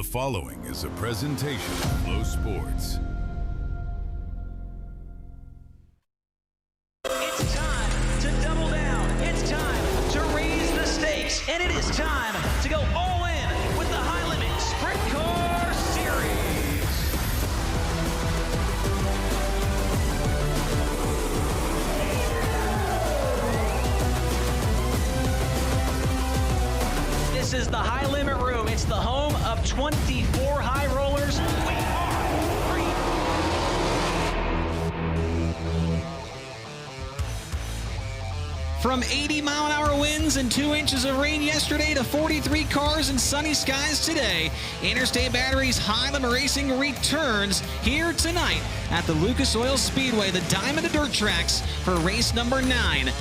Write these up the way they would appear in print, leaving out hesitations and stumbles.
The following is a presentation of Flow Sports. It's time to double down. It's time to raise the stakes. And it is time to go all in with the High Limit Sprint Car Series. This is the High Limit Room. It's the home of 24 high rollers. We are free. From 80-mile-an-hour winds and 2 inches of rain yesterday to 43 cars and sunny skies today, Interstate Battery's High Limit Racing returns here tonight at the Lucas Oil Speedway, the Diamond of Dirt Tracks, for race number 9.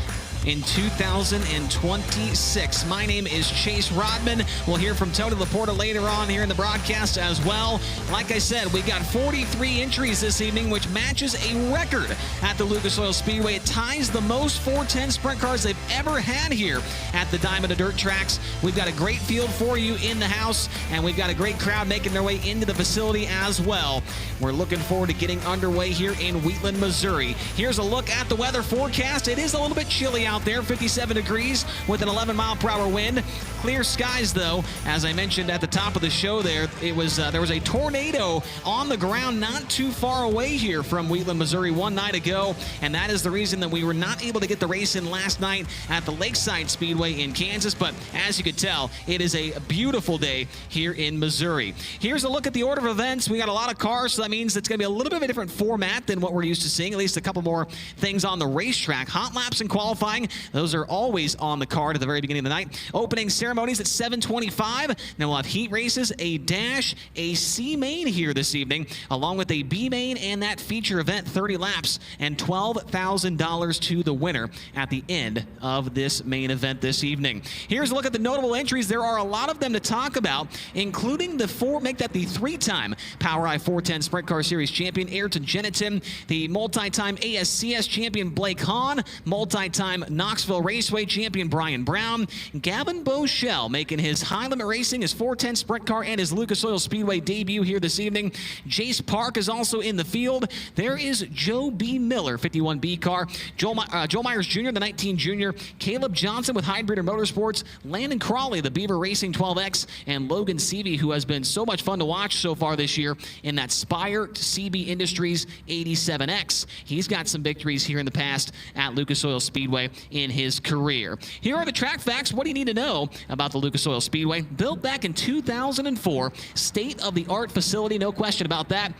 In 2026. My name is Chase Rodman. We'll hear from Tony Laporta later on here in the broadcast as well. Like I said, we got 43 entries this evening, which matches a record at the Lucas Oil Speedway. It ties the most 410 sprint cars they've ever had here at the Diamond of Dirt Tracks. We've got a great field for you in the house, and we've got a great crowd making their way into the facility as well. We're looking forward to getting underway here in Wheatland, Missouri. Here's a look at the weather forecast. It is a little bit chilly out there, 57 degrees with an 11-mile-per-hour wind. Clear skies, though. As I mentioned at the top of the show there was a tornado on the ground not too far away here from Wheatland, Missouri one night ago, and that is the reason that we were not able to get the race in last night at the Lakeside Speedway in Kansas. But as you could tell, it is a beautiful day here in Missouri. Here's a look at the order of events. We got a lot of cars, so that means it's going to be a little bit of a different format than what we're used to seeing, at least a couple more things on the racetrack. Hot laps and qualifying, those are always on the card at the very beginning of the night. Opening ceremonies at 7:25. Then we'll have heat races, a dash, a C main here this evening, along with a B main and that feature event, 30 laps, and $12,000 to the winner at the end of this main event this evening. Here's a look at the notable entries. There are a lot of them to talk about, including the three-time POWRi 410 Sprint Car Series champion Ayrton Genitin, the multi-time ASCS champion Blake Hahn, multi-time Knoxville Raceway champion Brian Brown, Gavin Boschel making his High Limit Racing, his 410 Sprint Car, and his Lucas Oil Speedway debut here this evening. Jace Park is also in the field. There is Joe B. Miller, 51B car, Joe Myers Jr., the 19 Junior, Caleb Johnson with Hybrid Motorsports, Landon Crawley, the Beaver Racing 12X, and Logan Seavey, who has been so much fun to watch so far this year in that Spire CB Industries 87X. He's got some victories here in the past at Lucas Oil Speedway in his career. Here are the track facts. What do you need to know about the Lucas Oil Speedway? Built back in 2004, state-of-the-art facility, no question about that.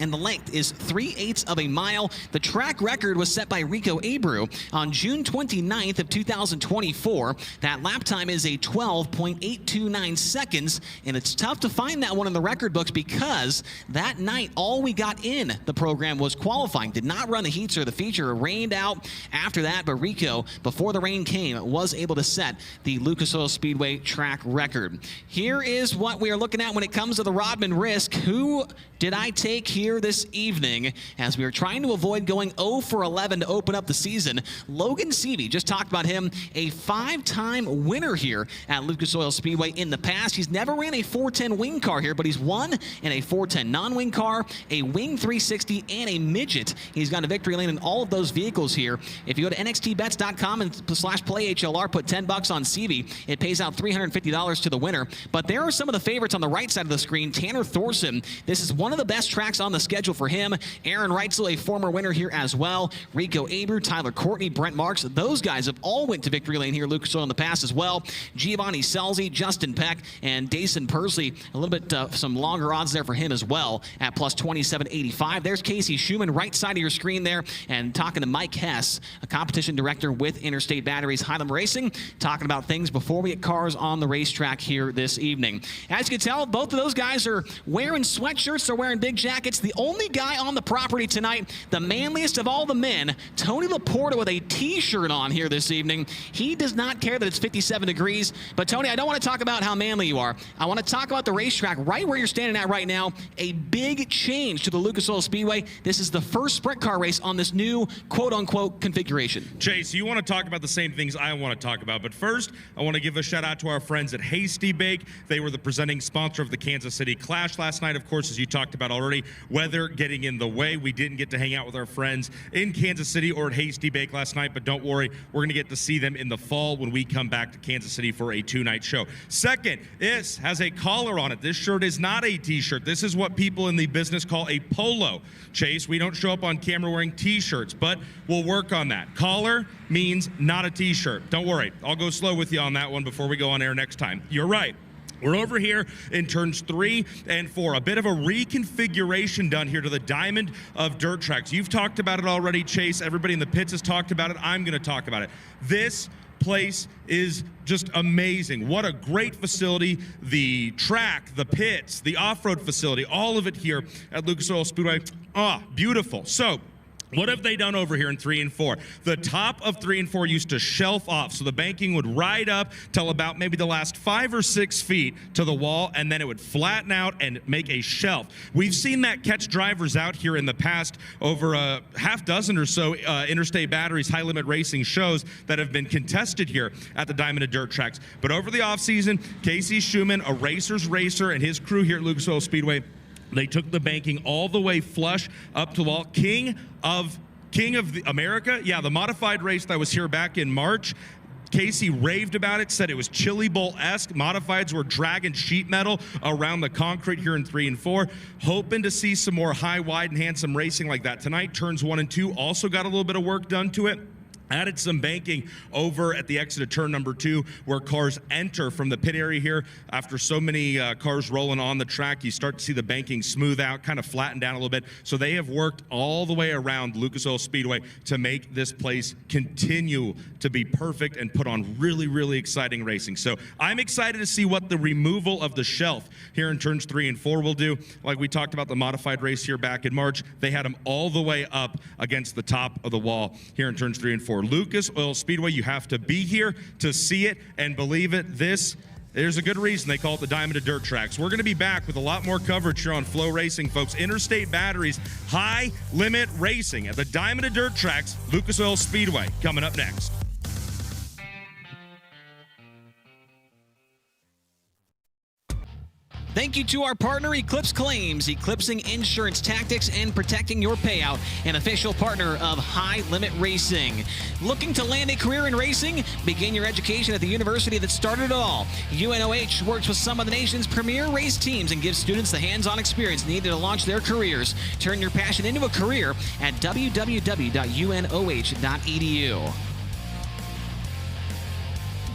And the length is 3/8 of a mile. The track record was set by Rico Abreu on June 29th of 2024. That lap time is a 12.829 seconds, and it's tough to find that one in the record books because that night all we got in the program was qualifying. Did not run the heats or the feature. It rained out after that, but Rico, before the rain came, was able to set the Lucas Oil Speedway track record. Here is what we are looking at when it comes to the Rodman Risk. Who did I take here this evening as we are trying to avoid going 0 for 11 to open up the season? Logan Seavey, just talked about him, a 5-time winner here at Lucas Oil Speedway in the past. He's never ran a 410 wing car here, but he's won in a 410 non-wing car, a wing 360, and a midget. He's got a victory lane in all of those vehicles here. If you go to nxtbets.com and /playhlr, put $10 on Seavey, it pays out $350 to the winner. But there are some of the favorites on the right side of the screen. Tanner Thorson, this is one of the best tracks on the schedule for him. Aaron Reitzel, a former winner here as well. Rico Abreu, Tyler Courtney, Brent Marks. Those guys have all went to victory lane here at Lucas Oil in the past as well. Giovanni Selzy, Justin Peck, and Dason Persley. A little bit some longer odds there for him as well at plus 2785. There's Casey Schumann, right side of your screen there, and talking to Mike Hess, a competition director with Interstate Battery's High Limit Racing, talking about things before we get cars on the racetrack here this evening. As you can tell, both of those guys are wearing sweatshirts. They're wearing big jackets. the only guy on the property tonight, the manliest of all the men, Tony Laporta, with a T-shirt on here this evening. He does not care that it's 57 degrees. But, Tony, I don't want to talk about how manly you are. I want to talk about the racetrack right where you're standing at right now. A big change to the Lucas Oil Speedway. This is the first sprint car race on this new quote-unquote configuration. Chase, you want to talk about the same things I want to talk about. But first, I want to give a shout-out to our friends at Hasty Bake. They were the presenting sponsor of the Kansas City Clash last night. Of course, as you talked about already, weather getting in the way. We didn't get to hang out with our friends in Kansas City or at Hasty Bake last night, but don't worry, we're going to get to see them in the fall when we come back to Kansas City for a 2-night show. Second, this has a collar on it. This shirt is not a T-shirt. This is what people in the business call a polo. Chase, we don't show up on camera wearing T-shirts, but we'll work on that. Collar means not a T-shirt. Don't worry, I'll go slow with you on that one before we go on air next time. You're right. We're over here in turns 3 and 4. A bit of a reconfiguration done here to the diamond of dirt tracks. You've talked about it already, Chase. Everybody in the pits has talked about it. I'm going to talk about it. This place is just amazing. What a great facility. The track, the pits, the off-road facility, all of it here at Lucas Oil Speedway. Beautiful. So, what have they done over here in 3 and 4? The top of 3 and 4 used to shelf off, so the banking would ride up till about maybe the last 5 or 6 feet to the wall, and then it would flatten out and make a shelf. We've seen that catch drivers out here in the past over a half dozen or so Interstate Batteries high-limit racing shows that have been contested here at the Diamond and Dirt Tracks. But over the offseason, Casey Schumann, a racer's racer, and his crew here at Lucas Oil Speedway, they took the banking all the way flush up to the wall. King of America, yeah, the modified race that was here back in March. Casey raved about it, said it was Chili Bowl-esque. Modifieds were dragging sheet metal around the concrete here in 3 and 4. Hoping to see some more high, wide, and handsome racing like that tonight. Turns 1 and 2 also got a little bit of work done to it. Added some banking over at the exit of turn number 2 where cars enter from the pit area here. After so many cars rolling on the track, you start to see the banking smooth out, kind of flatten down a little bit. So they have worked all the way around Lucas Oil Speedway to make this place continue to be perfect and put on really, really exciting racing. So I'm excited to see what the removal of the shelf here in turns 3 and 4 will do. Like we talked about the modified race here back in March, they had them all the way up against the top of the wall here in turns 3 and 4. Lucas Oil Speedway, you have to be here to see it and believe it. There's a good reason they call it the Diamond of Dirt Tracks. We're going to be back with a lot more coverage here on FloRacing, folks. Interstate Batteries, high limit racing at the Diamond of Dirt Tracks, Lucas Oil Speedway, coming up next. Thank you to our partner, Eclipse Claims, eclipsing insurance tactics and protecting your payout, an official partner of High Limit Racing. Looking to land a career in racing? Begin your education at the university that started it all. UNOH works with some of the nation's premier race teams and gives students the hands-on experience needed to launch their careers. Turn your passion into a career at www.unoh.edu.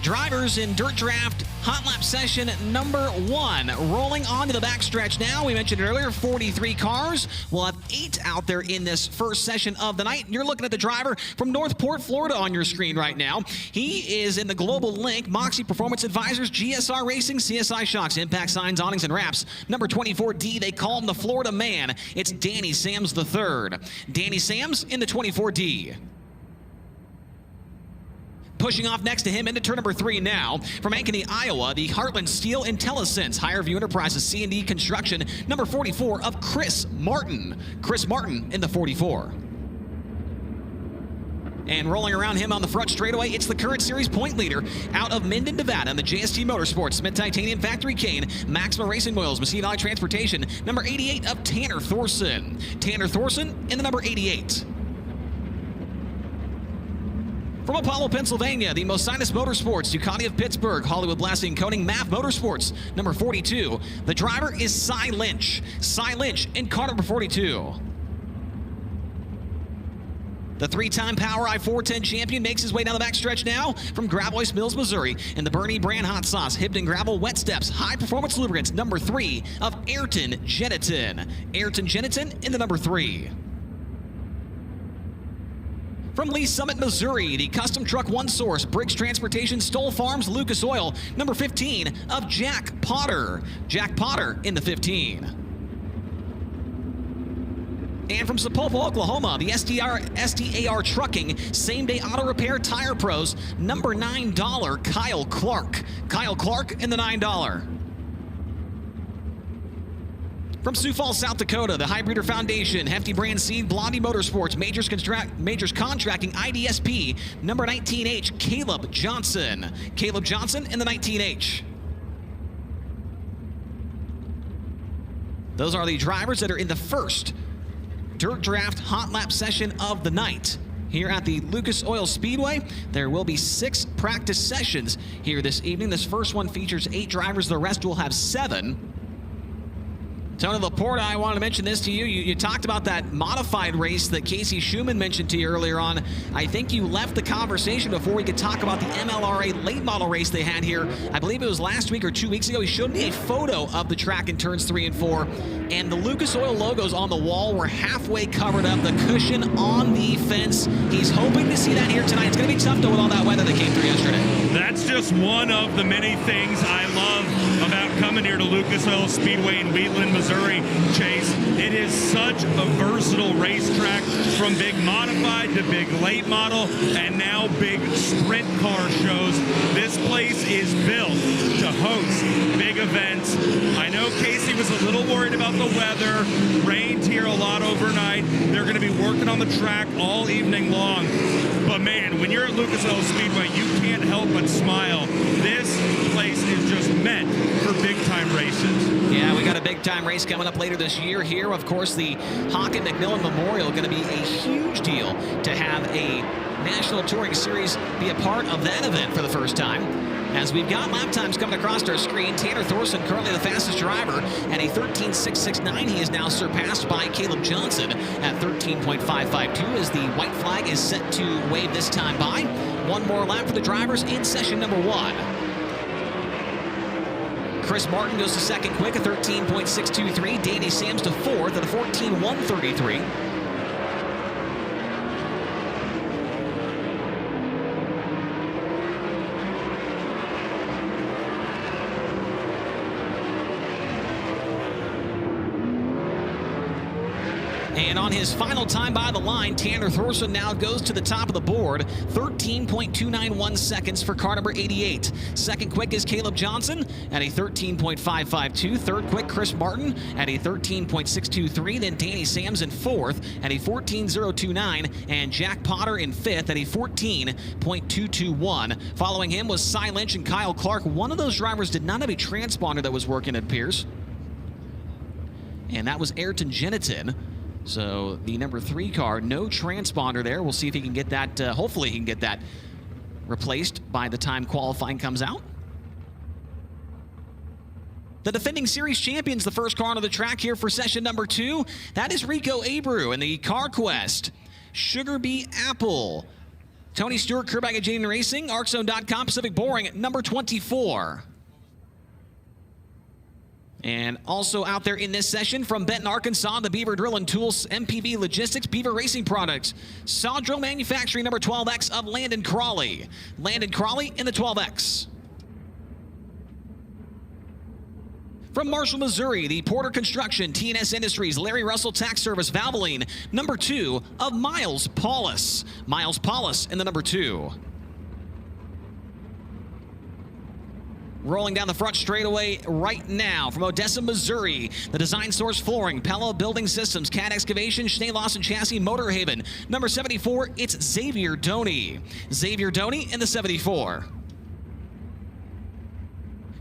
Drivers in Dirt Draft Hot Lap Session number 1. Rolling on to the backstretch now. We mentioned earlier, 43 cars. We'll have 8 out there in this first session of the night. You're looking at the driver from Northport, Florida on your screen right now. He is in the Global Link, Moxie Performance Advisors, GSR Racing, CSI Shocks, Impact Signs, Awnings, and Wraps. Number 24D, they call him the Florida Man. It's Danny Sams III. Danny Sams in the 24D. Pushing off next to him into turn number 3 now. From Ankeny, Iowa, the Heartland Steel Intellisense, Higher View Enterprises C&D Construction, number 44 of Chris Martin. Chris Martin in the 44. And rolling around him on the front straightaway, it's the current series point leader out of Minden, Nevada, in the JST Motorsports, Smith Titanium Factory Cane, Maxima Racing Wheels, Messina Valley Transportation, number 88 of Tanner Thorson. Tanner Thorson in the number 88. From Apollo, Pennsylvania, the Mosinus Motorsports, Ducati of Pittsburgh, Hollywood Blasting Coating, MAF Motorsports, number 42. The driver is Cy Lynch. Cy Lynch in car number 42. The 3-time Power I-410 champion makes his way down the backstretch now from Gravois Mills, Missouri, in the Bernie Brand Hot Sauce, Hibden Gravel Wet Steps, High Performance Lubricants, number 3 of Ayrton Jeniton. Ayrton Jeniton in the number 3. From Lee Summit, Missouri, the Custom Truck One Source, Briggs Transportation, Stoll Farms, Lucas Oil, number 15 of Jack Potter. Jack Potter in the 15. And from Sepulveda, Oklahoma, the SDAR Trucking Same-Day Auto Repair Tire Pros, number $9, Kyle Clark. Kyle Clark in the $9. From Sioux Falls, South Dakota, the High Breeder Foundation, Hefty Brand Seed, Blondie Motorsports, Majors Contracting, IDSP, number 19H, Caleb Johnson. Caleb Johnson in the 19H. Those are the drivers that are in the first Dirt Draft Hot Lap session of the night. Here at the Lucas Oil Speedway, there will be 6 practice sessions here this evening. This first one features 8 drivers. The rest will have 7. Tony Laporta, I wanted to mention this to you. You talked about that modified race that Casey Schumann mentioned to you earlier on. I think you left the conversation before we could talk about the MLRA late model race they had here. I believe it was last week or 2 weeks ago. He showed me a photo of the track in turns 3 and 4, and the Lucas Oil logos on the wall were halfway covered up, the cushion on the fence. He's hoping to see that here tonight. It's going to be tough, though, with all that weather that came through yesterday. That's just one of the many things I love about coming here to Lucas Oil Speedway in Wheatland, Missouri. Chase, it is such a versatile racetrack, from big modified to big late model and now big sprint car shows. This place is built to host big events. I know Casey was a little worried about the weather. Rained here a lot overnight. They're going to be working on the track all evening long. But man, when you're at Lucas Oil Speedway, you can't help but smile. This place is just meant for big-time races. Yeah, we got a big-time race coming up later this year here. Of course, the Hockett McMillan Memorial going to be a huge deal to have a National Touring Series be a part of that event for the first time. As we've got lap times coming across our screen, Tanner Thorson, currently the fastest driver, at a 13.669. He is now surpassed by Caleb Johnson at 13.552 as the white flag is set to wave this time by. One more lap for the drivers in session number 1. Chris Martin goes to second quick at 13.623. Danny Sams to fourth at a 14.133. And on his final time by the line, Tanner Thorson now goes to the top of the board, 13.291 seconds for car number 88. Second quick is Caleb Johnson at a 13.552. Third quick, Chris Martin at a 13.623. Then Danny Sams in fourth at a 14.029. And Jack Potter in fifth at a 14.221. Following him was Cy Lynch and Kyle Clark. One of those drivers did not have a transponder that was working at Pierce, and that was Ayrton Jenitin. So the number 3 car, no transponder there. We'll see if he can get that, hopefully he can get that replaced by the time qualifying comes out. The defending series champions, the first car onto the track here for session number 2. That is Rico Abreu in the CarQuest Sugar Bee Apple. Tony Stewart, Kerbag Engineering Racing, ArcZone.com, Pacific Boring at number 24. And also out there in this session from Benton, Arkansas, the Beaver Drill and Tools, MPV Logistics, Beaver Racing Products, Sawdrill Manufacturing, number 12X of Landon Crawley. Landon Crawley in the 12X. From Marshall, Missouri, the Porter Construction, TNS Industries, Larry Russell Tax Service, Valvoline, number 2 of Miles Paulus. Miles Paulus in the number 2. Rolling down the front straightaway right now from Odessa, Missouri, the Design Source Flooring, Pella Building Systems, CAT Excavation, Schnee Lawson Chassis, Motor Haven. Number 74, it's Xavier Doney. Xavier Doney in the 74.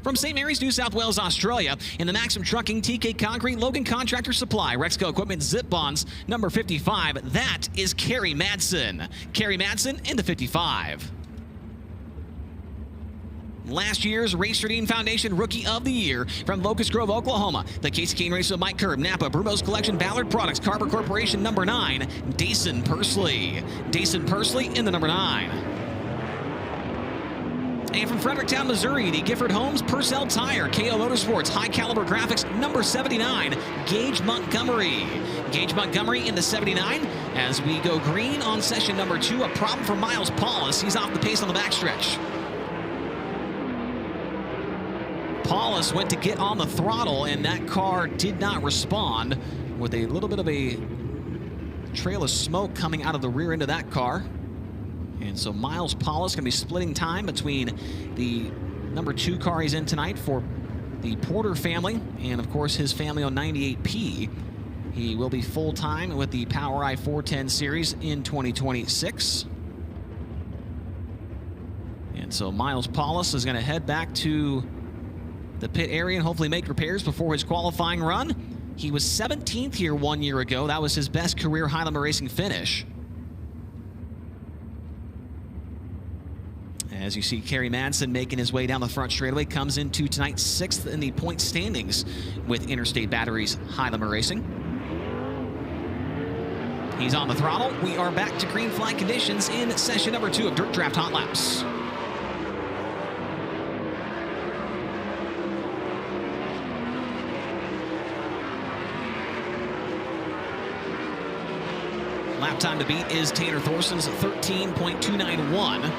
From St. Mary's, New South Wales, Australia, in the Maxim Trucking, TK Concrete, Logan Contractor Supply, Rexco Equipment, Zip Bonds, number 55, that is Kerry Madsen. Kerry Madsen in the 55. Last year's Racerdine Foundation Rookie of the Year from Locust Grove, Oklahoma. The Casey Kane Race with Mike Curb, Napa, Brumos Collection, Ballard Products, Carver Corporation, number 9, Dason Pursley. Dason Pursley in the number 9. And from Fredericktown, Missouri, the Gifford Homes Purcell Tire, KO Motorsports, High Caliber Graphics, number 79, Gage Montgomery. Gage Montgomery in the 79 as we go green on session number 2. A problem for Miles Paulus. He's off the pace on the backstretch. Paulus went to get on the throttle, and that car did not respond with a little bit of a trail of smoke coming out of the rear end of that car. And so Miles Paulus going to be splitting time between the number 2 car he's in tonight for the Porter family and, of course, his family on 98P. He will be full-time with the POWRi 410 series in 2026. And so Miles Paulus is going to head back to the pit area and hopefully make repairs before his qualifying run. He was 17th here 1 year ago. That was his best career Highlander Racing finish. As you see, Kerry Madsen making his way down the front straightaway, comes into tonight's 6th in the point standings with Interstate Batteries Highlander Racing. He's on the throttle. We are back to green flag conditions in session number 2 of Dirt Draft Hot Laps. Lap time to beat is Tanner Thorson's 13.291.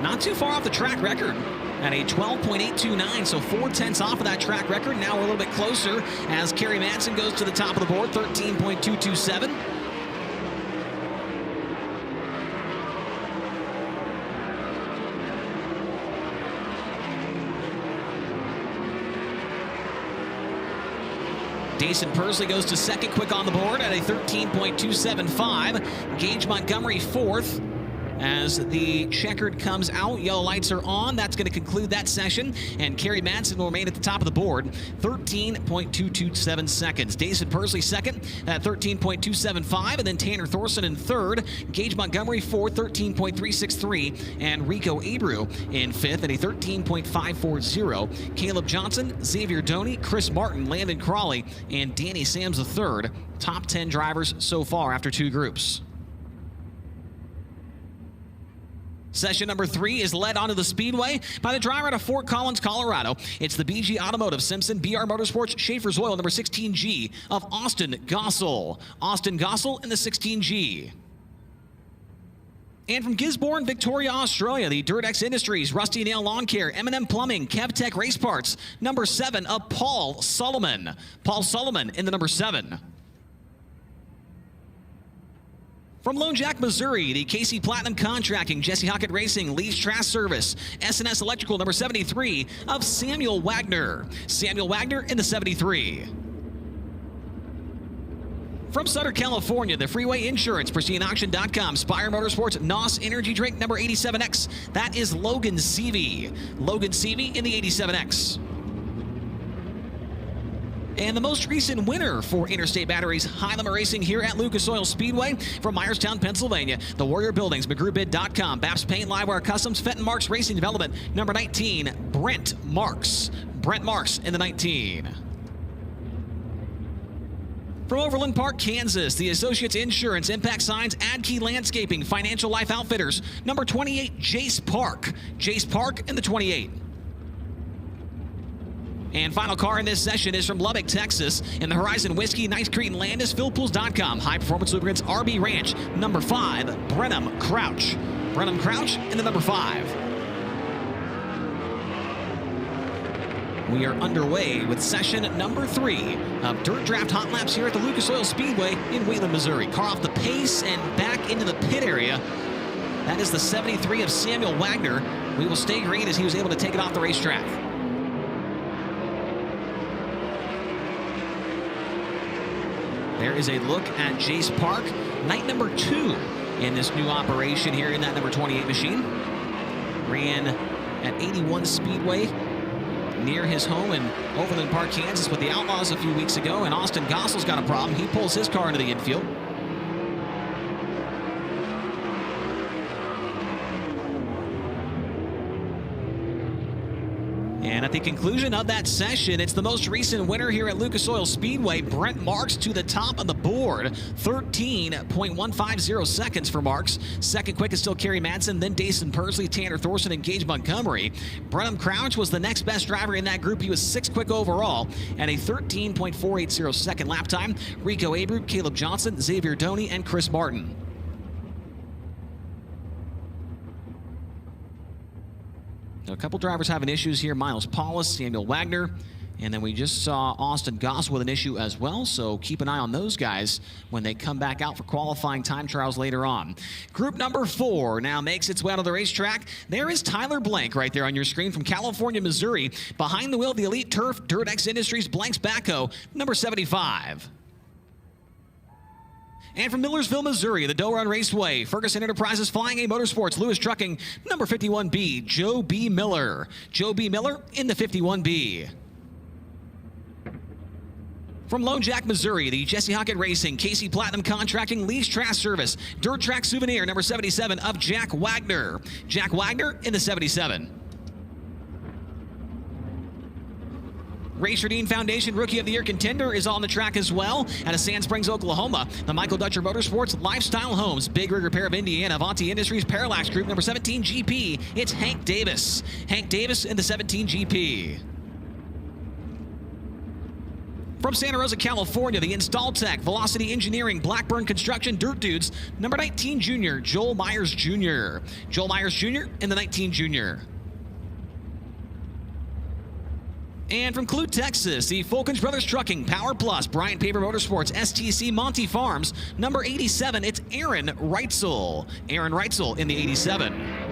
Not too far off the track record at a 12.829, so 0.4 off of that track record. Now we're a little bit closer as Kerry Madsen goes to the top of the board, 13.227. Jason Persley goes to second, quick on the board at a 13.275. Gage Montgomery 4th. As the checkered comes out, yellow lights are on. That's going to conclude that session. And Kerry Madsen will remain at the top of the board, 13.227 seconds. Jason Persley second at 13.275. And then Tanner Thorson in third. Gage Montgomery fourth, 13.363. And Rico Abreu in fifth at a 13.540. Caleb Johnson, Xavier Doney, Chris Martin, Landon Crawley, and Danny Sams III. Top 10 drivers so far after 2 groups. Session number 3 is led onto the Speedway by the driver out of Fort Collins, Colorado. It's the BG Automotive Simpson BR Motorsports Schaefer's Oil number 16G of Austin Gossel. Austin Gossel in the 16G. And from Gisborne, Victoria, Australia, the DurtX Industries, Rusty Nail Lawn Care, M&M Plumbing, KevTech Race Parts, number 7 of Paul Solomon. Paul Solomon in the number 7. From Lone Jack, Missouri, the KC Platinum Contracting, Jesse Hockett Racing, Lee's Trash Service, S&S Electrical, number 73 of Samuel Wagner. Samuel Wagner in the 73. From Sutter, California, the Freeway Insurance, PristineAuction.com, Spire Motorsports, NOS Energy Drink, number 87X. That is Logan Seavey. Logan Seavey in the 87X. And the most recent winner for Interstate Batteries Highlander Racing here at Lucas Oil Speedway from Myerstown, Pennsylvania, the Warrior Buildings, McGrewBid.com, Baps Paint, Livewire Customs, Fenton Marks Racing Development, number 19, Brent Marks. Brent Marks in the 19. From Overland Park, Kansas, the Associates Insurance, Impact Signs, Adkey Landscaping, Financial Life Outfitters, number 28, Jace Park. Jace Park in the 28. And final car in this session is from Lubbock, Texas, in the Horizon Whiskey, Nice Creek, and Landis, PhilPools.com, High Performance Lubricants, RB Ranch, number 5, Brenham Crouch. Brenham Crouch in the number 5. We are underway with session number 3 of Dirt Draft Hot Laps here at the Lucas Oil Speedway in Wayland, Missouri. Car off the pace and back into the pit area. That is the 73 of Samuel Wagner. We will stay green as he was able to take it off the racetrack. There is a look at Jace Park, night number 2 in this new operation here in that number 28 machine. Ran at 81 Speedway near his home in Overland Park, Kansas with the Outlaws a few weeks ago, and Austin Gossel's got a problem. He pulls his car into the infield. And at the conclusion of that session, it's the most recent winner here at Lucas Oil Speedway, Brent Marks, to the top of the board. 13.150 seconds for Marks. Second quickest still Kerry Madsen, then Jason Persley, Tanner Thorson, and Gage Montgomery. Brenham Crouch was the next best driver in that group. He was 6th quick overall at a 13.480 second lap time. Rico Abreu, Caleb Johnson, Xavier Doney, and Chris Martin. A couple drivers having issues here. Miles Paulus, Samuel Wagner, And then we just saw Austin Goss with an issue as well, so keep an eye on those guys when they come back out for qualifying time trials later on. Group number 4 now makes its way onto the racetrack. There is Tyler Blank right there on your screen from California, Missouri. Behind the wheel of the Elite Turf DirtX Industries Blank's backhoe, number 75. And from Millersville, Missouri, the Doe Run Raceway, Ferguson Enterprises Flying A Motorsports, Lewis Trucking, number 51B, Joe B. Miller. Joe B. Miller in the 51B. From Lone Jack, Missouri, the Jesse Hockett Racing, Casey Platinum Contracting, Lee's Trash Service, Dirt Track Souvenir, number 77 of Jack Wagner. Jack Wagner in the 77. Racer Dean Foundation Rookie of the Year contender is on the track as well. Out of Sand Springs, Oklahoma, the Michael Dutcher Motorsports Lifestyle Homes, Big Rig Repair of Indiana, Avanti Industries Parallax Group, number 17 GP. It's Hank Davis. Hank Davis in the 17 GP. From Santa Rosa, California, the Install Tech, Velocity Engineering, Blackburn Construction, Dirt Dudes, number 19 Junior, Joel Myers Jr. Joel Myers Jr. in the 19 Junior. And from Clute, Texas, the Fulkins Brothers Trucking, Power Plus, Bryant Paper Motorsports, STC Monty Farms, number 87, it's Aaron Reitzel. Aaron Reitzel in the 87.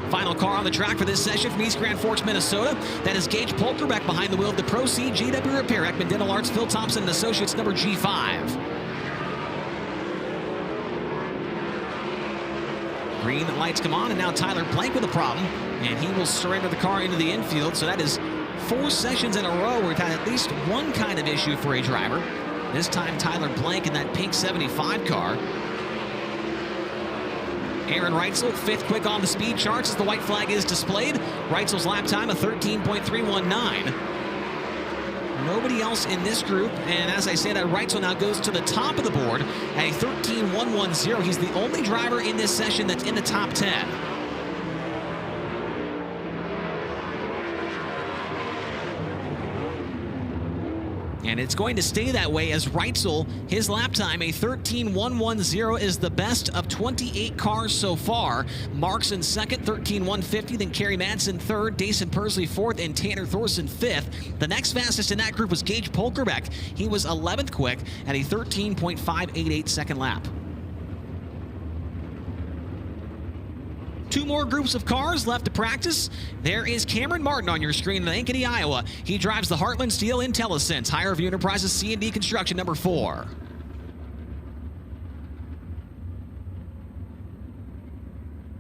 Final car on the track for this session from East Grand Forks, Minnesota. That is Gage Polterbeck behind the wheel of the Proceed GW Repair, Ekman Dental Arts, Phil Thompson and Associates, number G5. Green lights come on, and now Tyler Blank with a problem, and he will surrender the car into the infield. So that is 4 sessions in a row where we've had at least one kind of issue for a driver. This time Tyler Blank in that pink 75 car. Aaron Reitzel, 5th quick on the speed charts as the white flag is displayed. Reitzel's lap time of 13.319. Nobody else in this group, and as I say that, Reitzel now goes to the top of the board at a 13.110. He's the only driver in this session that's in the top 10. And it's going to stay that way as Reitzel, his lap time, a 13.110, is the best of 28 cars so far. Marks in second, 13.150. Then Kerry Madsen third, Dason Pursley fourth, and Tanner Thorson fifth. The next fastest in that group was Gage Polkerbeck. He was 11th quick at a 13.588 second lap. 2 more groups of cars left to practice. There is Cameron Martin on your screen in Ankeny, Iowa. He drives the Heartland Steel IntelliSense, Higher View Enterprises C&D Construction, number 4.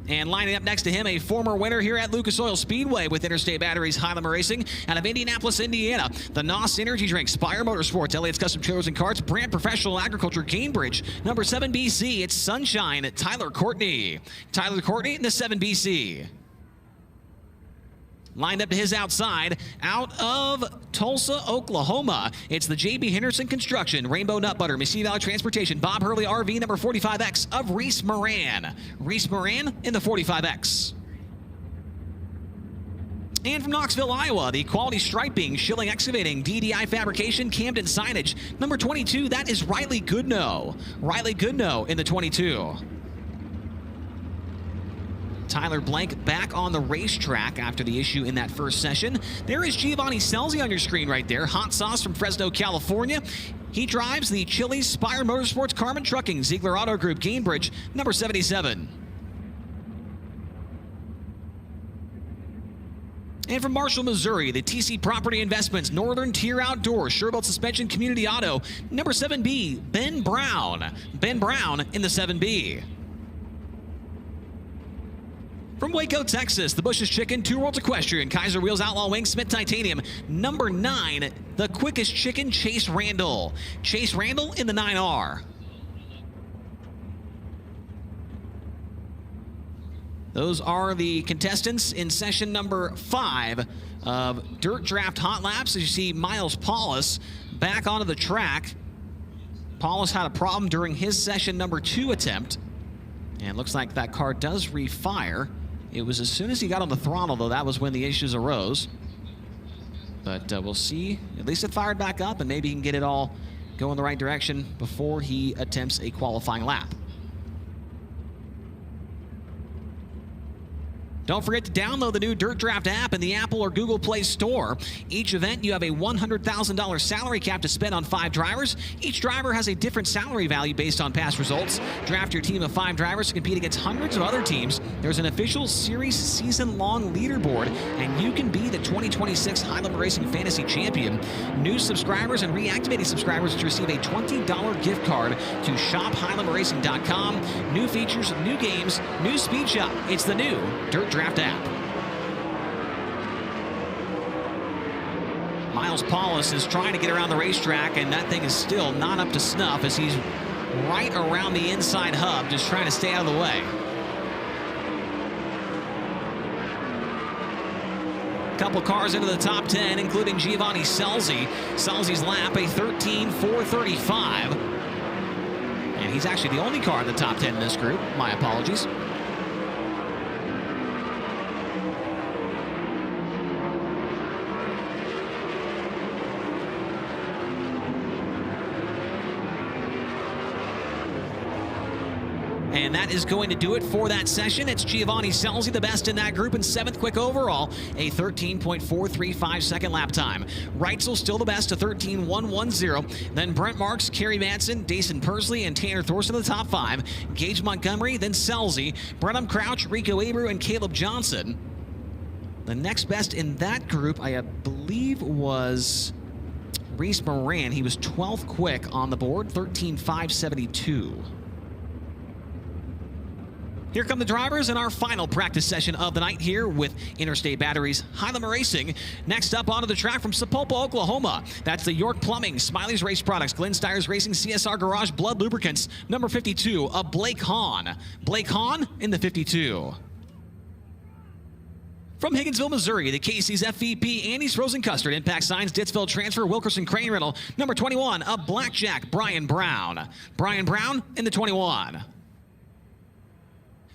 And lining up next to him, a former winner here at Lucas Oil Speedway with Interstate Batteries Hylam Racing out of Indianapolis, Indiana. The NOS Energy Drink, Spire Motorsports, Elliott's Custom Trailers and Carts, Brand Professional Agriculture, Cambridge. Number 7 BC, it's Sunshine, Tyler Courtney. Tyler Courtney in the 7 BC. Lined up to his outside, out of Tulsa, Oklahoma, it's the J.B. Henderson Construction, Rainbow Nut Butter, Mississippi Valley Transportation, Bob Hurley RV, number 45X of Reese Moran. Reese Moran in the 45X. And from Knoxville, Iowa, the Quality Striping, Schilling Excavating, DDI Fabrication, Camden Signage, number 22, that is Riley Goodnow. Riley Goodnow in the 22. Tyler Blank back on the racetrack after the issue in that first session. There is Giovanni Scelzi on your screen right there. Hot Sauce from Fresno, California. He drives the Chili's Spire Motorsports, Carmen Trucking, Ziegler Auto Group, Gainbridge, number 77. And from Marshall, Missouri, the TC Property Investments, Northern Tier Outdoors, Sherbolt Suspension Community Auto, number 7B, Ben Brown. Ben Brown in the 7B. From Waco, Texas, the Bush's Chicken, Two Worlds Equestrian, Kaiser Wheels Outlaw Wing, Smith Titanium, number 9, the Quickest Chicken, Chase Randall. Chase Randall in the 9R. Those are the contestants in session number 5 of Dirt Draft Hot Laps. As you see, Miles Paulus back onto the track. Paulus had a problem during his session number 2 attempt. And looks like that car does refire. It was as soon as he got on the throttle, though, that was when the issues arose. But we'll see. At least it fired back up, and maybe he can get it all going the right direction before he attempts a qualifying lap. Don't forget to download the new Dirt Draft app in the Apple or Google Play Store. Each event, you have a $100,000 salary cap to spend on 5 drivers. Each driver has a different salary value based on past results. Draft your team of 5 drivers to compete against hundreds of other teams. There's an official series season-long leaderboard, and you can be the 2026 Highland Racing Fantasy Champion. New subscribers and reactivating subscribers to receive a $20 gift card to shophighlandracing.com. New features, new games, new speed shop. It's the new Dirt Draft app. Miles Paulus is trying to get around the racetrack, and that thing is still not up to snuff as he's right around the inside hub, just trying to stay out of the way. Couple cars into the top 10, including Giovanni Scelzi. Scelzi's lap, a 13.435. And he's actually the only car in the top 10 in this group. My apologies. And that is going to do it for that session. It's Giovanni Scelzi, the best in that group, and 7th quick overall, a 13.435 second lap time. Reitzel still the best, a 13.110. Then Brent Marks, Kerry Madsen, Dason Persley, and Tanner Thorson in the top 5. Gage Montgomery, then Scelzi, Brenham Crouch, Rico Abreu, and Caleb Johnson. The next best in that group, I believe, was Reese Moran. He was 12th quick on the board, 13.572. Here come the drivers in our final practice session of the night here with Interstate Batteries Highland Racing. Next up onto the track from Sapulpa, Oklahoma. That's the York Plumbing, Smiley's Race Products, Glenn Stires Racing, CSR Garage, Blood Lubricants, number 52, Blake Hahn. Blake Hahn in the 52. From Higginsville, Missouri, the Casey's FVP, Andy's Frozen Custard, Impact Signs, Dittsville Transfer, Wilkerson Crane Rental, number 21, Blackjack, Brian Brown. Brian Brown in the 21.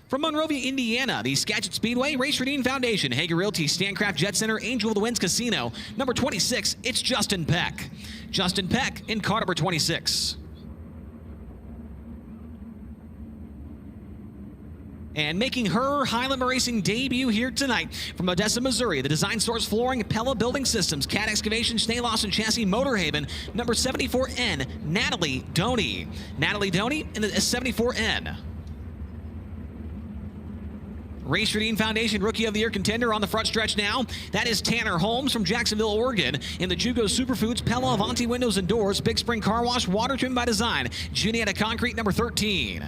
From Monrovia, Indiana, the Skagit Speedway, Race Redeem Foundation, Hager Realty, Stancraft Jet Center, Angel of the Winds Casino. Number 26, it's Justin Peck. Justin Peck in car number 26. And making her Highland Racing debut here tonight from Odessa, Missouri, the Design Source Flooring, Pella Building Systems, Cat Excavation, Schnee Lawson Chassis, Motorhaven, number 74N, Natalie Doney. Natalie Doney in the 74N. Race Redeem Foundation Rookie of the Year contender on the front stretch now. That is Tanner Holmes from Jacksonville, Oregon. In the Jugo Superfoods, Pella Avanti Windows and Doors, Big Spring Car Wash, Water Trim by Design, Juniata Concrete, number 13.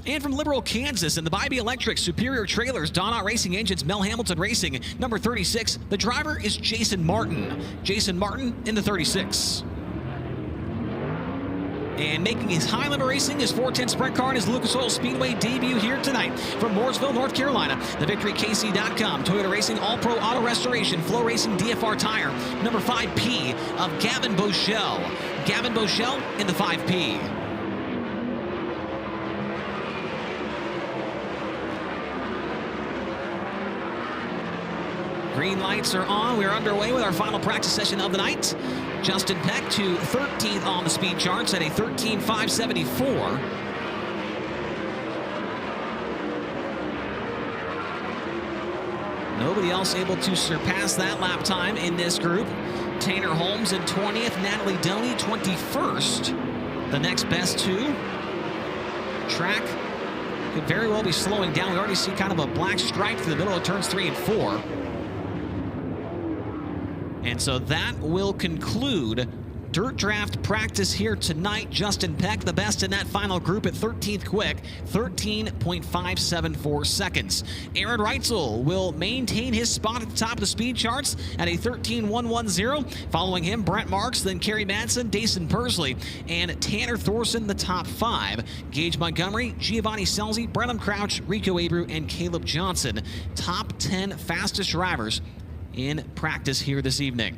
And from Liberal, Kansas, in the Bybee Electric, Superior Trailers, Donut Racing Engines, Mel Hamilton Racing, number 36. The driver is Jason Martin. Jason Martin in the 36. And making his Highland Racing, his 410 Sprint Car, and his Lucas Oil Speedway debut here tonight from Mooresville, North Carolina. TheVictoryKC.com, Toyota Racing, All-Pro Auto Restoration, FloRacing DFR Tire, number 5P of Gavin Boschel. Gavin Boschel in the 5P. Green lights are on. We're underway with our final practice session of the night. Justin Peck to 13th on the speed charts at a 13.574. Nobody else able to surpass that lap time in this group. Tanner Holmes in 20th, Natalie Doney 21st. The next best two. Track could very well be slowing down. We already see kind of a black stripe through the middle of turns 3 and 4. And so that will conclude Dirt Draft practice here tonight. Justin Peck, the best in that final group at 13th quick, 13.574 seconds. Aaron Reitzel will maintain his spot at the top of the speed charts at a 13.110. Following him, Brent Marks, then Kerry Madsen, Dason Persley, and Tanner Thorson, the top 5. Gage Montgomery, Giovanni Scelzi, Brenham Crouch, Rico Abreu, and Caleb Johnson. Top 10 fastest drivers in practice here this evening.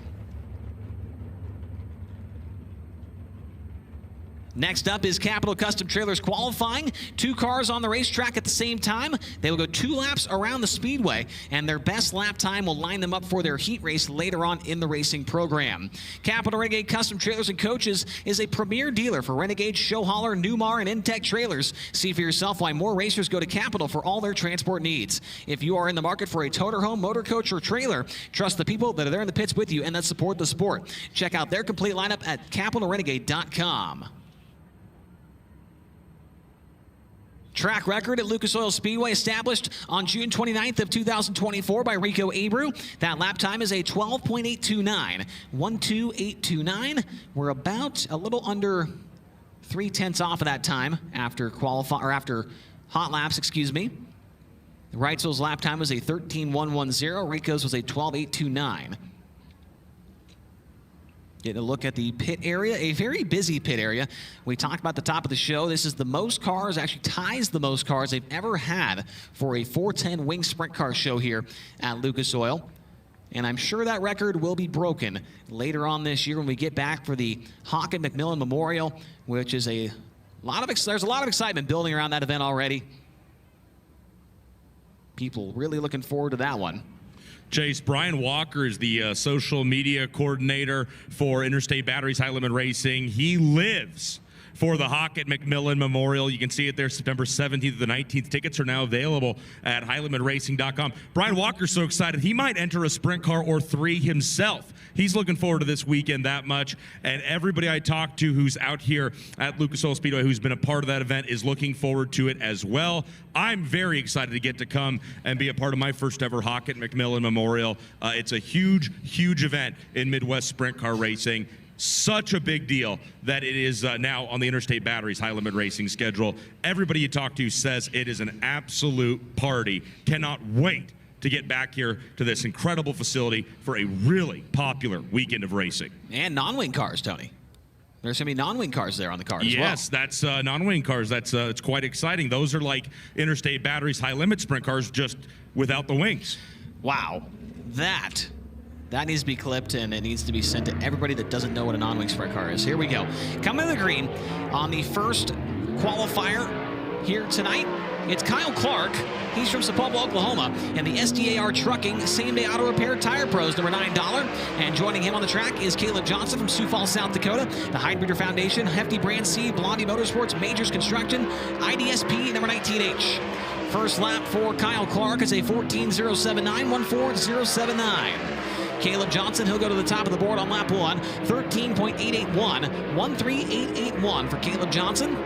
Next up is Capital Custom Trailers qualifying. 2 cars on the racetrack at the same time. They will go 2 laps around the Speedway, and their best lap time will line them up for their heat race later on in the racing program. Capital Renegade Custom Trailers and Coaches is a premier dealer for Renegade, Showholler, Newmar, and Intech trailers. See for yourself why more racers go to Capital for all their transport needs. If you are in the market for a toterhome, motor coach, or trailer, trust the people that are there in the pits with you and that support the sport. Check out their complete lineup at capitalrenegade.com. Track record at Lucas Oil Speedway established on June 29th of 2024 by Rico Abreu. That lap time is a 12.829. 12829. We're about a little under 3/10 off of that time after after hot laps, excuse me. Wrightsel's lap time was a 13.110. Rico's was a 12.829. Getting a look at the pit area, a very busy pit area. We talked about the top of the show. This is the most cars, actually ties the most cars they've ever had for a 410 wing sprint car show here at Lucas Oil. And I'm sure that record will be broken later on this year when we get back for the Hawken-McMillan Memorial, which is there's a lot of excitement building around that event already. People really looking forward to that one. Chase, Brian Walker is the social media coordinator for Interstate Batteries High Limit Racing. He lives for the Hawken-McMillan Memorial. You can see it there September 17th to the 19th. Tickets are now available at highlimitracing.com. Brian Walker's so excited he might enter a sprint car or 3 himself. He's looking forward to this weekend that much, and everybody I talked to who's out here at Lucas Oil Speedway who's been a part of that event is looking forward to it as well. I'm very excited to get to come and be a part of my first ever Hawken-McMillan Memorial. It's a huge, huge event in Midwest sprint car racing. Such a big deal that it is now on the Interstate Batteries High Limit Racing schedule. Everybody you talk to says it is an absolute party. Cannot wait to get back here to this incredible facility for a really popular weekend of racing. And non-wing cars, Tony. There's going to be non-wing cars there on the car as well. Yes, that's non-wing cars. It's quite exciting. Those are like Interstate Batteries High Limit sprint cars, just without the wings. Wow. That needs to be clipped, and it needs to be sent to everybody that doesn't know what a non-wing sprint car is. Here we go. Coming to the green on the first qualifier here tonight, it's Kyle Clark. He's from Sepulveda, Oklahoma, and the SDAR Trucking Same-Day Auto Repair Tire Pros, number $9. And joining him on the track is Caleb Johnson from Sioux Falls, South Dakota, the Heidbreeder Foundation, Hefty Brand C, Blondie Motorsports, Majors Construction, IDSP, number 19H. First lap for Kyle Clark is a 14.079, 14079. Caleb Johnson, he'll go to the top of the board on lap 1, 13.881, 13881 for Caleb Johnson.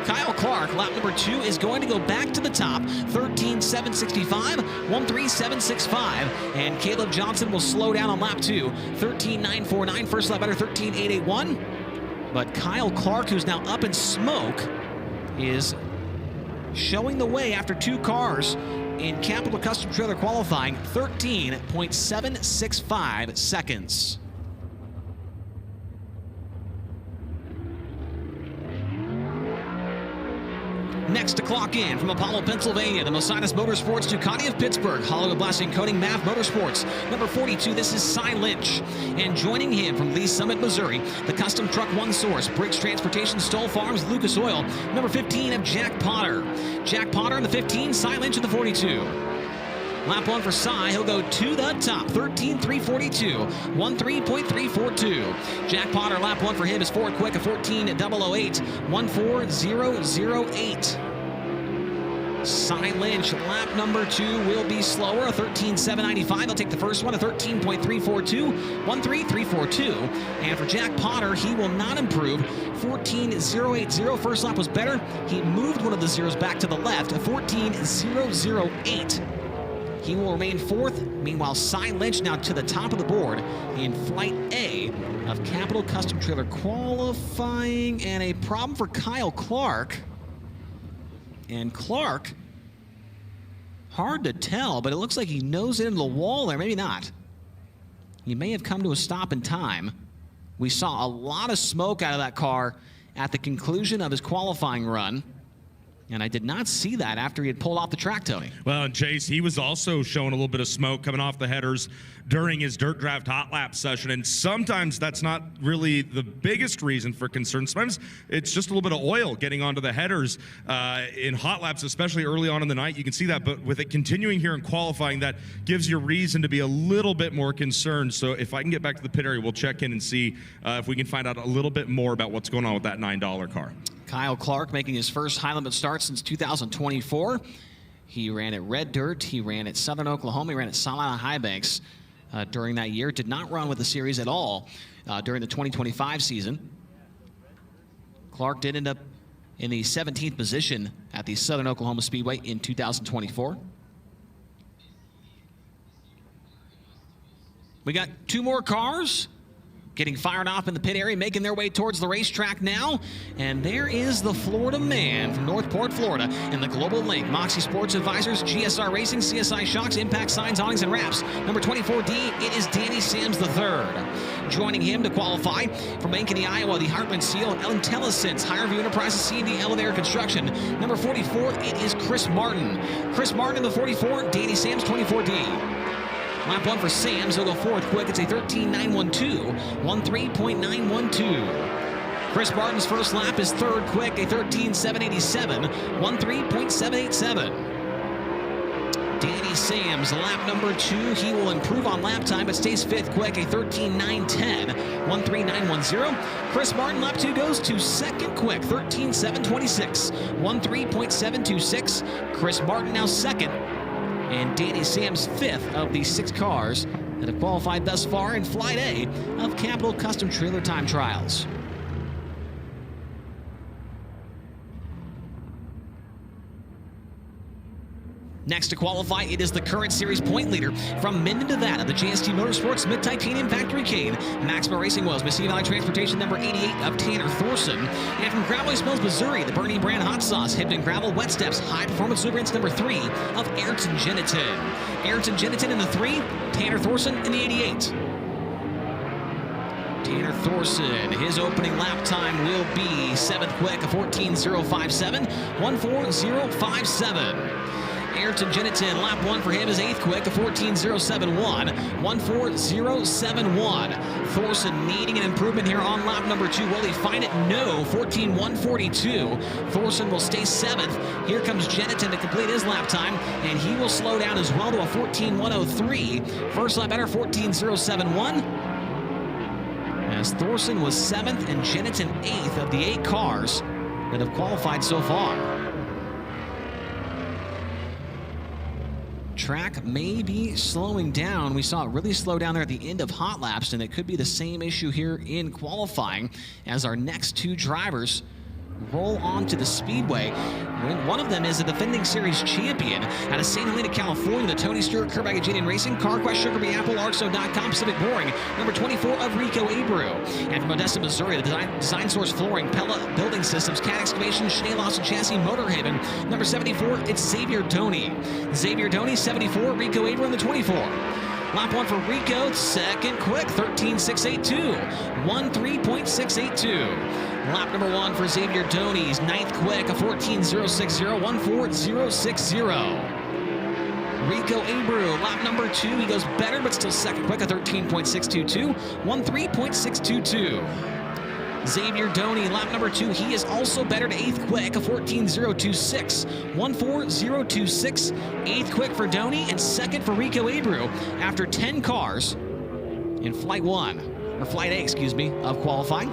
Kyle Clark, lap number 2, is going to go back to the top, 13.765, 13765. And Caleb Johnson will slow down on lap 2, 13.949. First lap better, 13.881. But Kyle Clark, who's now up in smoke, is showing the way after 2 cars in Capital Custom Trailer qualifying, 13.765 seconds. Next to clock in from Apollo, Pennsylvania, the Mosinus Motorsports Ducati of Pittsburgh, Hollywood Blasting Coating MAV Motorsports. Number 42, this is Cy Lynch. And joining him from Lee Summit, Missouri, the Custom Truck One Source, Briggs Transportation, Stoll Farms, Lucas Oil. Number 15 of Jack Potter. Jack Potter in the 15, Cy Lynch in the 42. Lap 1 for Cy, he'll go to the top, 13.342, 13.342. Jack Potter, lap 1 for him is Ford Quick, a 14.008, 14008. Cy Lynch, lap number 2 will be slower, a 13.795. He'll take the first one, a 13.342, 13342. And for Jack Potter, he will not improve, 14.080. First lap was better. He moved one of the zeros back to the left, a 14.008. He will remain 4th. Meanwhile, Cy Lynch now to the top of the board in Flight A of Capital Custom Trailer qualifying. And a problem for Kyle Clark. And Clark, hard to tell, but it looks like he nosed into the wall there. Maybe not. He may have come to a stop in time. We saw a lot of smoke out of that car at the conclusion of his qualifying run. And I did not see that after he had pulled off the track, Tony. Well, and Chase, he was also showing a little bit of smoke coming off the headers during his dirt draft hot lap session. And sometimes that's not really the biggest reason for concern. Sometimes it's just a little bit of oil getting onto the headers in hot laps, especially early on in the night. You can see that, but with it continuing here in qualifying, that gives you reason to be a little bit more concerned. So if I can get back to the pit area, we'll check in and see if we can find out a little bit more about what's going on with that $9 car. Kyle Clark making his first high limit start since 2024. He ran at Red Dirt, he ran at Southern Oklahoma, he ran at Salina High Banks during that year. Did not run with the series at all during the 2025 season. Clark did end up in the 17th position at the Southern Oklahoma Speedway in 2024. We got two more cars getting fired off in the pit area, making their way towards the racetrack now. And there is the Florida man from Northport, Florida, in the Global Link. Moxie Sports Advisors, GSR Racing, CSI Shocks, Impact Signs, Awnings, and Wraps. Number 24D, it is Danny Sams III. Joining him to qualify from Ankeny, Iowa, the Heartland Seal, Intellicence, Hireview Enterprises, C&D Elevator Construction. Number 44, it is Chris Martin. Chris Martin in the 44, Danny Sams, 24D. Lap 1 for Sams, he'll go fourth quick. It's a 13.912, 13.912. Chris Martin's first lap is third quick, a 13.787, 13.787. Danny Sams, lap number 2, he will improve on lap time, but stays fifth quick, a 13.910, 13.910. Chris Martin, lap 2 goes to second quick, 13.726, 13.726. Chris Martin now second. And Danny Sams fifth of the 6 cars that have qualified thus far in Flight A of Capital Custom Trailer Time Trials. Next to qualify, it is the current series point leader from Minden, Nevada, the JST Motorsports Mid-Titanium Factory Cane, Maxima Racing Wheels, Mississippi Valley Transportation number 88 of Tanner Thorson. And from Gravelly Smells, Missouri, the Bernie Brand Hot Sauce, Hibden Gravel Wet Steps, High Performance Lubricants number 3 of Ayrton Genitin. Ayrton Genitin in the 3, Tanner Thorson in the 88. Tanner Thorson, his opening lap time will be 7th quick, a 14.057, 14057. Ayrton Genitin, lap 1 for him is 8th quick, a 14.071, 14071. Thorson needing an improvement here on lap number 2. Will he find it? No, 14.142. Thorson will stay 7th. Here comes Genitin to complete his lap time, and he will slow down as well to a 14.103. First lap better, 14.071. As Thorson was 7th and Genitin 8th of the 8 cars that have qualified so far. Track may be slowing down. We saw it really slow down there at the end of hot laps, and it could be the same issue here in qualifying as our next 2 drivers roll onto the Speedway. One of them is a defending series champion out of St. Helena, California, the Tony Stewart Kerbag Racing, CarQuest, Sugarby, Apple, Arxo.com, Pacific Boring, number 24 of Rico Abreu. And from Odessa, Missouri, the Design Source Flooring, Pella Building Systems, Cat Excavation, Schnee Lawson Chassis, Motorhaven, number 74, it's Xavier Doney. Xavier Doney, 74, Rico Abreu in the 24. Lap 1 for Rico, second quick, 13.682, 13.682. Lap number 1 for Xavier Doney's 9th quick, a 14.060, 14060. Rico Abreu, lap number 2, he goes better, but still second quick, a 13.622, 13.622. Xavier Doney, lap number 2, he is also better to 8th quick, a 14.026, 14026. 8th quick for Doney and second for Rico Abreu after 10 cars in Flight A, excuse me, of qualifying.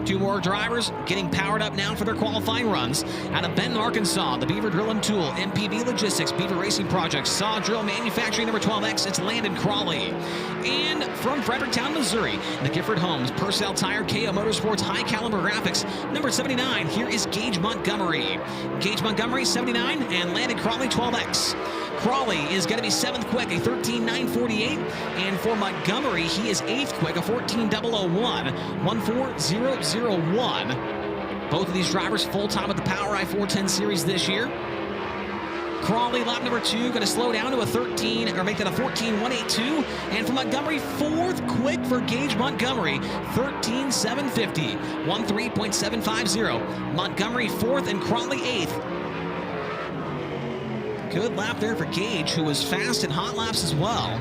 Two more drivers getting powered up now for their qualifying runs. Out of Benton, Arkansas, the Beaver Drill and Tool, MPV Logistics, Beaver Racing Project, Saw Drill Manufacturing, number 12X, it's Landon Crawley. And from Fredericktown, Missouri, the Gifford Homes, Purcell Tire, KO Motorsports, High Caliber Graphics, number 79, here is Gage Montgomery. Gage Montgomery, 79, and Landon Crawley, 12X. Crawley is going to be 7th quick, a 13.948. And for Montgomery, he is 8th quick, a 14.001, 14001. Both of these drivers full-time with the Power I-410 series this year. Crawley, lap number 2, going to slow down to a 13, or make that a 14.182. And for Montgomery, 4th quick for Gage Montgomery, 13.750, 13.750. Montgomery 4th and Crawley 8th. Good lap there for Gage, who was fast in hot laps as well.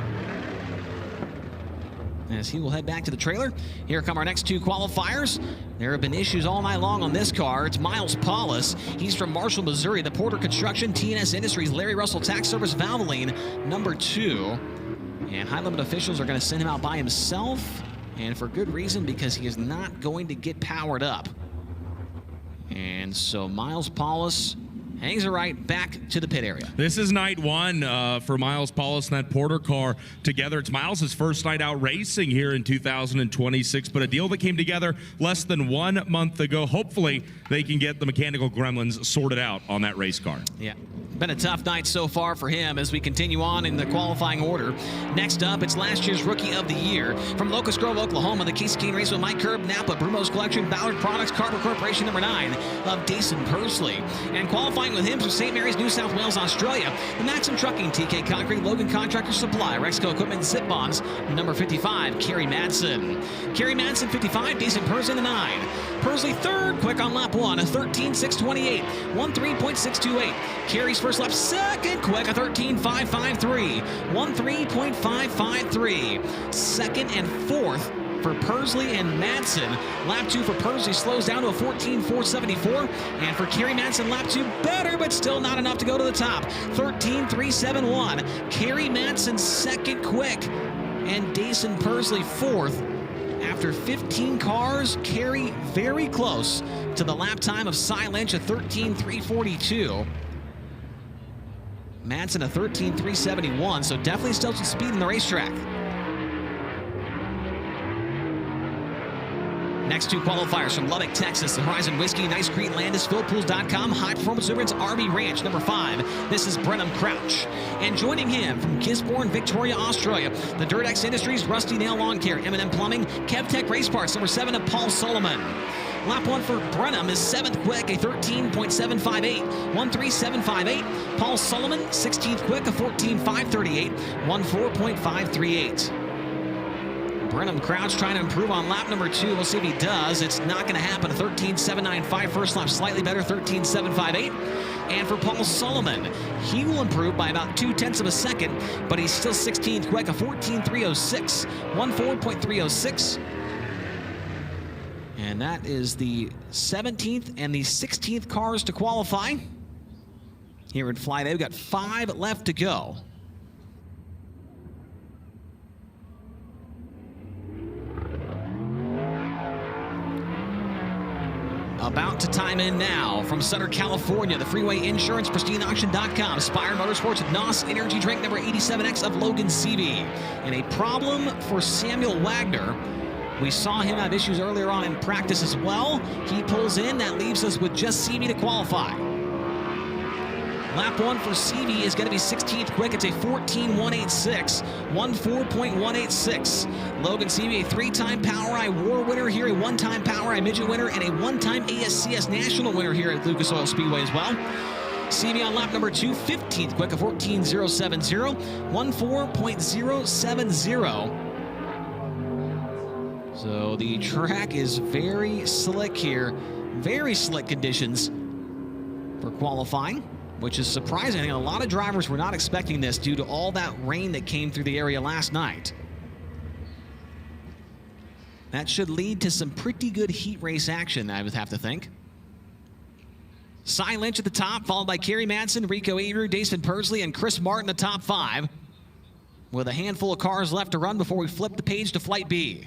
As he will head back to the trailer. Here come our next 2 qualifiers. There have been issues all night long on this car. It's Miles Paulus. He's from Marshall, Missouri. The Porter Construction, TNS Industries, Larry Russell Tax Service, Valvoline, number 2. And high limit officials are going to send him out by himself. And for good reason, because he is not going to get powered up. And so Miles Paulus hangs it right back to the pit area. This is night 1 for Miles Paulus and that Porter car together. It's Miles' first night out racing here in 2026, but a deal that came together less than 1 month ago. Hopefully, they can get the mechanical gremlins sorted out on that race car. Yeah. Been a tough night so far for him as we continue on in the qualifying order. Next up, it's last year's Rookie of the Year. From Locust Grove, Oklahoma, the Casey Kane Race with Mike Curb, Napa, Brumo's Collection, Ballard Products, Carver Corporation, number 9 of Dason Pursley. And qualifying with him from St. Mary's, New South Wales, Australia, the Maxim Trucking, TK Concrete, Logan Contractor Supply, Rexco Equipment, Zip Bonds, number 55, Kerry Madsen. Kerry Madsen, 55, Dason Pursley, the 9. Pursley 3rd, quick on lap 1, a 13.628, 13.628. Kerry's first lap 2nd, quick, a 13.553, 13.553. 2nd and 4th for Pursley and Madsen. Lap 2 for Pursley slows down to a 14.474. And for Kerry Madsen, lap 2 better, but still not enough to go to the top. 13.371. Kerry Madsen 2nd quick. And Dason Pursley 4th. After 15 cars, Kerry very close to the lap time of Cy Lynch, a 13.342. Madsen a 13.371, so definitely still some speed in the racetrack. Next 2 qualifiers from Lubbock, Texas, the Horizon Whiskey, Nice Creek, Landis, PhilPools.com, High Performance Lubricants, RB Ranch, number 5. This is Brenham Crouch. And joining him from Gisborne, Victoria, Australia, the Durdex Industries, Rusty Nail Lawn Care, M&M Plumbing, KevTech Race Parts, number 7 of Paul Solomon. Lap 1 for Brenham is 7th quick, a 13.758, 13.758. Paul Solomon, 16th quick, a 14.538, 14.538. Brenham Crouch trying to improve on lap number 2. We'll see if he does. It's not going to happen. A 13.795 first lap, slightly better, 13.758. And for Paul Solomon, he will improve by about 0.2 of a second, but he's still 16th quick, a 14.306, 14.306. And that is the 17th and the 16th cars to qualify here at Fly Day. We've got 5 left to go. About to time in now from Sutter, California, the Freeway Insurance, PristineAuction.com, Spire Motorsports, NOS Energy Drink number 87X of Logan Seavey. And a problem for Samuel Wagner. We saw him have issues earlier on in practice as well. He pulls in. That leaves us with just Seavey to qualify. Lap 1 for Seavey is going to be 16th quick. It's a 14.186, 14.186. Logan Seavey, a 3-time Power Eye War winner here, a 1-time Power Eye Midget winner, and a 1-time ASCS National winner here at Lucas Oil Speedway as well. Seavey on lap number 2, 15th quick, a 14.070, 14.070. So the track is very slick here. Very slick conditions for qualifying, which is surprising. I think a lot of drivers were not expecting this due to all that rain that came through the area last night. That should lead to some pretty good heat race action, I would have to think. Cy Lynch at the top, followed by Kerry Madsen, Rico Abreu, Dason Pursley, and Chris Martin, the top 5, with a handful of cars left to run before we flip the page to Flight B.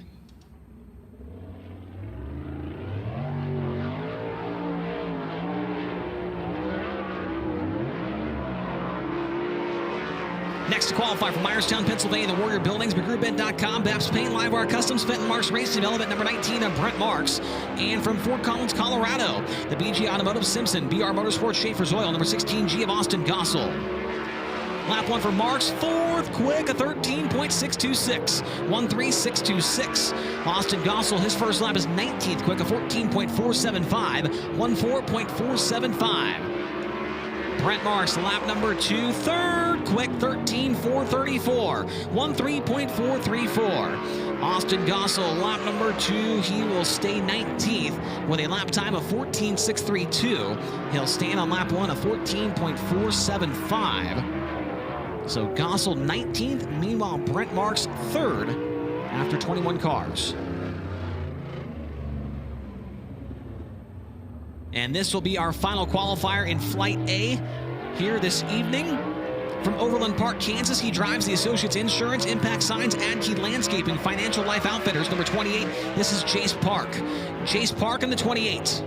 Next to qualify from Myerstown, Pennsylvania, the Warrior Buildings, McGrewBent.com, Babs Paint, Livewire Customs, Fenton Marks Racing Development, number 19 of Brent Marks. And from Fort Collins, Colorado, the BG Automotive Simpson, BR Motorsports Schaefer's Oil, number 16G of Austin Gossel. Lap 1 for Marks, 4th quick, a 13.626, 13.626. Austin Gossel, his first lap is 19th quick, a 14.475, 14.475. Brent Marks, lap number 2, third, quick 13.434, 13.434. Austin Gossel, lap number 2, he will stay 19th with a lap time of 14.632. He'll stand on lap 1 of 14.475. So Gossel 19th, meanwhile Brent Marks 3rd after 21 cars. And this will be our final qualifier in Flight A here this evening. From Overland Park, Kansas, he drives the Associates Insurance, Impact Signs, Adkey Landscaping, Financial Life Outfitters, number 28. This is Jace Park. Jace Park in the 28.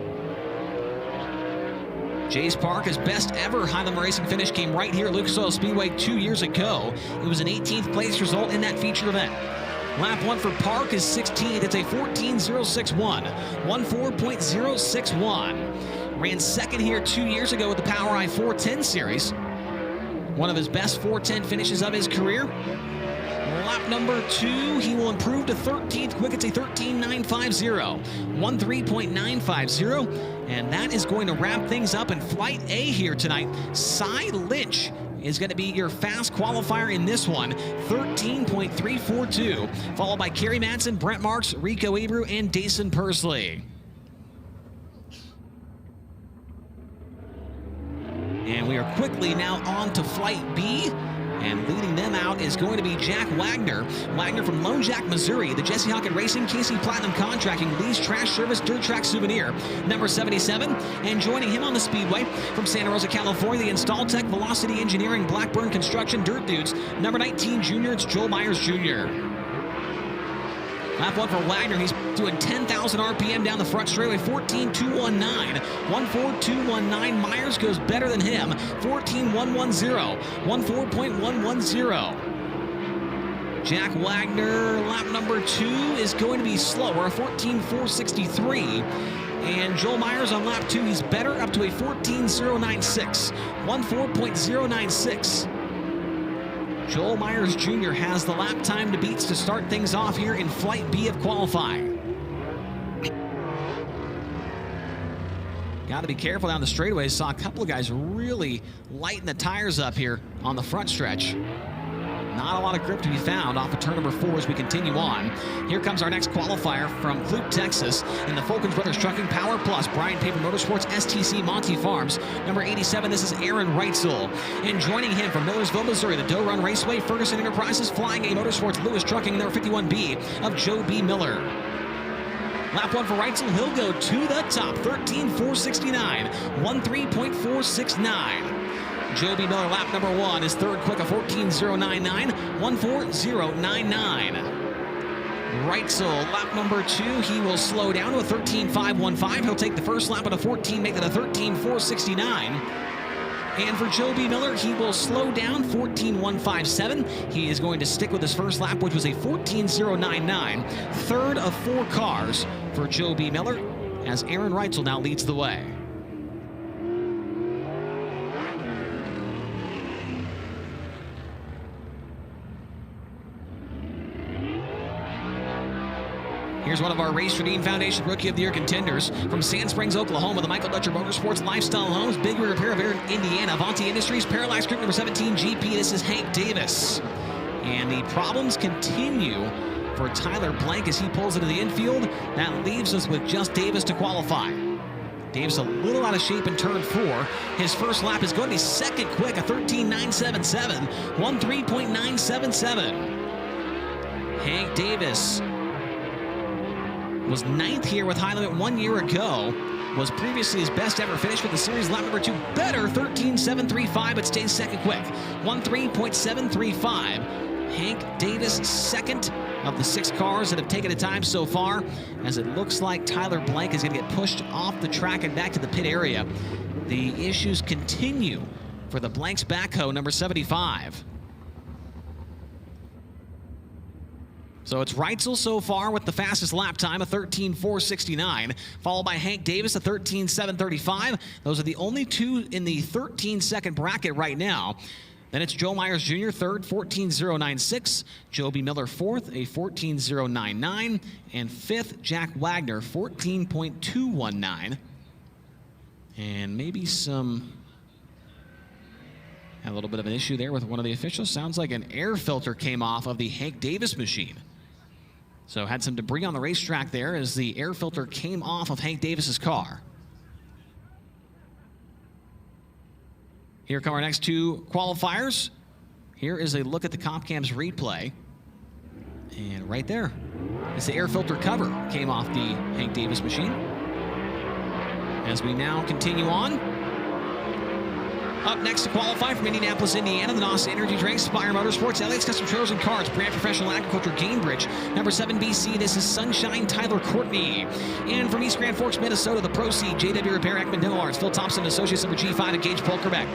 Jace Park, his best ever Highland Racing finish came right here at Lucas Oil Speedway 2 years ago. It was an 18th place result in that feature event. Lap 1 for Park is 16th. It's a 14.061, 14.061. Ran second here 2 years ago with the Power I 410 series. One of his best 410 finishes of his career. Lap number 2, he will improve to 13th quick. It's a 13.950, 13.950. And that is going to wrap things up in Flight A here tonight. Cy Lynch is going to be your fast qualifier in this one, 13.342, followed by Kerry Madsen, Brent Marks, Rico Abreu, and Dason Pursley. And we are quickly now on to Flight B. And leading them out is going to be Jack Wagner. Wagner from Lone Jack, Missouri. The Jesse Hockett Racing, Casey Platinum Contracting, Lee's Trash Service, Dirt Track Souvenir, number 77. And joining him on the Speedway from Santa Rosa, California, the Install Tech, Velocity Engineering, Blackburn Construction, Dirt Dudes, number 19 Junior. It's Joel Myers Jr. Lap 1 for Wagner. He's doing 10,000 RPM down the front straightaway, 14.219, 14.219. Myers goes better than him, 14.110, 14.110. Jack Wagner, lap number 2 is going to be slower, a 14.463. And Joel Myers on lap 2, he's better, up to a 14.096, 14.096. Joel Myers Jr. has the lap time to beat to start things off here in Flight B of qualifying. Got to be careful down the straightaways. Saw a couple of guys really lighten the tires up here on the front stretch. Not a lot of grip to be found off of turn number 4 as we continue on. Here comes our next qualifier from Clute, Texas, in the Fulkins Brothers Trucking Power Plus, Brian Paper Motorsports, STC Monty Farms. Number 87, this is Aaron Reitzel. And joining him from Millersville, Missouri, the Doe Run Raceway, Ferguson Enterprises, Flying A Motorsports, Lewis Trucking, number 51B of Joe B. Miller. Lap 1 for Reitzel, he'll go to the top, 13.469, 13.469. Joe B. Miller, lap number 1, is third quick, a 14.099, 14.099. Reitzel, lap number 2, he will slow down to a 13.515. He'll take the first lap at a 14, make that a 13.469. And for Joe B. Miller, he will slow down, 14.157. He is going to stick with his first lap, which was a 14.099. Third of 4 cars for Joe B. Miller, as Aaron Reitzel now leads the way. Here's one of our Race Redeem Foundation Rookie of the Year contenders from Sand Springs, Oklahoma, the Michael Dutcher Motorsports Lifestyle Homes, Big Rear Repair of Indiana, Avanti Industries, Parallax Group number 17 GP. This is Hank Davis. And the problems continue for Tyler Blank as he pulls into the infield. That leaves us with just Davis to qualify. Davis a little out of shape in turn 4. His first lap is going to be second quick, a 13.977, 13.977. Hank Davis was 9th here with High Limit 1 year ago. Was previously his best ever finish with the series lap number 2. Better, 13.735, but stays second quick. 13.735. Hank Davis, second of the 6 cars that have taken a time so far, as it looks like Tyler Blank is going to get pushed off the track and back to the pit area. The issues continue for the Blanks backhoe, number 75. So it's Reitzel so far with the fastest lap time, a 13.469, followed by Hank Davis, a 13.735. Those are the only 2 in the 13-second bracket right now. Then it's Joe Myers Jr., third, 14.096. Joe B. Miller, fourth, a 14.099. And fifth, Jack Wagner, 14.219. And maybe some Had a little bit of an issue there with one of the officials. Sounds like an air filter came off of the Hank Davis machine. So had some debris on the racetrack there as the air filter came off of Hank Davis's car. Here come our next two qualifiers. Here is a look at the comp cam's replay. And right there is the air filter cover came off the Hank Davis machine. As we now continue on. Up next to qualify from Indianapolis, Indiana, the NOS Energy Drink, Spire Motorsports, Elliott's Custom Trailers and Cars, Brand Professional Agriculture, Gainbridge. Number 7 BC, this is Sunshine Tyler Courtney. And from East Grand Forks, Minnesota, the Pro Seed, JW Repair, Ekman Dental Arts, Phil Thompson Associates, number G5, and Gage Polkerbeck.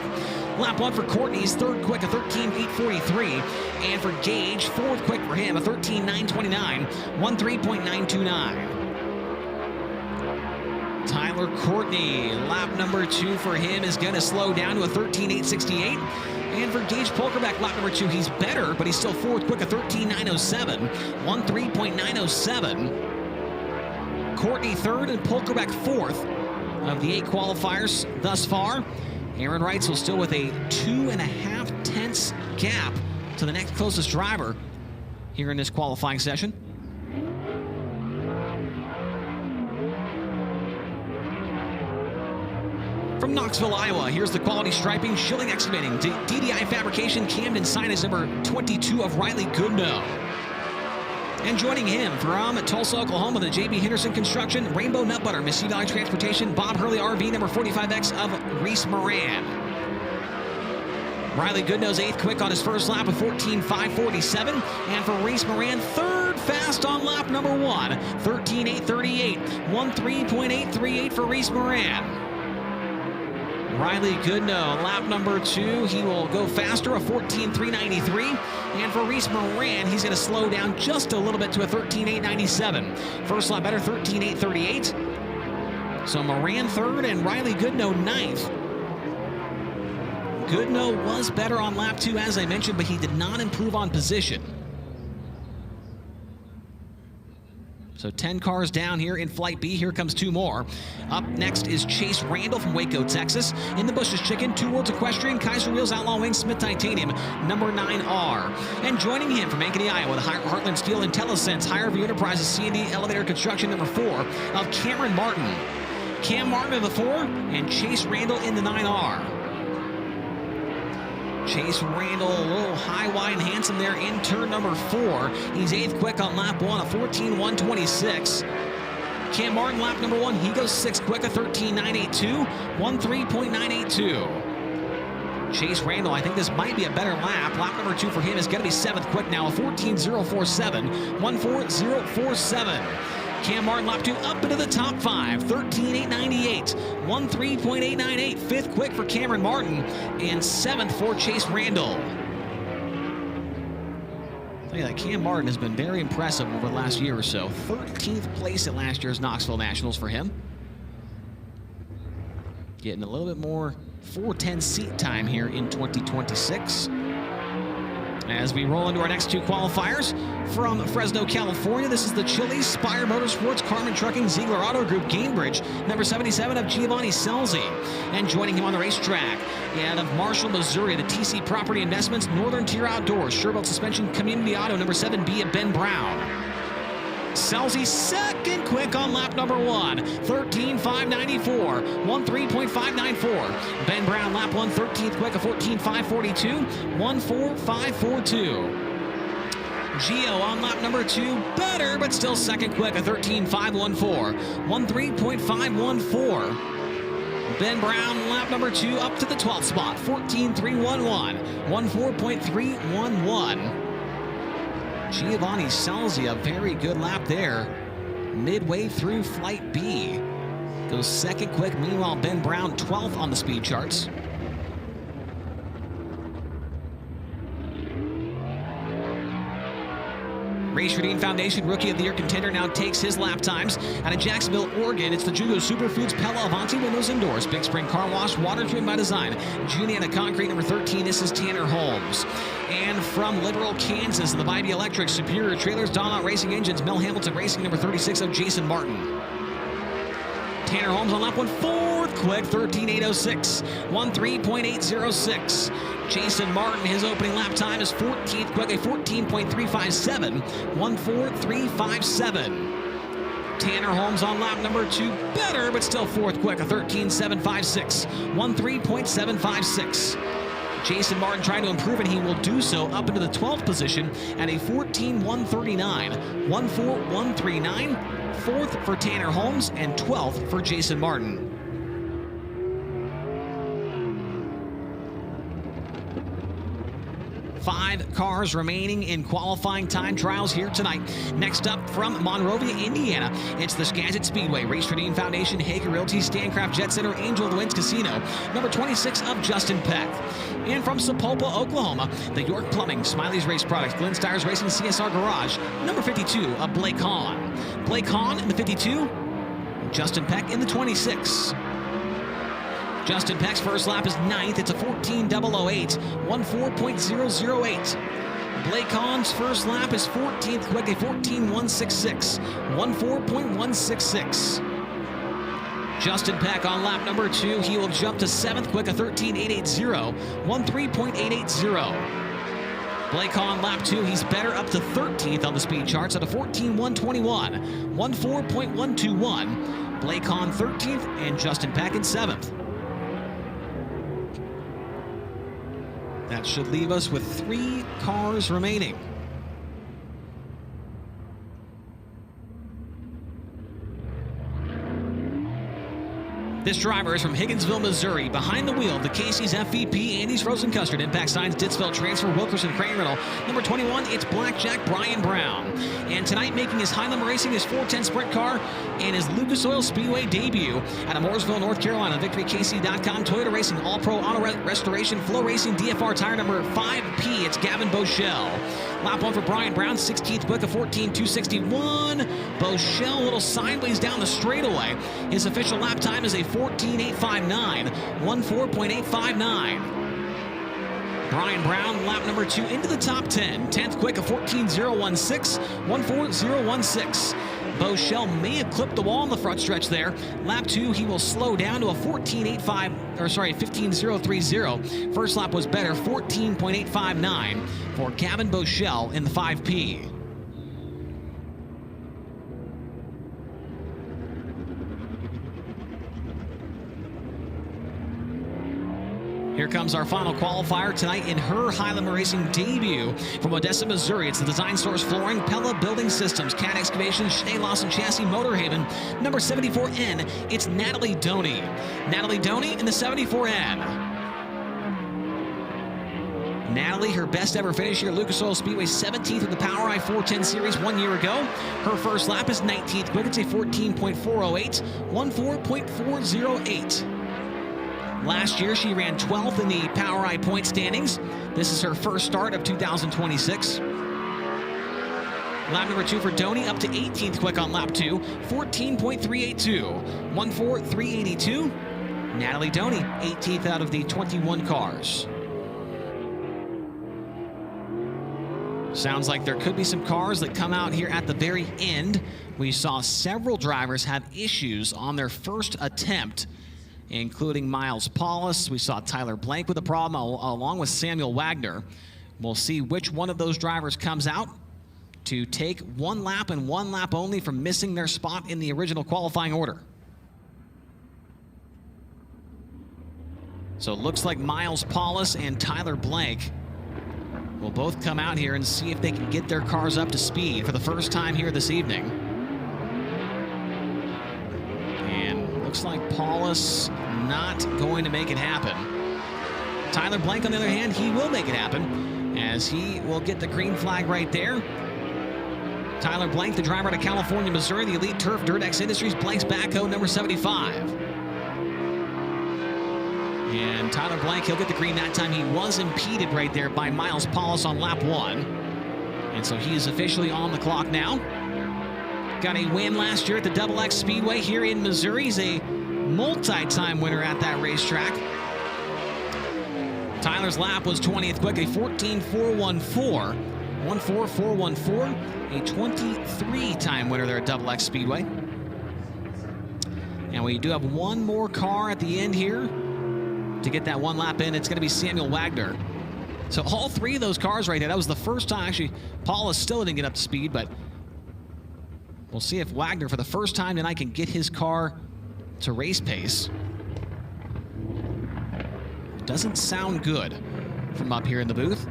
Lap 1 for Courtney's third quick, a 13.843. And for Gage, fourth quick for him, a 13.929, 13.929. Tyler Courtney, lap number 2 for him is going to slow down to a 13.868. And for Gage Polkerbeck, lap number 2, he's better, but he's still fourth quick, a 13.907, 13.907. Courtney third and Polkerbeck fourth of the 8 qualifiers thus far. Aaron Reitzel still with a 2.5 tenths gap to the next closest driver here in this qualifying session. From Knoxville, Iowa, here's the Quality Striping, Schilling Excavating, DDI Fabrication, Camden Signage, number 22 of Riley Goodnow. And joining him from Tulsa, Oklahoma, the J.B. Henderson Construction, Rainbow Nut Butter, Mississippi Valley Transportation, Bob Hurley RV, number 45X of Reese Moran. Riley Goodnow's 8th quick on his first lap of 14.547. And for Reese Moran, third fast on lap number 1, 13.838, 13.838 for Reese Moran. Riley Goodnow, lap number 2, he will go faster, a 14.393. And for Reese Moran, he's going to slow down just a little bit to a 13.897. First lap better, 13.838. So Moran third and Riley Goodnow 9th. Goodnow was better on lap 2, as I mentioned, but he did not improve on position. So 10 cars down here in Flight B. Here comes 2 more. Up next is Chase Randall from Waco, Texas. In the Bushes Chicken, Two Worlds Equestrian, Kaiser Wheels, Outlaw Wings, Smith Titanium, number 9R. And joining him from Ankeny, Iowa, the Heartland Steel IntelliSense, Higher View Enterprises, C&D Elevator Construction, number 4 of Cameron Martin. Cam Martin in the 4 and Chase Randall in the 9R. Chase Randall, a little high, wide, and handsome there in turn number 4. He's 8th quick on lap 1, a 14.126. Cam Martin, lap number 1, he goes 6th quick, a 13.982, 13.982. Chase Randall, I think this might be a better lap. Lap number 2 for him is going to be 7th quick now, a 14.047, 14.047. Cam Martin, lap 2, up into the top 5, 13.898, 13.898. 5th quick for Cameron Martin, and 7th for Chase Randall. I'll tell you that Cam Martin has been very impressive over the last year or so. 13th place at last year's Knoxville Nationals for him. Getting a little bit more 410 seat time here in 2026. As we roll into our next 2 qualifiers from Fresno, California, this is the Chili's, Spire Motorsports, Carmen Trucking, Ziegler Auto Group, Gainbridge, number 77 of Giovanni Selzy. And joining him on the racetrack, out of Marshall, Missouri, the TC Property Investments, Northern Tier Outdoors, Sherbolt Suspension, Community Auto, number 7B of Ben Brown. Selzy 2nd quick on lap number 1, 13.594, 13.594. Ben Brown, lap 1, 13th quick, a 14.542, 14.542. Gio on lap number 2, better, but still 2nd quick, a 13.514, 13.514. Ben Brown, lap number 2, up to the 12th spot, 14.311, 14.311. Giovanni Selzy, a very good lap there. Midway through Flight B. Goes 2nd quick. Meanwhile, Ben Brown 12th on the speed charts. Race Redeem Foundation Rookie of the Year contender now takes his lap times. Out of Jacksonville, Oregon, it's the Jugo Superfoods, Pella, Avanti, Windows and Doors, Big Spring Car Wash, Water Treatment by Design, Juniata Concrete, number 13, this is Tanner Holmes. And from Liberal, Kansas, the Vibey Electric, Superior Trailers, Donut Racing Engines, Mel Hamilton Racing, number 36 of Jason Martin. Tanner Holmes on lap 1, fourth quick, 13.806, 13.806. Jason Martin, his opening lap time is 14th quick, a 14.357, 14.357. Tanner Holmes on lap number 2, better, but still fourth quick, a 13.756, 13.756. Jason Martin trying to improve, and he will do so up into the 12th position at a 14.139, 14.139, fourth for Tanner Holmes, and 12th for Jason Martin. Five cars remaining in qualifying time trials here tonight. Next up from Monrovia, Indiana, it's the Skagit Speedway, Race Trading Foundation, Hager Realty, Stancraft Jet Center, Angel of the Winds Casino, number 26 of Justin Peck. And from Sapulpa, Oklahoma, the York Plumbing, Smiley's Race Products, Glenn Stires Racing, CSR Garage, number 52 of Blake Hahn. Blake Hahn in the 52, Justin Peck in the 26. Justin Peck's first lap is 9th. It's a 14.008, 14.008. Blake Hahn's first lap is 14th quick, a 14.166, 14.166. Justin Peck on lap number 2. He will jump to 7th quick, a 13.880, 13.880. Blake Hahn lap 2. He's better up to 13th on the speed charts at a 14.121, 14.121. Blake Hahn 13th and Justin Peck in 7th. That should leave us with 3 cars remaining. This driver is from Higginsville, Missouri. Behind the wheel, the Casey's FVP, Andy's Frozen Custard, Impact Signs, Ditsville Transfer, Wilkerson, Crane Riddle. Number 21, it's Blackjack Brian Brown. And tonight making his Highland Racing, his 410 Sprint car, and his Lucas Oil Speedway debut out of Mooresville, North Carolina. VictoryKC.com, Toyota Racing, All Pro Auto Restoration, FloRacing, DFR tire number 5P. It's Gavin Boschel. Lap 1 for Brian Brown, 16th quick, a 14.261. Boschel a little sideways down the straightaway. His official lap time is a 14.859, 14.859. Brian Brown, lap number 2, into the top 10. 10th quick, a 14.016, 14.016. Boschel may have clipped the wall in the front stretch there. Lap 2, he will slow down to a 15.030. First lap was better, 14.859 for Gavin Boschel in the 5P. Here comes our final qualifier tonight in her Highland Racing debut from Odessa, Missouri. It's the Design Source Flooring, Pella Building Systems, Cat Excavation, Shea Lawson Chassis, Motorhaven, number 74N. It's Natalie Doney. Natalie Doney in the 74N. Natalie, her best ever finish here at Lucas Oil Speedway, 17th in the Power I 410 Series 1 year ago. Her first lap is 19th quick. It's a 14.408, 14.408. Last year, she ran 12th in the Power I point standings. This is her first start of 2026. Lap number 2 for Doney, up to 18th quick on lap 2, 14.382, 14.382. Natalie Doney, 18th out of the 21 cars. Sounds like there could be some cars that come out here at the very end. We saw several drivers have issues on their first attempt, including Miles Paulus. We saw Tyler Blank with a problem, along with Samuel Wagner. We'll see which one of those drivers comes out to take one lap and one lap only from missing their spot in the original qualifying order. So it looks like Miles Paulus and Tyler Blank will both come out here and see if they can get their cars up to speed for the first time here this evening. Looks like Paulus not going to make it happen. Tyler Blank, on the other hand, he will make it happen, as he will get the green flag right there. Tyler Blank, the driver out of California, Missouri, the Elite Turf DirtX Industries, Blank's backhoe, number 75. And Tyler Blank, he'll get the green that time. He was impeded right there by Miles Paulus on lap 1. And so he is officially on the clock now. Got a win last year at the XX Speedway here in Missouri. He's a multi-time winner at that racetrack. Tyler's lap was 20th quick, a 14.414, 14.414, a 23-time winner there at XX Speedway. And we do have one more car at the end here to get that one lap in. It's going to be Samuel Wagner. So all three of those cars right there, that was the first time. Actually, Paula still didn't get up to speed, but we'll see if Wagner, for the first time tonight, can get his car to race pace. Doesn't sound good from up here in the booth.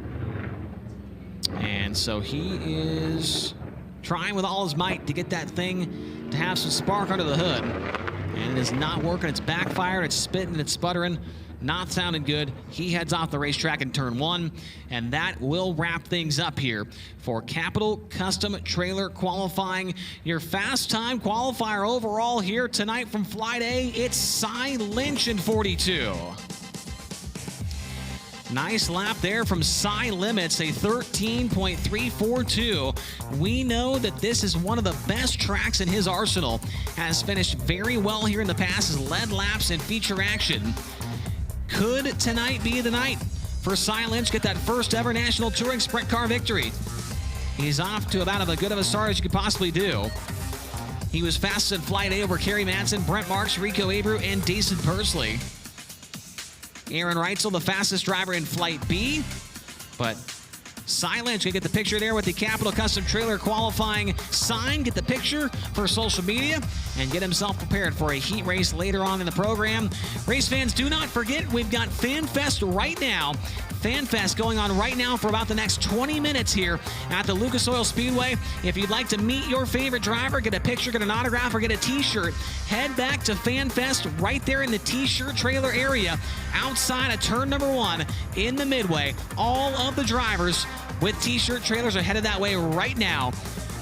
And so he is trying with all his might to get that thing to have some spark under the hood. And it is not working. It's backfired. It's spitting. It's sputtering. Not sounding good. He heads off the racetrack in turn 1. And that will wrap things up here for Capital Custom Trailer Qualifying. Your fast time qualifier overall here tonight from Flight A, it's Cy Lynch in 42. Nice lap there from Cy Limits, a 13.342. We know that this is one of the best tracks in his arsenal. Has finished very well here in the past, has led laps in feature action. Could tonight be the night for Cy Lynch get that first ever National Touring Sprint Car victory? He's off to about as good of a start as you could possibly do. He was fastest in Flight A over Kerry Madsen, Brent Marks, Rico Abreu, and Dason Pursley. Aaron Reitzel, the fastest driver in Flight B, but Cy Lynch can get the picture there with the Capital Custom Trailer Qualifying sign, get the picture for social media, and get himself prepared for a heat race later on in the program. Race fans, do not forget, we've got FanFest right now. FanFest going on right now for about the next 20 minutes here at the Lucas Oil Speedway. If you'd like to meet your favorite driver, get a picture, get an autograph, or get a t-shirt, head back to FanFest right there in the t-shirt trailer area outside of turn number 1 in the midway. All of the drivers with t-shirt trailers are headed that way right now.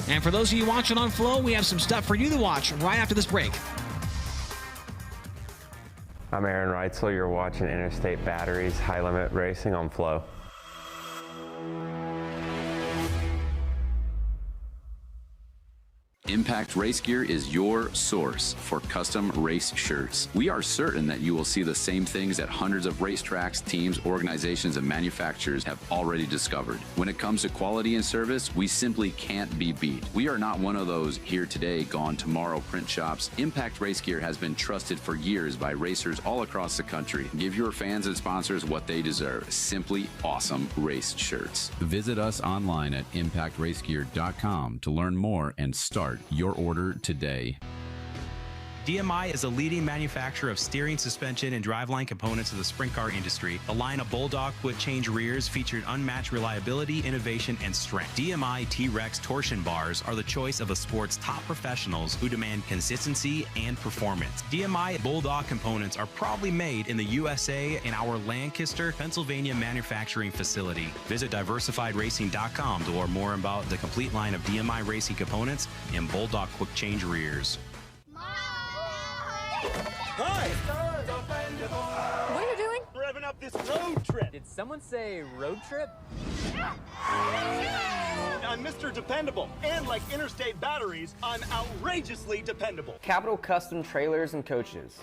And for those of you watching on Flow, we have some stuff for you to watch right after this break. I'm Aaron Reitzel. You're watching Interstate Batteries High Limit Racing on Flow. Impact Race Gear is your source for custom race shirts. We are certain that you will see the same things that hundreds of racetracks, teams, organizations, and manufacturers have already discovered. When it comes to quality and service, we simply can't be beat. We are not one of those here today, gone tomorrow print shops. Impact Race Gear has been trusted for years by racers all across the country. Give your fans and sponsors what they deserve. Simply awesome race shirts. Visit us online at impactracegear.com to learn more and start your order today. DMI is a leading manufacturer of steering, suspension, and driveline components of the sprint car industry. The line of Bulldog quick change rears featured unmatched reliability, innovation, and strength. DMI T-Rex torsion bars are the choice of the sport's top professionals who demand consistency and performance. DMI Bulldog components are proudly made in the USA in our Lancaster, Pennsylvania manufacturing facility. Visit diversifiedracing.com to learn more about the complete line of DMI racing components and Bulldog quick change rears. Hi! What are you doing? Revving up this road trip. Did someone say road trip? I'm Mr. Dependable, and like Interstate Batteries, I'm outrageously dependable. Capital Custom Trailers and Coaches.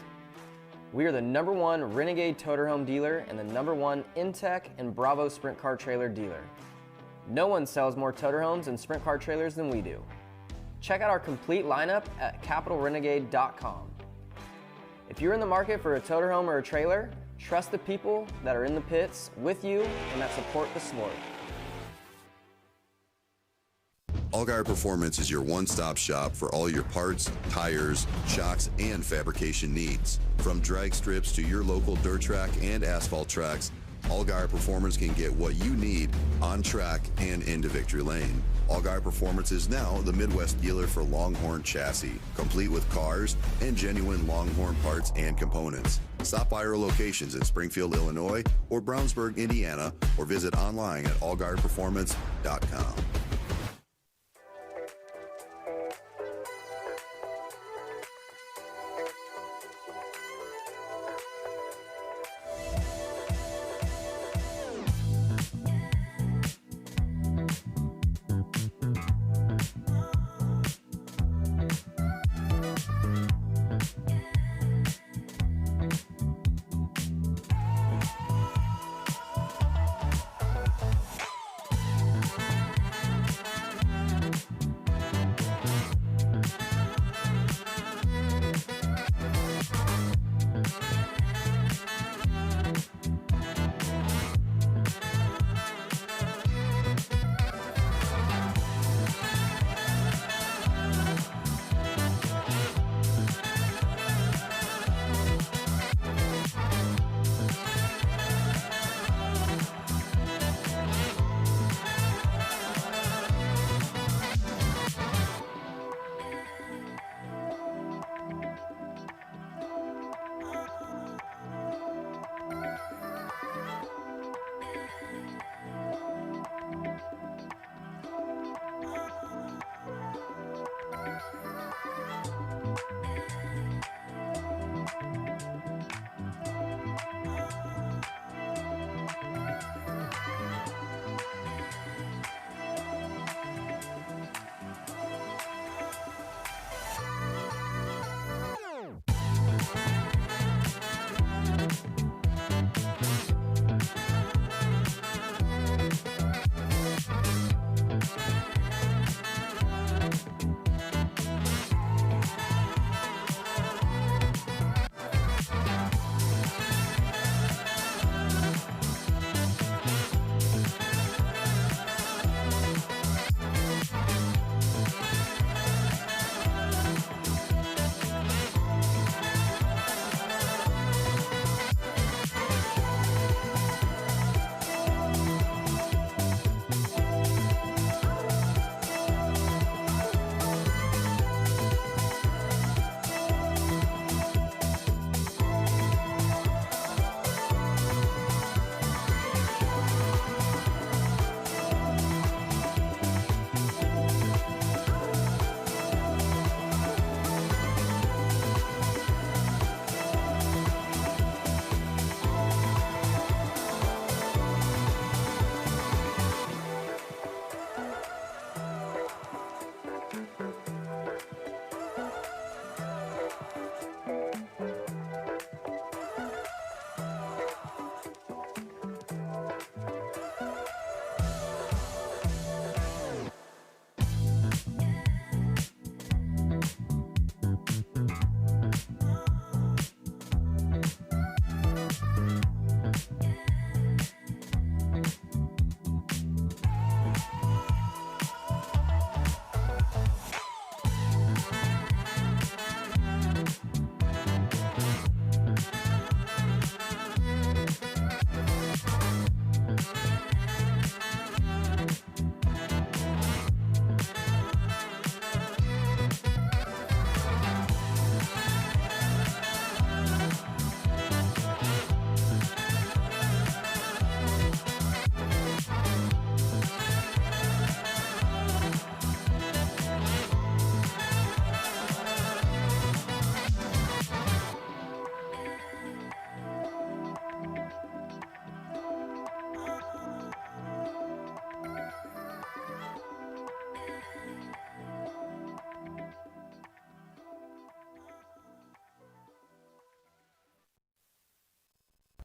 We are the #1 Renegade Toterhome dealer and the #1 Intech and Bravo Sprint Car Trailer dealer. No one sells more Toterhomes and Sprint Car Trailers than we do. Check out our complete lineup at capitalrenegade.com. If you're in the market for a Toterhome or a trailer, trust the people that are in the pits with you and that support the sport. Allgaier Performance is your one-stop shop for all your parts, tires, shocks, and fabrication needs. From drag strips to your local dirt track and asphalt tracks, Allgaier Performance can get what you need on track and into victory lane. Allgaier Performance is now the Midwest dealer for Longhorn chassis, complete with cars and genuine Longhorn parts and components. Stop by our locations in Springfield, Illinois, or Brownsburg, Indiana, or visit online at allgaierperformance.com.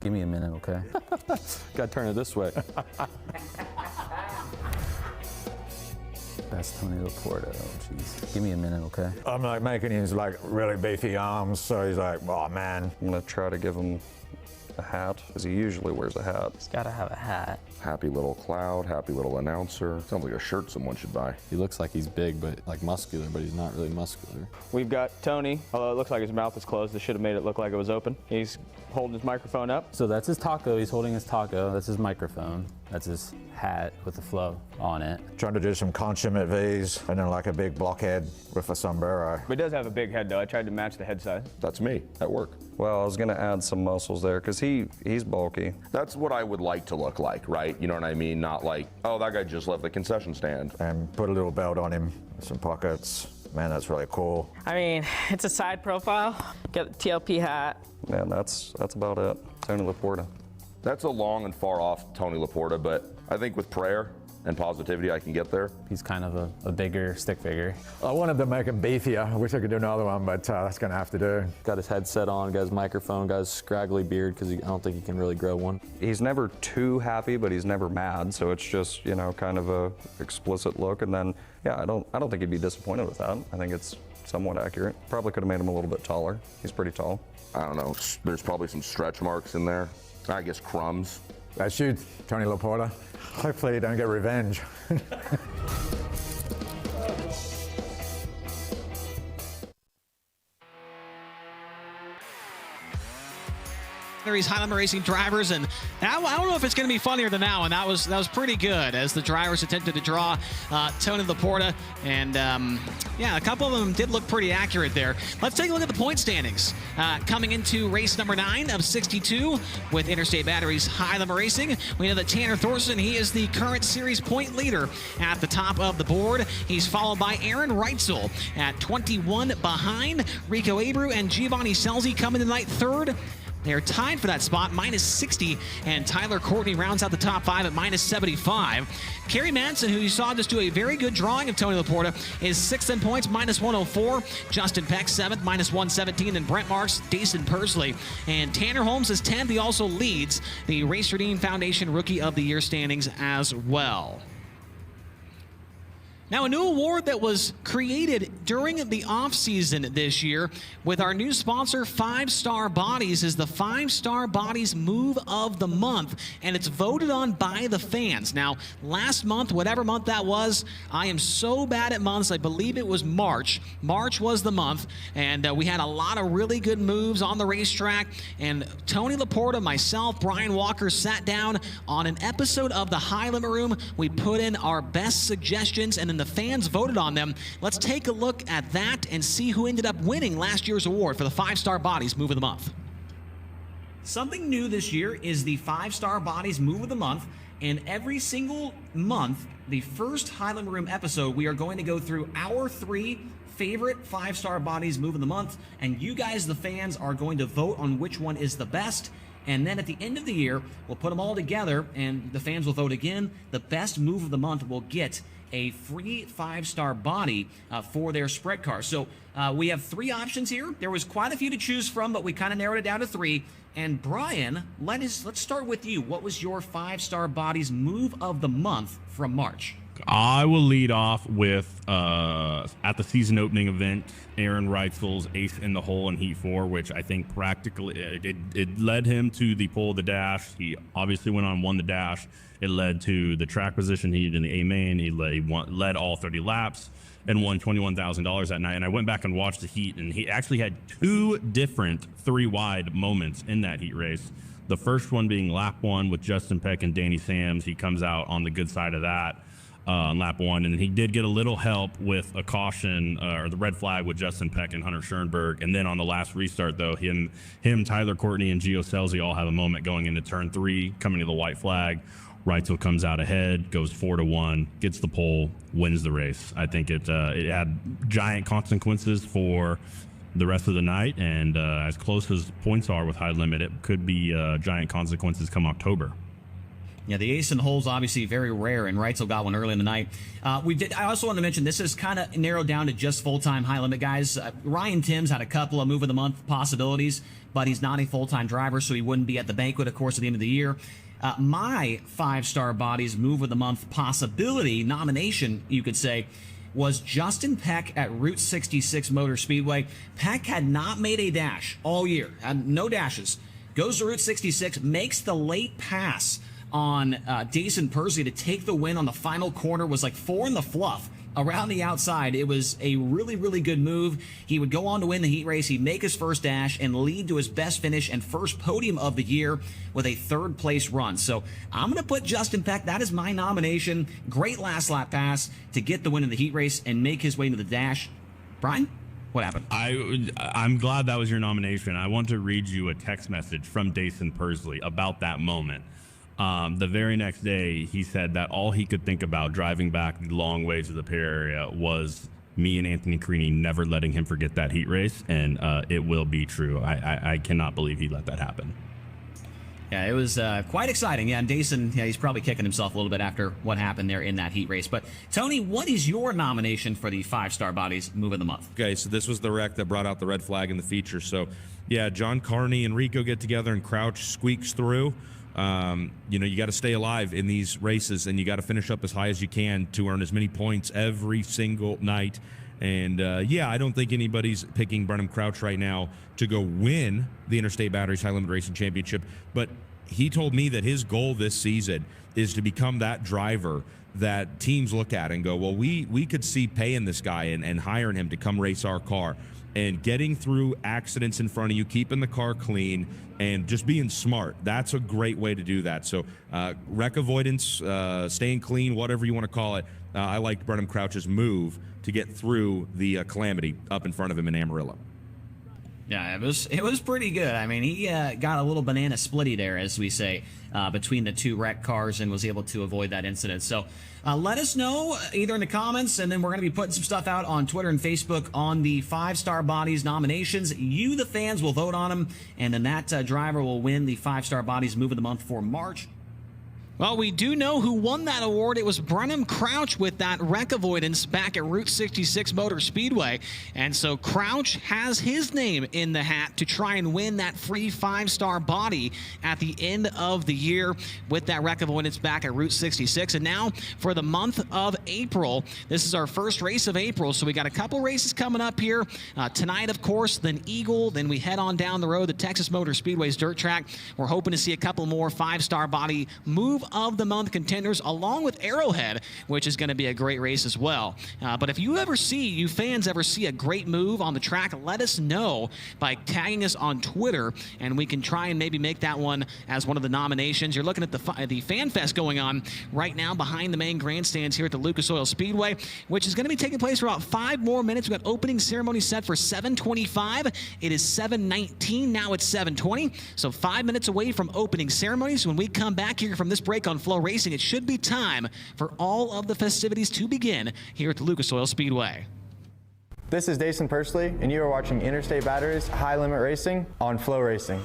Give me a minute, okay? Gotta turn it this way. That's Tony Laporta. Oh, jeez. Give me a minute, okay? I'm like making his like really beefy arms, so he's like, oh man. I'm gonna try to give him a hat, because he usually wears a hat. He's gotta have a hat. Happy little cloud, happy little announcer. Sounds like a shirt someone should buy. He looks like he's big, but like muscular, but he's not really muscular. We've got Tony, although it looks like his mouth is closed. They should have made it look like it was open. He's holding his microphone up. So that's his taco. He's holding his taco. That's his microphone. That's his hat with the flow on it. Trying to do some consummate V's and then like a big blockhead with a sombrero. But he does have a big head though. I tried to match the head size. That's me at work. Well, I was gonna add some muscles there, because he's bulky. That's what I would like to look like, right? You know what I mean? Not like, oh, that guy just left the concession stand. And put a little belt on him, some pockets. Man, that's really cool. I mean, it's a side profile. Get the TLP hat. Man, that's about it. Tony Laporta. That's a long and far off Tony Laporta, but I think with prayer and positivity, I can get there. He's kind of a bigger stick figure. I wanted to make him beefier. I wish I could do another one, but that's gonna have to do. Got his headset on, got his microphone, got his scraggly beard, because I don't think he can really grow one. He's never too happy, but he's never mad, so it's just, you know, kind of a explicit look. And then, yeah, I don't think he'd be disappointed with that. I think it's somewhat accurate. Probably could have made him a little bit taller. He's pretty tall. I don't know, there's probably some stretch marks in there. I guess crumbs. That's you, Tony Laporta. Hopefully you don't get revenge. Series high limit racing drivers, and I don't know if it's going to be funnier than that one. That was pretty good as the drivers attempted to draw Tony Laporta, and yeah, a couple of them did look pretty accurate there. Let's take a look at the point standings coming into race number 9 of 62 with Interstate Batteries high limit racing. We know that Tanner Thorson, he is the current series point leader at the top of the board. He's followed by Aaron Reitzel at 21 behind. Rico Abreu and Giovanni Selzi coming tonight third. They're tied for that spot, minus 60, and Tyler Courtney rounds out the top 5 at minus 75. Kerry Manson, who you saw just do a very good drawing of Tony Laporta, is 6th in points, minus 104. Justin Peck, 7th, minus 117. Then Brent Marks, Jason Persley, and Tanner Holmes is 10th. He also leads the Racer Dean Foundation Rookie of the Year standings as well. Now, a new award that was created during the offseason this year with our new sponsor, 5-Star Bodies, is the 5-Star Bodies Move of the Month, and it's voted on by the fans. Now, last month, whatever month that was, I am so bad at months, I believe it was March. March was the month, and we had a lot of really good moves on the racetrack, and Tony Laporta, myself, Brian Walker sat down on an episode of the High Limit Room. We put in our best suggestions, and then the fans voted on them. Let's take a look at that and see who ended up winning last year's award for the 5-Star Bodies Move of the Month. Something new this year is the 5-Star Bodies Move of the Month, and every single month, the first High Limit Room episode, we are going to go through our 3 favorite 5-Star Bodies Move of the Month, and you guys, the fans, are going to vote on which one is the best. And then at the end of the year, we'll put them all together, and the fans will vote again. The best move of the month will get a free 5-star body for their sprint car. So we have 3 options here. There was quite a few to choose from, but we kind of narrowed it down to 3. And Brian, let's start with you. What was your 5-star bodies move of the month from March? I will lead off with, at the season opening event, Aaron Reitzel's ace in the hole in Heat 4, which I think practically, it led him to the pole of the dash. He obviously went on, won the dash. It led to the track position heat in the A-main. He led all 30 laps and won $21,000 that night. And I went back and watched the heat, and he actually had 2 different 3-wide moments in that heat race. The first one being lap 1 with Justin Peck and Danny Sams. He comes out on the good side of that on lap 1, and he did get a little help with a caution or the red flag with Justin Peck and Hunter Schoenberg. And then on the last restart, though, him, Tyler Courtney, and Gio Selzi all have a moment going into turn 3, coming to the white flag. Reitzel comes out ahead, goes 4-1, gets the pole, wins the race. I think it had giant consequences for the rest of the night, and as close as points are with high limit, it could be giant consequences come October. Yeah, the ace in the hole is obviously very rare, and Reitzel got one early in the night. I also want to mention this is kind of narrowed down to just full-time high-limit guys. Ryan Timms had a couple of move-of-the-month possibilities, but he's not a full-time driver, so he wouldn't be at the banquet, of course, at the end of the year. My 5-star bodies move-of-the-month possibility, nomination, you could say, was Justin Peck at Route 66 Motor Speedway. Peck had not made a dash all year, had no dashes. Goes to Route 66, makes the late pass on Jason Persley to take the win on the final corner, was like 4 in the fluff around the outside. It was a really, really good move. He would go on to win the heat race. He'd make his first dash and lead to his best finish and first podium of the year with a 3rd place run. So I'm going to put Justin Peck. That is my nomination. Great last lap pass to get the win in the heat race and make his way into the dash. Brian? What happened? I'm glad that was your nomination. I want to read you a text message from Jason Persley about that moment. The very next day, he said that all he could think about driving back the long ways to the Pier area was me and Anthony Carini never letting him forget that heat race, and it will be true. I cannot believe he let that happen. Yeah, it was quite exciting. Yeah, and Jason, he's probably kicking himself a little bit after what happened there in that heat race. But, Tony, what is your nomination for the 5-star bodies move of the month? Okay, so this was the wreck that brought out the red flag in the feature. So, yeah, John Carney and Rico get together and Crouch squeaks through. You got to stay alive in these races, and you got to finish up as high as you can to earn as many points every single night. And I don't think anybody's picking Brenham Crouch right now to go win the Interstate Batteries High Limit Racing Championship, but he told me that his goal this season is to become that driver that teams look at and go, well, we could see paying this guy and hiring him to come race our car. And getting through accidents in front of you, keeping the car clean, and just being smart. That's a great way to do that. So wreck avoidance, staying clean, whatever you want to call it. I liked Brenham Crouch's move to get through the calamity up in front of him in Amarillo. Yeah, it was pretty good. I mean, he got a little banana splitty there, as we say, between the two wrecked cars and was able to avoid that incident. So let us know either in the comments, and then we're going to be putting some stuff out on Twitter and Facebook on the 5-star bodies nominations. You, the fans, will vote on them, and then that driver will win the 5-star bodies move of the month for March. Well, we do know who won that award. It was Brenham Crouch with that wreck avoidance back at Route 66 Motor Speedway. And so Crouch has his name in the hat to try and win that free 5-star body at the end of the year with that wreck avoidance back at Route 66. And now for the month of April, this is our first race of April. So we got a couple races coming up here. Tonight, of course, then Eagle. Then we head on down the road, the Texas Motor Speedway's dirt track. We're hoping to see a couple more 5-star body move of the month contenders, along with Arrowhead, which is going to be a great race as well. But if you fans ever see a great move on the track, let us know by tagging us on Twitter, and we can try and maybe make that one as one of the nominations. You're looking at the FanFest going on right now behind the main grandstands here at the Lucas Oil Speedway, which is going to be taking place for about 5 more minutes. We've got opening ceremony set for 7:25. It is 7:19. Now it's 7:20. So 5 minutes away from opening ceremonies. When we come back here from this break on FloRacing, it should be time for all of the festivities to begin here at the Lucas Oil Speedway. This is Jason Persley, and you are watching Interstate Batteries High Limit Racing on FloRacing.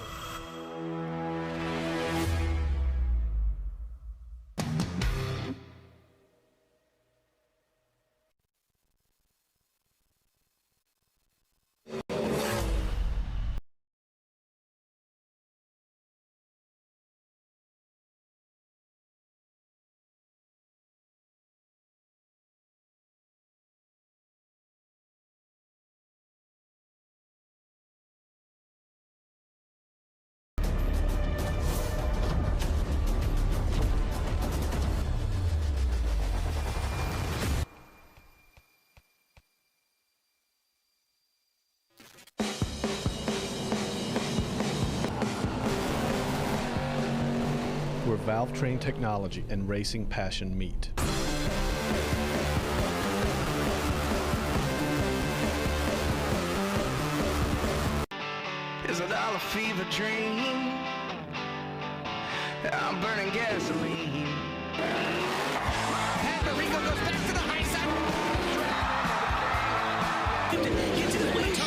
Where valve train technology and racing passion meet. Is it all a fever dream? I'm burning gasoline. Rico goes back to the high side. Get to the lead. To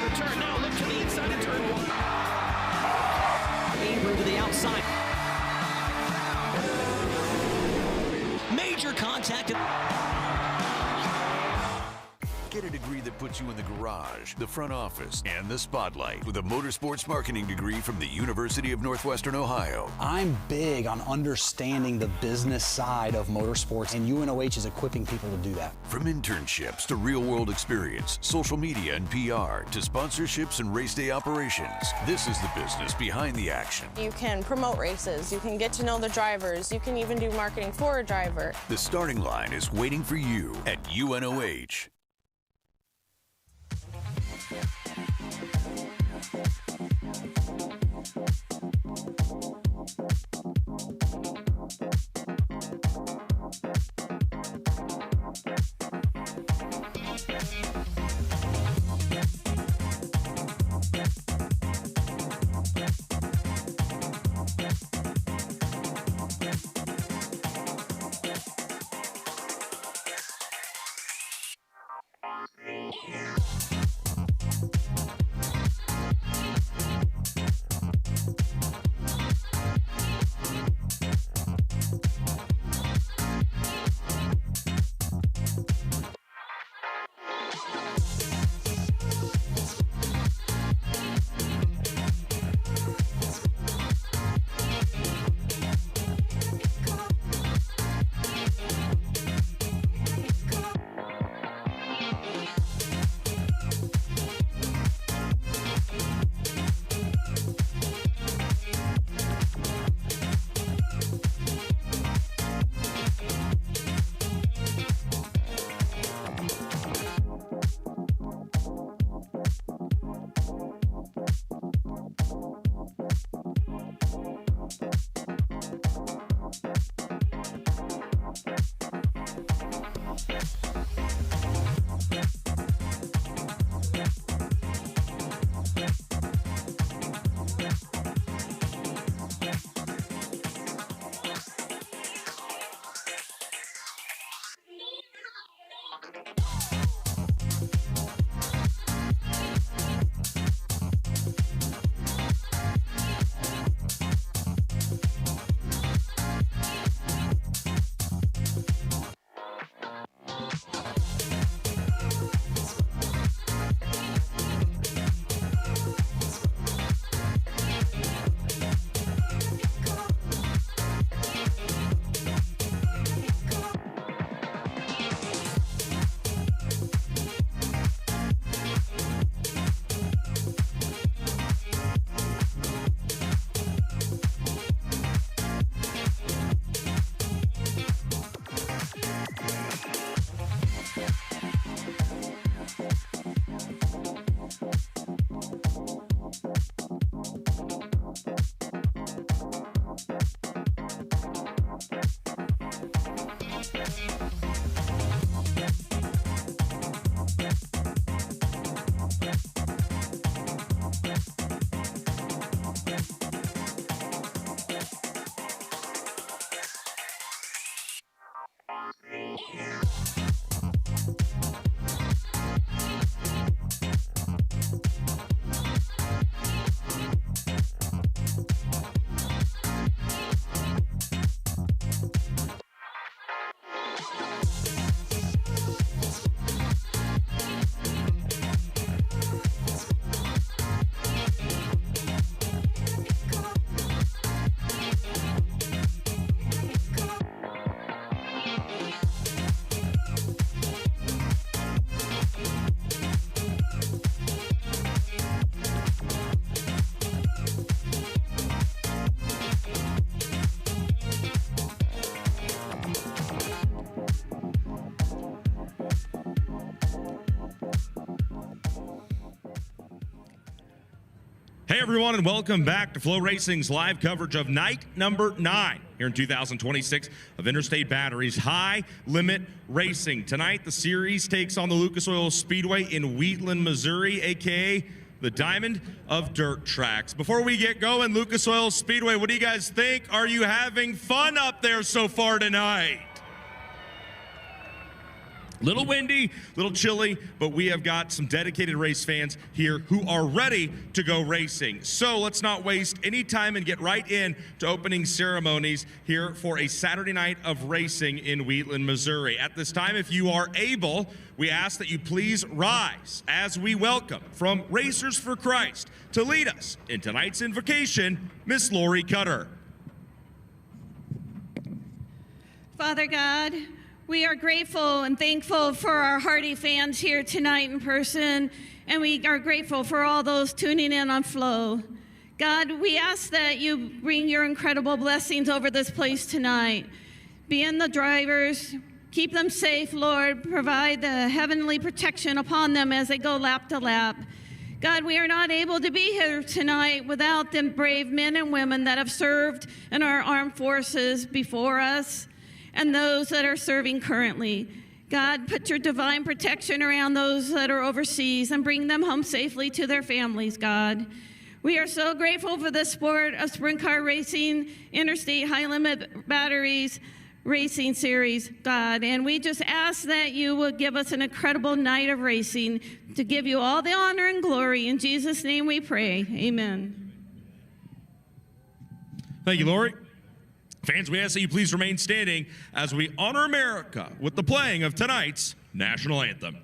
the turn now. Look to the inside of turn 1. Major contact. Get a degree that puts you in the garage, the front office, and the spotlight with a motorsports marketing degree from the University of Northwestern Ohio. I'm big on understanding the business side of motorsports, and UNOH is equipping people to do that. From internships to real-world experience, social media and PR, to sponsorships and race day operations, this is the business behind the action. You can promote races, you can get to know the drivers, you can even do marketing for a driver. The starting line is waiting for you at UNOH. Hey everyone, and welcome back to FloRacing's live coverage of night number 9 here in 2026 of Interstate Batteries High Limit Racing. Tonight, the series takes on the Lucas Oil Speedway in Wheatland, Missouri, aka the Diamond of Dirt Tracks. Before we get going, Lucas Oil Speedway, what do you guys think? Are you having fun up there so far tonight? Little windy, little chilly, but we have got some dedicated race fans here who are ready to go racing. So let's not waste any time and get right in to opening ceremonies here for a Saturday night of racing in Wheatland, Missouri. At this time, if you are able, we ask that you please rise as we welcome from Racers for Christ to lead us in tonight's invocation, Miss Lori Cutter. Father God, we are grateful and thankful for our Hardy fans here tonight in person, and we are grateful for all those tuning in on Flow. God, we ask that you bring your incredible blessings over this place tonight. Be in the drivers, keep them safe, Lord. Provide the heavenly protection upon them as they go lap to lap. God, we are not able to be here tonight without the brave men and women that have served in our armed forces before us, and those that are serving currently. God, put your divine protection around those that are overseas and bring them home safely to their families, God. We are so grateful for the sport of sprint car racing, interstate high-limit batteries racing series, God. And we just ask that you will give us an incredible night of racing to give you all the honor and glory. In Jesus' name we pray, amen. Thank you, Lori. Fans, we ask that you please remain standing as we honor America with the playing of tonight's national anthem.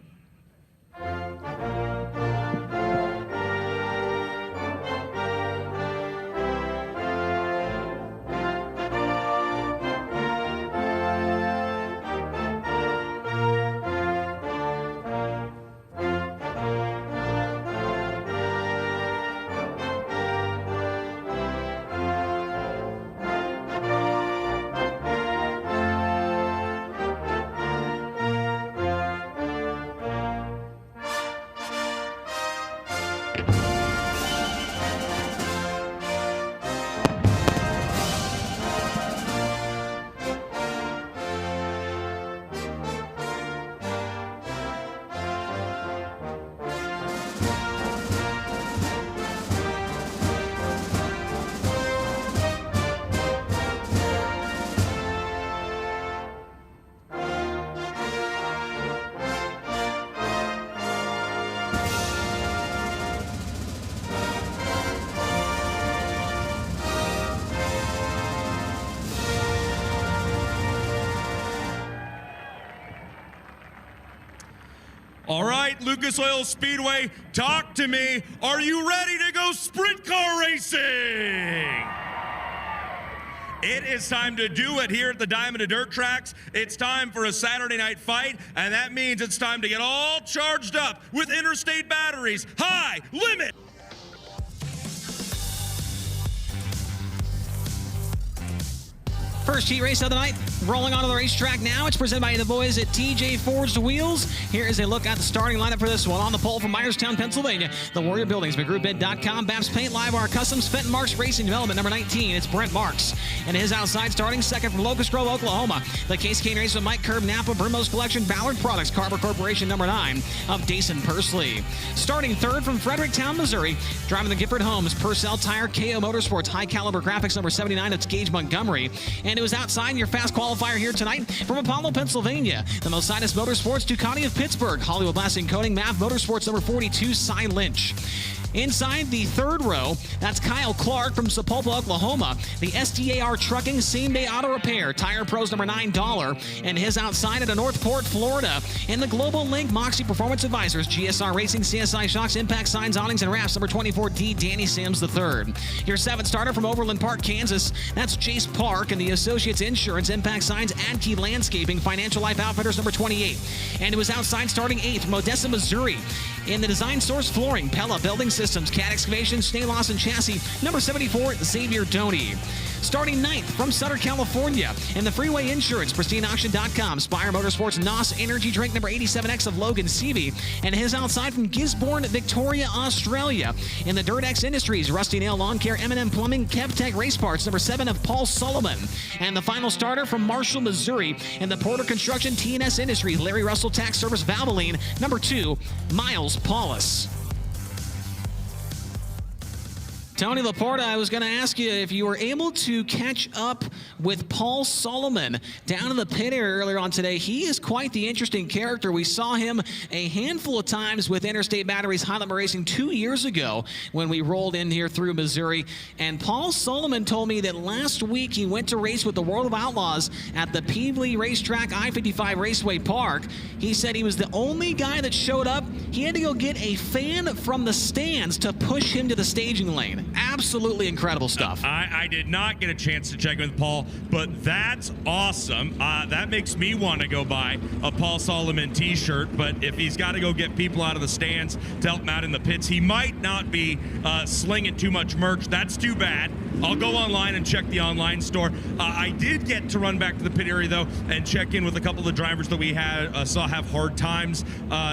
All right, Lucas Oil Speedway, talk to me. Are you ready to go sprint car racing? It is time to do it here at the Diamond of Dirt Tracks. It's time for a Saturday night fight, and that means it's time to get all charged up with interstate batteries. High limit. First heat race of the night, rolling onto the racetrack now. It's presented by the boys at TJ Forged Wheels. Here is a look at the starting lineup for this one. On the pole from Myerstown, Pennsylvania, the Warrior Buildings, McGrewbid.com, Babs Paint, Live Wire Customs, Fenton Marks Racing Development, number 19. It's Brent Marks. And his outside starting second from Locust Grove, Oklahoma. The Case Cane Race with Mike Curb, Napa, Brimos Collection, Ballard Products, Carver Corporation, number 9 of Dason Pursley. Starting third from Fredericktown, Missouri, driving the Gifford Homes, Purcell Tire, KO Motorsports, High Caliber Graphics, number 79. It's Gage Montgomery. And it was outside your fast qualifier here tonight from Apollo, Pennsylvania. The Mosinus Motorsports, Ducati of Pittsburgh, Hollywood Blasting Coating, MAV Motorsports, number 42, Cy Lynch. Inside the third row, that's Kyle Clark from Sapulpa, Oklahoma. The SDAR Trucking Same Day Auto Repair, Tire Pros number $9. And his outside at Northport, Florida. And the Global Link Moxie Performance Advisors, GSR Racing, CSI Shocks, Impact Signs, Awnings, and Rafts, number 24D, Danny Sims III. Your seventh starter from Overland Park, Kansas, that's Jace Park and the Associates Insurance, Impact Signs, Adkey Landscaping, Financial Life Outfitters, number 28. And it was outside starting 8th from Odessa, Missouri. In the Design Source Flooring, Pella Building Systems, Cat Excavation, Stay-Loss and Chassis, number 74, Xavier Doney. Starting 9th from Sutter, California, in the Freeway Insurance, PristineAuction.com, Spire Motorsports, NOS Energy Drink, number 87X of Logan Seavey, and his outside from Gisborne, Victoria, Australia. In the Dirt X Industries, Rusty Nail Lawn Care, M&M Plumbing, KevTech Race Parts, number 7 of Paul Sullivan. And the final starter from Marshall, Missouri, in the Porter Construction, TNS Industries, Larry Russell Tax Service, Valvoline, number 2, Miles Paulus. Tony Laporta, I was going to ask you if you were able to catch up with Paul Solomon down in the pit area earlier on today. He is quite the interesting character. We saw him a handful of times with Interstate Batteries High Limit Racing 2 years ago when we rolled in here through Missouri. And Paul Solomon told me that last week he went to race with the World of Outlaws at the Peevely Racetrack I-55 Raceway Park. He said he was the only guy that showed up. He had to go get a fan from the stands to push him to the staging lane. Absolutely incredible stuff. I did not get a chance to check with Paul, but that's awesome. That makes me want to go buy a Paul Solomon t-shirt, but if he's got to go get people out of the stands to help him out in the pits, he might not be slinging too much merch. That's too bad. I'll go online and check the online store. I did get to run back to the pit area, though, and check in with a couple of the drivers that we saw have hard times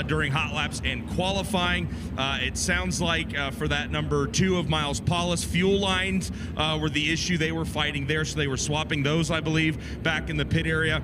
during hot laps and qualifying. It sounds like for that number 2 of Miles Paulus, fuel lines were the issue they were fighting there, so they were swapping those, I believe, back in the pit area.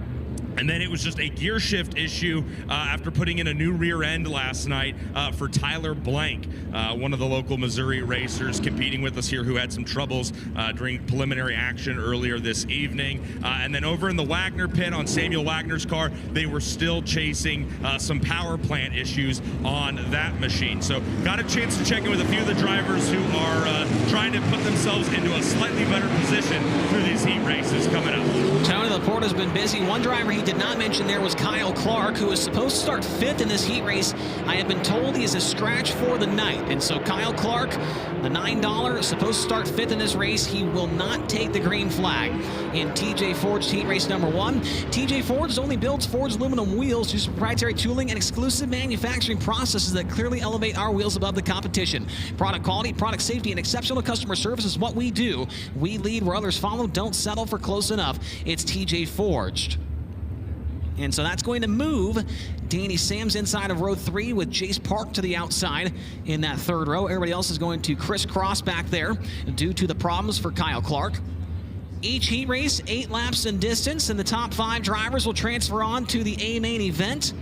And then it was just a gear shift issue after putting in a new rear end last night for Tyler Blank, one of the local Missouri racers competing with us here who had some troubles during preliminary action earlier this evening. And then over in the Wagner pit on Samuel Wagner's car, they were still chasing some power plant issues on that machine. So got a chance to check in with a few of the drivers who are trying to put themselves into a slightly better position through these heat races coming up. Tony Laporta's been busy. One driver he did not mention there was Kyle Clark, who was supposed to start 5th in this heat race. I have been told he is a scratch for the night. And so Kyle Clark, the $9, is supposed to start 5th in this race. He will not take the green flag in TJ Ford's heat race number 1. TJ Ford's only builds Ford's aluminum wheels, uses proprietary tooling and exclusive manufacturing processes that clearly elevate our wheels above the competition. Product quality, product safety, and exceptional customer service is what we do. We lead where others follow. Don't settle for close enough. It's TJ Forged. And so that's going to move Danny Sams inside of row 3 with Jace Park to the outside in that 3rd row. Everybody else is going to crisscross back there due to the problems for Kyle Clark. Each heat race, 8 laps in distance, and the top 5 drivers will transfer on to the A main event,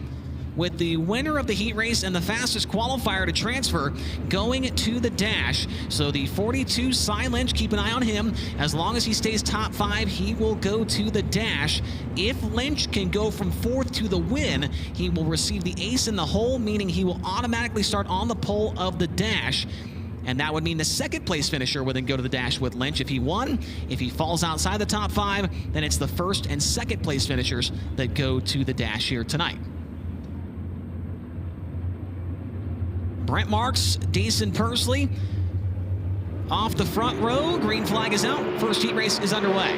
with the winner of the heat race and the fastest qualifier to transfer going to the dash. So the 42 Cy Lynch, keep an eye on him. As long as he stays top 5, he will go to the dash. If Lynch can go from 4th to the win, he will receive the ace in the hole, meaning he will automatically start on the pole of the dash. And that would mean the 2nd place finisher would then go to the dash with Lynch if he won. If he falls outside the top 5, then it's the 1st and 2nd place finishers that go to the dash here tonight. Brent Marks, Dason Pursley off the front row. Green flag is out. First heat race is underway.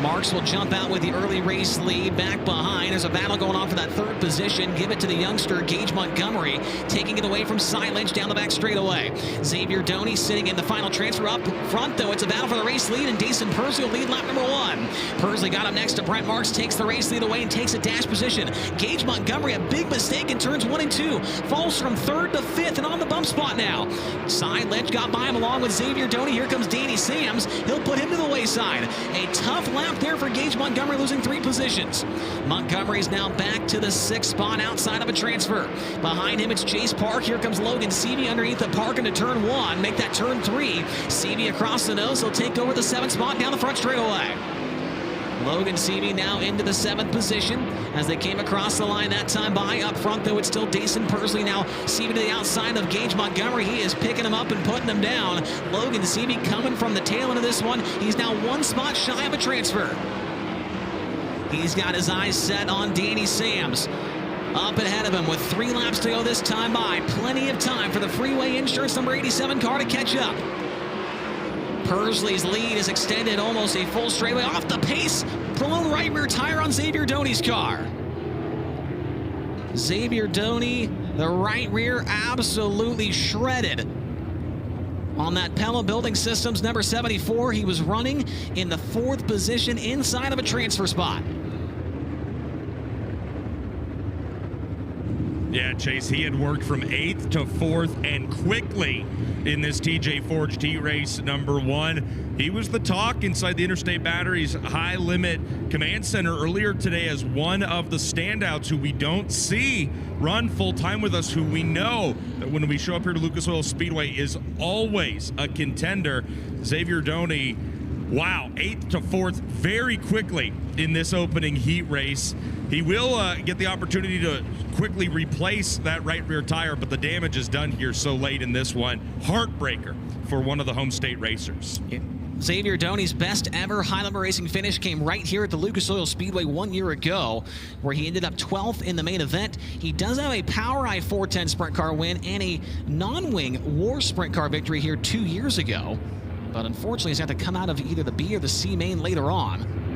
Marks will jump out with the early race lead. Back behind, there's a battle going on for that 3rd position. Give it to the youngster, Gage Montgomery, taking it away from Cy Lynch down the back straightaway. Xavier Doney sitting in the final transfer up front, though. It's a battle for the race lead, and Dason Pursley will lead lap number 1. Pursley got up next to Brent Marks, takes the race lead away and takes a dash position. Gage Montgomery, a big mistake in turns 1 and 2. Falls from 3rd to 5th and on the bump spot now. Cy Lynch got by him along with Xavier Doney. Here comes Danny Sams. He'll put him to the wayside. A tough lap there for Gage Montgomery, losing 3 positions. Montgomery's now back to the 6th spot outside of a transfer. Behind him, it's Jace Park. Here comes Logan Seavey underneath the Park into turn 1. Make that turn 3. Seavey across the nose. He'll take over the 7th spot down the front straightaway. Logan Seavey now into the 7th position as they came across the line that time by. Up front, though, it's still Dason Pursley. Now Seavey to the outside of Gage Montgomery. He is picking him up and putting him down. Logan Seavey coming from the tail end of this one. He's now 1 spot shy of a transfer. He's got his eyes set on Danny Sams. Up ahead of him with 3 laps to go this time by. Plenty of time for the Freeway Insurance number 87 car to catch up. Pursley's lead is extended almost a full straightaway off the pace. Blown right rear tire on Xavier Doney's car. Xavier Doney, the right rear absolutely shredded on that Pella Building Systems number 74. He was running in the 4th position inside of a transfer spot. Yeah, Chase, he had worked from 8th to 4th and quickly in this TJ Forged heat race number 1. He was the talk inside the Interstate Batteries High Limit Command Center earlier today as one of the standouts who we don't see run full time with us, who we know that when we show up here to Lucas Oil Speedway is always a contender. Xavier Doney, wow, 8th to 4th very quickly in this opening heat race. He will get the opportunity to quickly replace that right rear tire, but the damage is done here so late in this one. Heartbreaker for one of the home state racers. Yeah. Xavier Doney's best ever high limit racing finish came right here at the Lucas Oil Speedway 1 year ago, where he ended up 12th in the main event. He does have a POWRi 410 sprint car win and a non-wing War sprint car victory here 2 years ago, but unfortunately he's had to come out of either the B or the C main later on.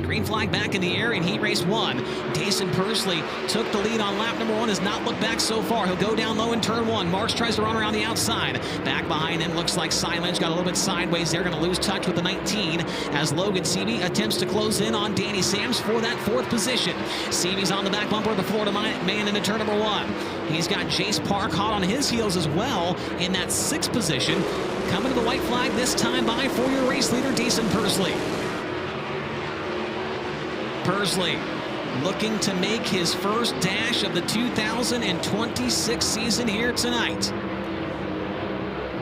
Green flag back in the air in heat race 1. Dason Pursley took the lead on lap number 1, has not looked back so far. He'll go down low in turn 1. Marks tries to run around the outside. Back behind him looks like Silence got a little bit sideways. They're going to lose touch with the 19 as Logan Seavey attempts to close in on Danny Sams for that 4th position. Seavey's on the back bumper of the Florida man into turn number 1. He's got Jace Park hot on his heels as well in that 6th position. Coming to the white flag this time by 4-year race leader Dason Pursley. Pursley looking to make his first dash of the 2026 season here tonight.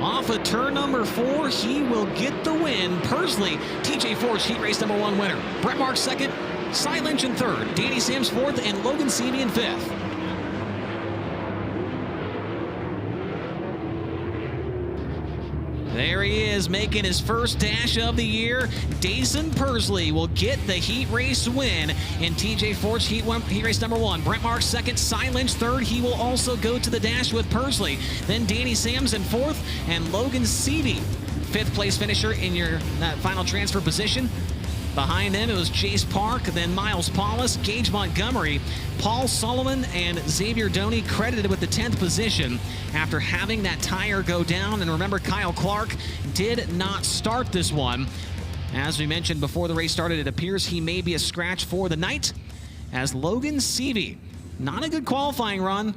Off of turn number 4, he will get the win. Pursley, TJ Forged heat race number 1 winner. Brett Marks 2nd, Cy Lynch in 3rd, Danny Sams 4th, and Logan Seavey in 5th. There he is, making his first dash of the year. Dason Pursley will get the heat race win in TJ Forged heat race number 1. Brent Marks 2nd, Cy Lynch 3rd. He will also go to the dash with Pursley. Then Danny Sams in 4th, and Logan Seavey, 5th place finisher in your final transfer position. Behind them, it was Jace Park, then Miles Paulus, Gage Montgomery, Paul Sullivan, and Xavier Doney credited with the 10th position after having that tire go down. And remember, Kyle Clark did not start this one. As we mentioned before the race started, it appears he may be a scratch for the night, as Logan Seavey, not a good qualifying run,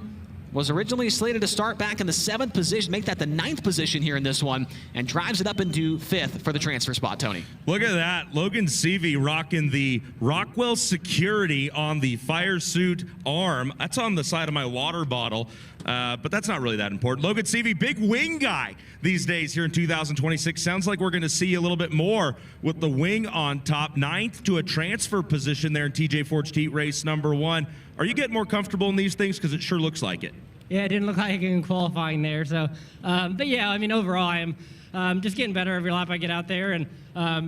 was originally slated to start back in the 7th position, make that the 9th position here in this one, and drives it up into 5th for the transfer spot, Tony. Look at that. Logan Seavey rocking the Rockwell Security on the fire suit arm. That's on the side of my water bottle, but that's not really that important. Logan Seavey, big wing guy these days here in 2026. Sounds like we're going to see a little bit more with the wing on top. 9th to a transfer position there in TJ Forged heat race number 1. Are you getting more comfortable in these things? Because it sure looks like it. Yeah, it didn't look like it in qualifying there. So, but yeah, I mean, overall, I am just getting better every lap I get out there. And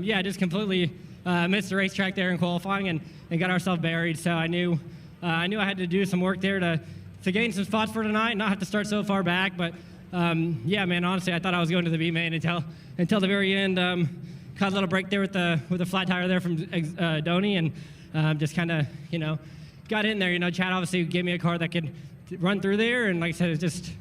yeah, just completely missed the racetrack there in qualifying and got ourselves buried. So I knew I had to do some work there to gain some spots for tonight, not have to start so far back. But yeah, man, honestly, I thought I was going to the B main until the very end. Caught a little break there with the flat tire there from Doney, and just kind of, got in there. Chad obviously gave me a car that could run through there, and like I said, it's just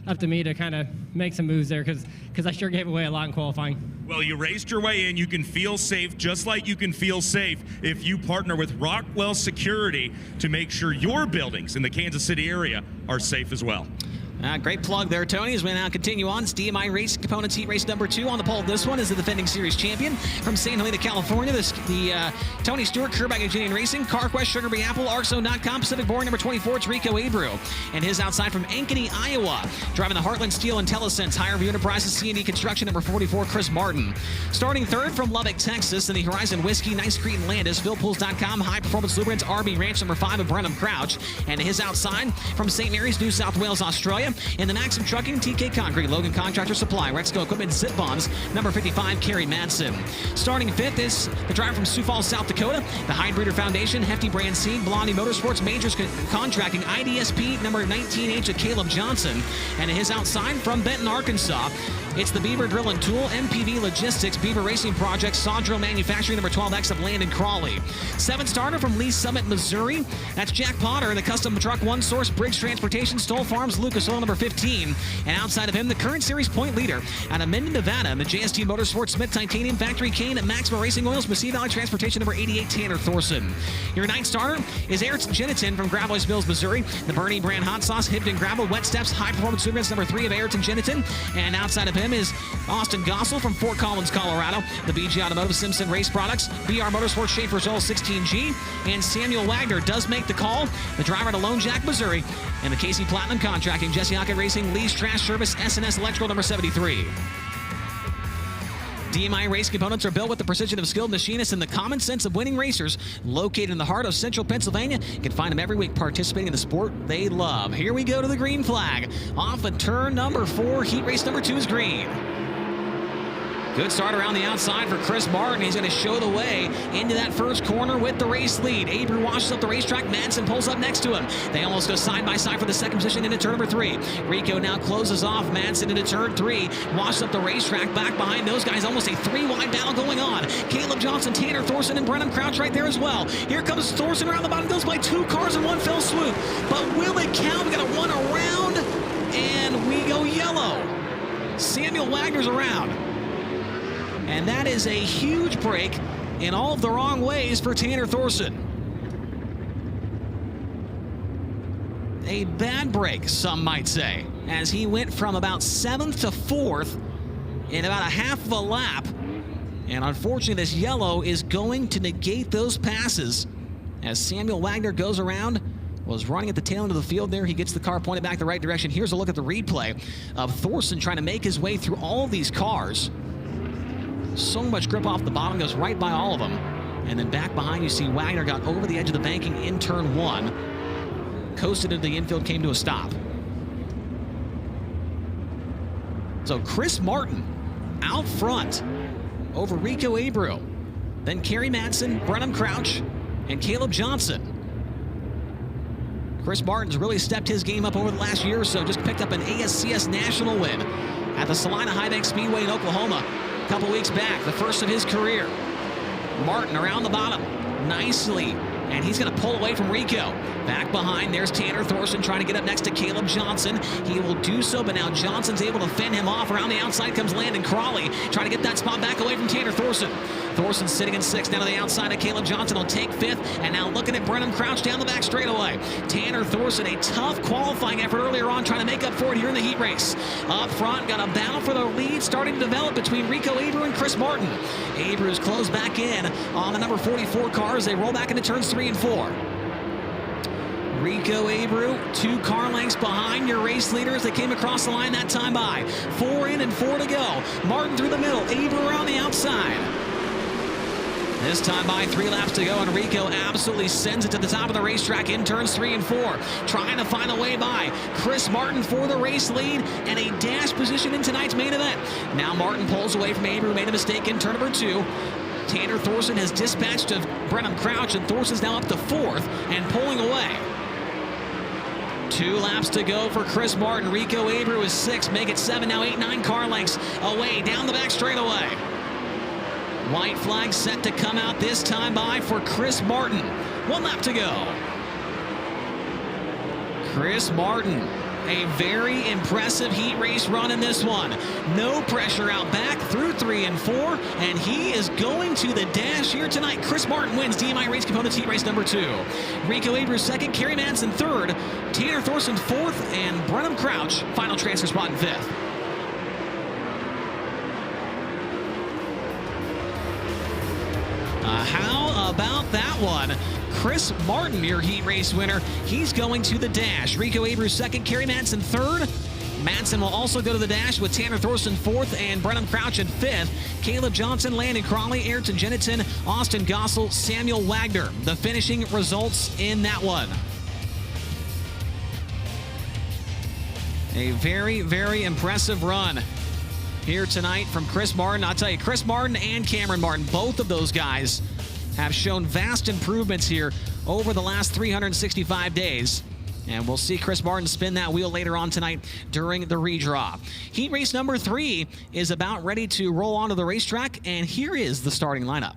up to me to kind of make some moves there because I sure gave away a lot in qualifying. Well, you raced your way in. You can feel safe, just like you can feel safe if you partner with Rockwell Security to make sure your buildings in the Kansas City area are safe as well. Great plug there, Tony, as we now continue on. It's DMI Racing Components Heat Race number 2. On the pole, this one is the defending series champion from San Helena, California. the Tony Stewart, Kerbag Engineering Racing, CarQuest, Sugar Bee Apple, ArcZone.com, Pacific Boring number 24, it's Rico Abreu. And his outside from Ankeny, Iowa, driving the Heartland Steel IntelliSense, Higher View Enterprises, C&D Construction, number 44, Chris Martin. Starting 3rd from Lubbock, Texas, in the Horizon Whiskey, Nice Creek and Landis, PhilPools.com, High Performance Lubricants, RB Ranch, number 5, of Brenham Crouch. And his outside from St. Mary's, New South Wales, Australia, in the Maxim Trucking, TK Concrete, Logan Contractor Supply, Rexco Equipment, Zip Bombs, number 55, Kerry Madsen. Starting 5th is the driver from Sioux Falls, South Dakota, the Hyde Breeder Foundation, Hefty Brand Seed, Blondie Motorsports, Majors Contracting, IDSP, number 19H of Caleb Johnson. And his outside from Benton, Arkansas, it's the Beaver Drill and Tool, MPV Logistics, Beaver Racing Project, Sawdrill Manufacturing, number 12X of Landon Crawley. 7th starter from Lee Summit, Missouri, that's Jack Potter, the Custom Truck One Source, Briggs Transportation, Stoll Farms, Lucas Oil, yellow number 15. And outside of him, the current series point leader out of Minden, Nevada, in the JST Motorsports Smith Titanium Factory Kane at Maxima Racing Oils, Mesilla Valley Transportation number 88, Tanner Thorson. Your ninth starter is Ayrton Jenitin from Gravois Mills, Missouri. The Bernie brand hot sauce, Hibden Gravel, Wet Steps, High Performance Lubricants number 3 of Ayrton Jenitin. And outside of him is Austin Gossel from Fort Collins, Colorado. The BG Automotive Simpson Race Products, BR Motorsports Schaefer's Oil 16G. And Samuel Wagner does make the call, the driver to Lone Jack, Missouri. And the Casey Platinum Contracting, Jesse Hockett Racing, Lee's Trash Service, S&S Electrical number 73. DMI race components are built with the precision of skilled machinists and the common sense of winning racers. Located in the heart of central Pennsylvania, you can find them every week participating in the sport they love. Here we go to the green flag. Off of turn number 4, heat race number 2 is green. Good start around the outside for Chris Martin. He's going to show the way into that first corner with the race lead. Abreu washes up the racetrack. Madsen pulls up next to him. They almost go side by side for the second position into turn number 3. Rico now closes off Madsen into turn 3. Washes up the racetrack back behind those guys. Almost a 3-wide battle going on. Caleb Johnson, Tanner Thorson, and Brennan Crouch right there as well. Here comes Thorson around the bottom. Goes by 2 cars in one fell swoop. But will it count? We got to 1 around. And we go yellow. Samuel Wagner's around. And that is a huge break in all of the wrong ways for Tanner Thorson. A bad break, some might say, as he went from about 7th to 4th in about a half of a lap. And unfortunately, this yellow is going to negate those passes as Samuel Wagner goes around. Was running at the tail end of the field there. He gets the car pointed back the right direction. Here's a look at the replay of Thorson trying to make his way through all of these cars. So much grip off the bottom, goes right by all of them. And then back behind, you see Wagner got over the edge of the banking in turn 1. Coasted into the infield, came to a stop. So Chris Martin out front over Rico Abreu. Then Kerry Madsen, Brennan Crouch, and Caleb Johnson. Chris Martin's really stepped his game up over the last year or so. Just picked up an ASCS national win at the Salina High Bank Speedway in Oklahoma a couple weeks back, the first of his career. Martin around the bottom nicely, and he's going to pull away from Rico. Back behind, there's Tanner Thorson trying to get up next to Caleb Johnson. He will do so, but now Johnson's able to fend him off. Around the outside comes Landon Crawley, trying to get that spot back away from Tanner Thorson. Thorson sitting in 6th. Now to the outside of Caleb Johnson will take 5th, and now looking at Brennan Crouch down the back straightaway. Tanner Thorson, a tough qualifying effort earlier on, trying to make up for it here in the heat race. Up front, got a battle for the lead starting to develop between Rico Abreu and Chris Martin. Abreu's closed back in on the number 44 cars. They roll back into turns 3 and 4. Rico Abreu, 2 car lengths behind your race leaders. They came across the line that time by. 4 in and 4 to go. Martin through the middle, Abreu around the outside. This time by 3 laps to go, and Rico absolutely sends it to the top of the racetrack in turns 3 and 4. Trying to find a way by Chris Martin for the race lead and a dash position in tonight's main event. Now Martin pulls away from Abreu, who made a mistake in turn number 2. Tanner Thorson has dispatched to Brennan Crouch, and Thorson's now up to 4th and pulling away. 2 laps to go for Chris Martin. Rico Abreu is 6th, make it 7, now 8, 9 car lengths away down the back straightaway. White flag set to come out this time by for Chris Martin. 1 lap to go. Chris Martin, a very impressive heat race run in this one. No pressure out back through 3 and 4, and he is going to the dash here tonight. Chris Martin wins DMI Race Components heat race number 2. Rico Abreu 2nd, Kerry Madsen 3rd, Tanner Thorson 4th, and Brennan Crouch final transfer spot in 5th. How about that one? Chris Martin, your heat race winner. He's going to the dash. Rico Abreu 2nd, Kerry Madsen 3rd. Madsen will also go to the dash with Tanner Thorson 4th and Brennan Crouch in 5th. Caleb Johnson, Landon Crawley, Ayrton Jenitin, Austin Gossel, Samuel Wagner. The finishing results in that one. A very, very impressive run here tonight from Chris Martin. I'll tell you, Chris Martin and Cameron Martin, both of those guys have shown vast improvements here over the last 365 days. And we'll see Chris Martin spin that wheel later on tonight during the redraw. Heat race number 3 is about ready to roll onto the racetrack, and here is the starting lineup.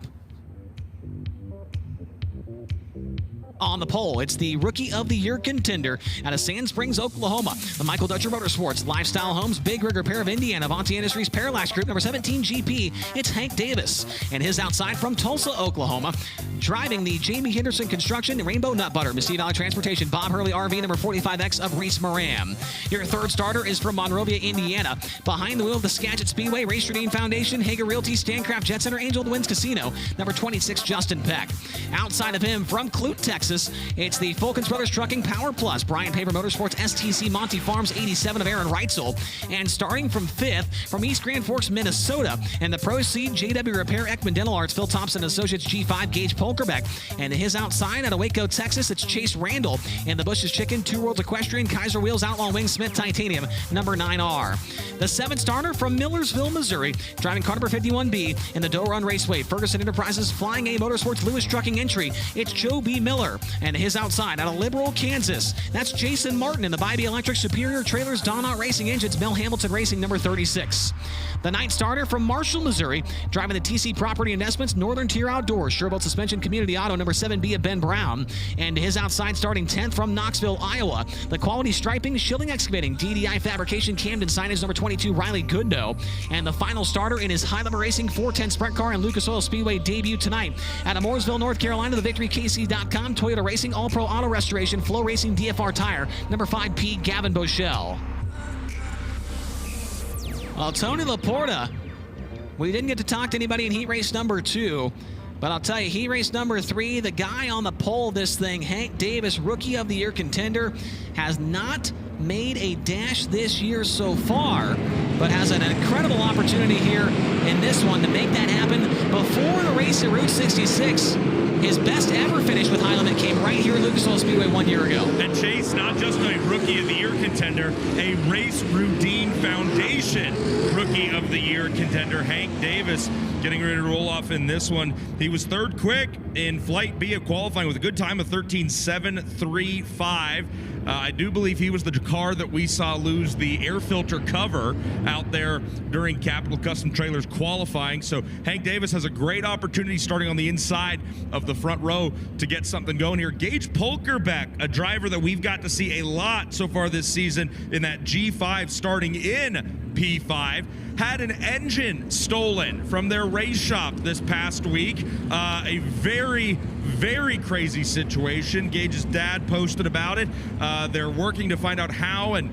On the pole, it's the Rookie of the Year contender out of Sand Springs, Oklahoma. The Michael Dutcher Motorsports, Lifestyle Homes, Big Rig Repair of Indiana, Avanti Industries, Parallax Group, number 17 GP. It's Hank Davis. And his outside from Tulsa, Oklahoma, driving the Jamie Henderson Construction, Rainbow Nut Butter, Mesquite Valley Transportation, Bob Hurley RV, number 45X of Reese Moran. Your third starter is from Monrovia, Indiana. Behind the wheel of the Skagit Speedway, Race Jardine Foundation, Hager Realty, Stancraft Jet Center, Angel of the Winds Casino, number 26 Justin Peck. Outside of him, from Clute, Texas, it's the Fulkins Brothers Trucking Power Plus, Brian Paver Motorsports, STC Monty Farms, 87 of Aaron Reitzel. And starting from 5th, from East Grand Forks, Minnesota, and the Proceed JW Repair Ekman Dental Arts, Phil Thompson Associates G5, Gage Polkerbeck. And his outside out of Waco, Texas, it's Chase Randall. And the Bush's Chicken, Two Worlds Equestrian, Kaiser Wheels, Outlaw Wing, Smith Titanium, number 9R. The 7th starter from Millersville, Missouri, driving car number 51B in the Doe Run Raceway, Ferguson Enterprises, Flying A Motorsports, Lewis Trucking Entry. It's Joe B. Miller. And his outside out of Liberal, Kansas, that's Jason Martin in the Bybee Electric Superior Trailers, Donut Racing Engines, Mel Hamilton Racing, number 36. The 9th starter from Marshall, Missouri, driving the TC Property Investments, Northern Tier Outdoors, Sherbolt Suspension Community Auto, number 7B of Ben Brown. And his outside starting 10th from Knoxville, Iowa, the Quality Striping, Schilling Excavating, DDI Fabrication, Camden Signage, number 22, Riley Goodnow. And the final starter in his High Limit Racing 410 Sprint Car and Lucas Oil Speedway debut tonight. Out of Mooresville, North Carolina, the VictoryKC.com, Toyota Racing, All Pro Auto Restoration, FloRacing DFR Tire, number 5P, Gavin Boschel. Well, Tony Laporta, we didn't get to talk to anybody in heat race number 2, but I'll tell you, heat race number 3, the guy on the pole of this thing, Hank Davis, Rookie of the Year contender, has not made a dash this year so far, but has an incredible opportunity here in this one to make that happen before the race at Route 66. His best ever finish with High Limit came right here at Lucas Oil Speedway 1 year ago. And Chase, not just a Rookie of the Year contender, a Race Routine Foundation Rookie of the Year contender, Hank Davis, getting ready to roll off in this one. He was third quick in Flight B of qualifying with a good time of 13.735. I do believe he was the car that we saw lose the air filter cover out there during Capital Custom Trailers qualifying. So Hank Davis has a great opportunity starting on the inside of the front row to get something going here. Gage Polkerbeck, a driver that we've got to see a lot so far this season in that G5 starting in P5, had an engine stolen from their race shop this past week. A very, very crazy situation. Gage's dad posted about it. They're working to find out how and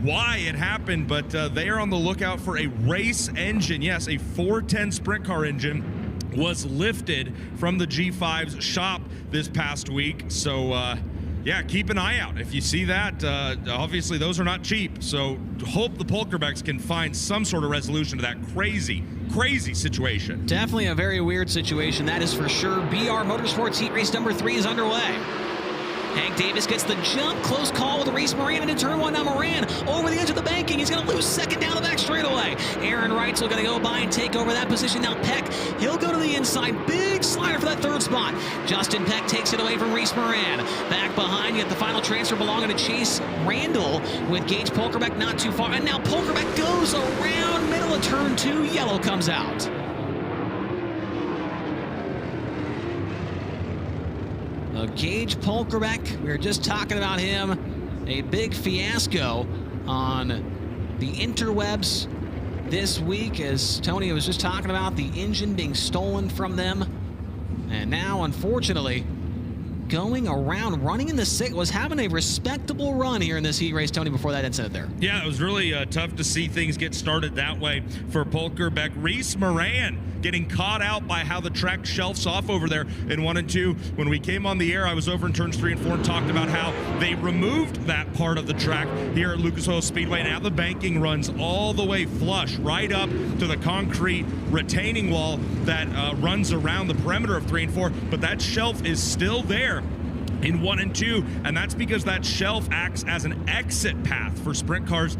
why it happened, but they are on the lookout for a race engine. Yes, a 410 sprint car engine was lifted from the G5's shop this past week. So, yeah, keep an eye out. If you see that, obviously those are not cheap. So hope the Polkerbecks can find some sort of resolution to that crazy situation. Definitely a very weird situation, that is for sure. BR Motorsports heat race number 3 is underway. Hank Davis gets the jump, close call with Reese Moran into turn 1. Now Moran over the edge of the banking. He's going to lose second down the back straightaway. Aaron Reitzel going to go by and take over that position. Now Peck, he'll go to the inside. Big slider for that third spot. Justin Peck takes it away from Reese Moran. Back behind, you get the final transfer belonging to Chase Randall with Gage Polkerbeck not too far. And now Polkerbeck goes around middle of turn 2. Yellow comes out. Gage Polkerbeck, we were just talking about him. A big fiasco on the interwebs this week, as Tony was just talking about the engine being stolen from them. And now, unfortunately, going around, running in the sixth, was having a respectable run here in this heat race, Tony, before that incident there. Yeah, it was really tough to see things get started that way for Polkerbeck. Reese Moran getting caught out by how the track shelves off over there in 1 and 2. When we came on the air, I was over in turns 3 and 4 and talked about how they removed that part of the track here at Lucas Oil Speedway. Now the banking runs all the way flush right up to the concrete retaining wall that runs around the perimeter of 3 and 4, but that shelf is still there in 1 and 2, and that's because that shelf acts as an exit path for sprint cars,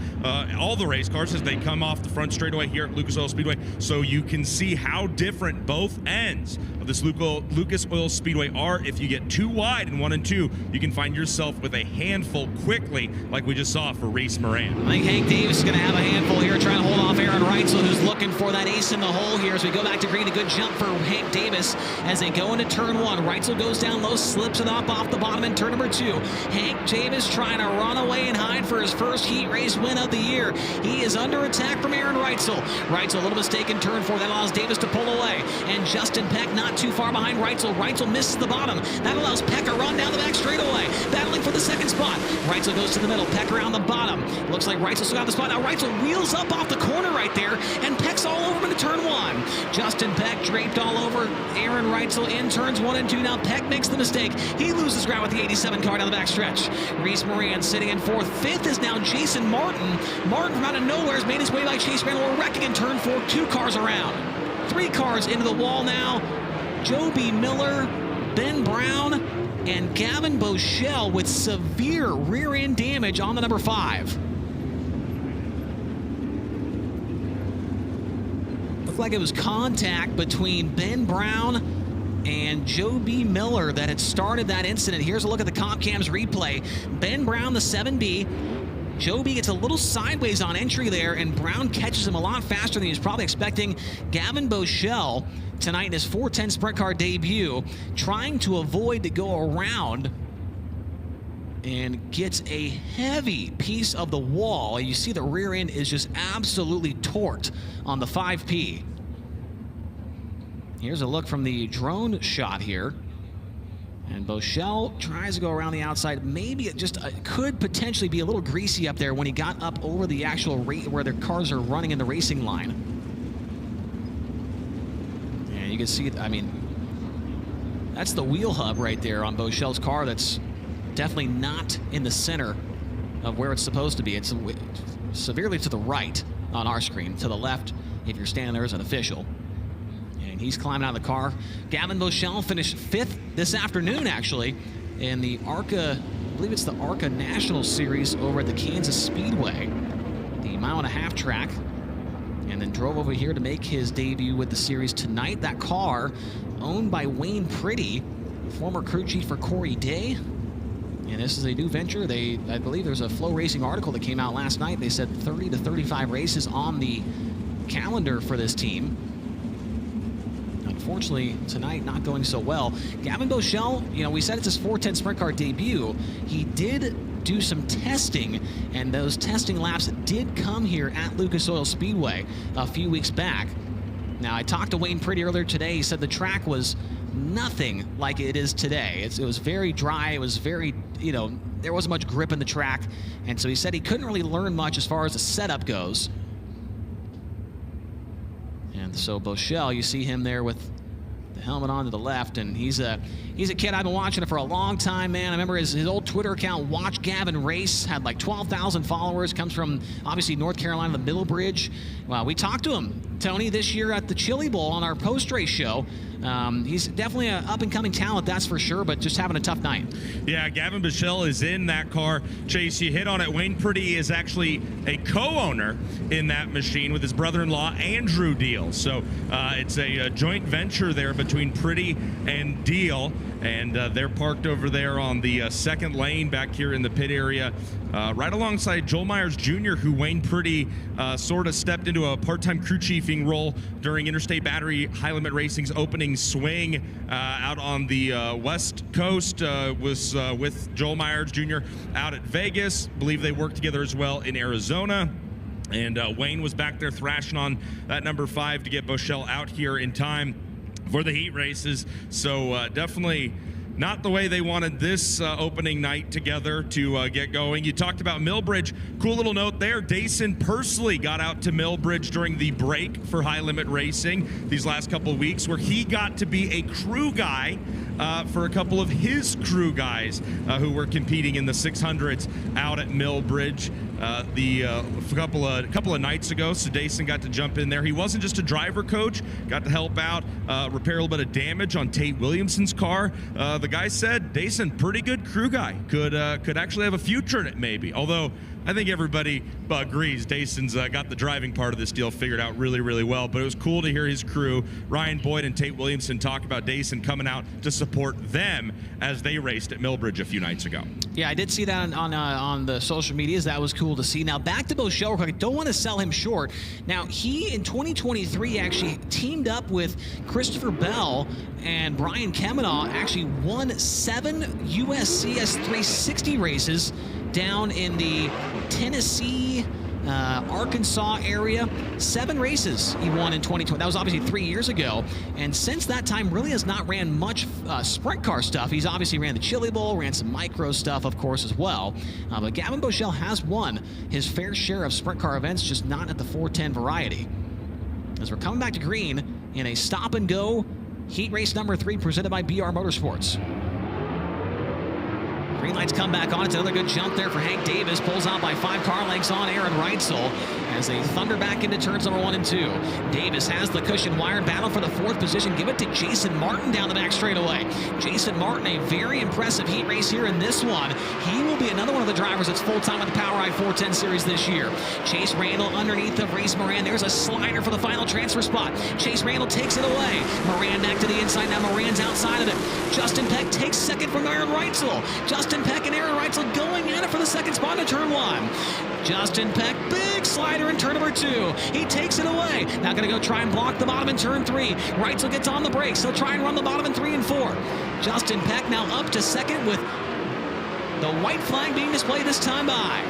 all the race cars, as they come off the front straightaway here at Lucas Oil Speedway. So you can see how different both ends of this Lucas Oil Speedway are. If you get too wide in 1 and 2, you can find yourself with a handful quickly, like we just saw for Reese Moran. I think Hank Davis is going to have a handful here, trying to hold off Aaron Reitzel, who's looking for that ace in the hole here as we go back to green. A good jump for Hank Davis as they go into turn 1. Reitzel goes down low, slips it up off off the bottom in turn number 2. Hank Davis trying to run away and hide for his first heat race win of the year. He is under attack from Aaron Reitzel. Reitzel, a little mistake in turn 4. That allows Davis to pull away. And Justin Peck not too far behind Reitzel. Reitzel misses the bottom. That allows Peck a run down the back straightaway. Battling for the second spot. Reitzel goes to the middle. Peck around the bottom. Looks like Reitzel still got the spot. Now Reitzel wheels up off the corner right there. And Peck's all over him into turn 1. Justin Peck draped all over Aaron Reitzel in turns 1 and 2. Now Peck makes the mistake. He loses ground with the 87 car down the back stretch. Reese Moran sitting in 4th. 5th is now Jason Martin. Martin from out of nowhere has made his way by Chase Randall, wrecking in turn 4. 2 cars around. 3 cars into the wall now. Joby Miller, Ben Brown, and Gavin Boschel with severe rear-end damage on the number 5. Looked like it was contact between Ben Brown and Joby Miller that had started that incident. Here's a look at the comp cams replay. Ben Brown, the 7B. Joby gets a little sideways on entry there, and Brown catches him a lot faster than he was probably expecting. Gavin Boschel tonight in his 410 Sprint Car debut, trying to avoid to go around, and gets a heavy piece of the wall. You see the rear end is just absolutely torqued on the 5P. Here's a look from the drone shot here. And Boschel tries to go around the outside. Maybe it just could potentially be a little greasy up there when he got up over the actual rate where their cars are running in the racing line. And you can see, I mean, that's the wheel hub right there on Boschel's car. That's definitely not in the center of where it's supposed to be. It's severely to the right on our screen, to the left if you're standing there as an official. And he's climbing out of the car. Gavin Boschel finished 5th this afternoon, actually, in the ARCA, I believe it's the ARCA National Series over at the Kansas Speedway, the 1.5-mile track, and then drove over here to make his debut with the series tonight. That car owned by Wayne Pretty, former crew chief for Corey Day. And this is a new venture. I believe there's a FloRacing article that came out last night. They said 30 to 35 races on the calendar for this team. Unfortunately, tonight not going so well. Gavin Boschel, you know, we said it's his 410 Sprint Car debut. He did do some testing, and those testing laps did come here at Lucas Oil Speedway a few weeks back. Now, I talked to Wayne Pretty earlier today. He said the track was nothing like it is today. It was very dry. It was very, you know, there wasn't much grip in the track. And so he said he couldn't really learn much as far as the setup goes. And so Boschel, you see him there with the helmet on to the left, and he's a kid. I've been watching it for a long time, man. I remember his old Twitter account, Watch Gavin Race, had like 12,000 followers. Comes from, obviously, North Carolina, the Middlebridge. Well, we talked to him, Tony, this year at the Chili Bowl on our post-race show. He's definitely an up-and-coming talent, that's for sure, but just having a tough night. Yeah, Gavin Boschel is in that car. Chase, you hit on it. Wayne Pretty is actually a co-owner in that machine with his brother-in-law, Andrew Deal. So it's a joint venture there between Pretty and Deal, and they're parked over there on the second lane back here in the pit area, right alongside Joel Myers Jr., who Wayne Pretty sort of stepped into a part-time crew chiefing role during Interstate Battery High Limit Racing's opening swing out on the West Coast. Was with Joel Myers Jr. out at Vegas. Believe they worked together as well in Arizona. And Wayne was back there thrashing on that number 5 to get Boschel out here in time for the heat races. So definitely not the way they wanted this opening night together to get going. You talked about Millbridge. Cool little note there. Dason Pursley got out to Millbridge during the break for High Limit Racing these last couple of weeks, where he got to be a crew guy for a couple of his crew guys who were competing in the 600s out at Millbridge. A couple of nights ago, so Dason got to jump in there. He wasn't just a driver coach, got to help out, repair a little bit of damage on Tate Williamson's car. The guy said, Dason, pretty good crew guy, could actually have a future in it maybe. Although I think everybody agrees Dayson's got the driving part of this deal figured out really, really well. But it was cool to hear his crew, Ryan Boyd and Tate Williamson, talk about Dayson coming out to support them as they raced at Millbridge a few nights ago. Yeah, I did see that on the social medias. That was cool to see. Now, back to Boschel. I don't want to sell him short. Now, he, in 2023, actually teamed up with Christopher Bell and Brian Kemanaugh, actually won 7 USCS 360 races down in the Tennessee, Arkansas area. 7 races he won in 2020. That was obviously 3 years ago. And since that time, really has not ran much sprint car stuff. He's obviously ran the Chili Bowl, ran some micro stuff, of course, as well. But Gavin Boschel has won his fair share of sprint car events, just not at the 410 variety. As we're coming back to green in a stop-and-go heat race number 3 presented by BR Motorsports. Green lights come back on. It's another good jump there for Hank Davis. Pulls out by 5 car lengths on Aaron Reitzel as they thunder back into turns number 1 and 2. Davis has the cushion wire. Battle for the 4th position. Give it to Jason Martin down the back straightaway. Jason Martin, a very impressive heat race here in this one. He will be another one of the drivers that's full-time with the POWRi 410 series this year. Chase Randall underneath of Reese Moran. There's a slider for the final transfer spot. Chase Randall takes it away. Moran back to the inside. Now Moran's outside of it. Justin Peck takes second from Aaron Reitzel. Justin Peck and Aaron Reitzel going at it for the second spot in turn 1. Justin Peck, big slider in turn number 2. He takes it away. Now going to go try and block the bottom in turn 3. Reitzel gets on the brakes. He'll try and run the bottom in 3 and 4. Justin Peck now up to second with the white flag being displayed this time by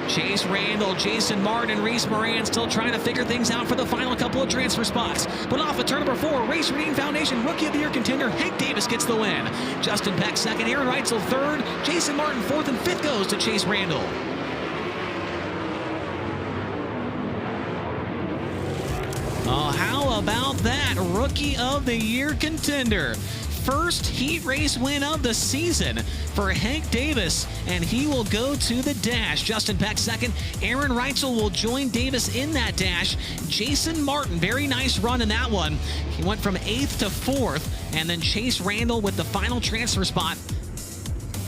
Chase Randall, Jason Martin, and Reese Moran still trying to figure things out for the final couple of transfer spots. But off of turn number 4, Race Redeem Foundation Rookie of the Year contender Hank Davis gets the win. Justin Peck second, Aaron Reitzel third, Jason Martin 4th, and 5th goes to Chase Randall. Oh, how about that? Rookie of the Year contender. First heat race win of the season for Hank Davis, and he will go to the dash. Justin Peck second. Aaron Reitzel will join Davis in that dash. Jason Martin, very nice run in that one. He went from 8th to 4th, and then Chase Randall with the final transfer spot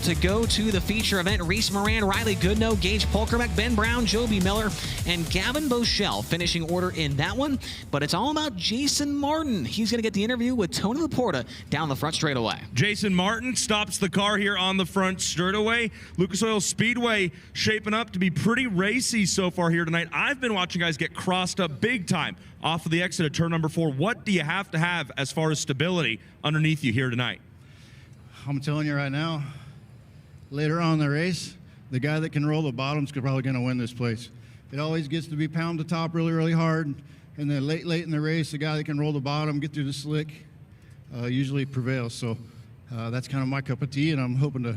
to go to the feature event. Reese Moran, Riley Goodnow, Gage Polkerbeck, Ben Brown, Joby Miller, and Gavin Boschel finishing order in that one. But it's all about Jason Martin. He's going to get the interview with Tony Laporta down the front straightaway. Jason Martin stops the car here on the front straightaway. Lucas Oil Speedway shaping up to be pretty racy so far here tonight. I've been watching guys get crossed up big time off of the exit of turn number 4. What do you have to have as far as stability underneath you here tonight? I'm telling you right now, later on in the race, the guy that can roll the bottoms is probably going to win this place. It always gets to be pound the top really, really hard. And then late in the race, the guy that can roll the bottom, get through the slick, usually prevails. So that's kind of my cup of tea, and I'm hoping to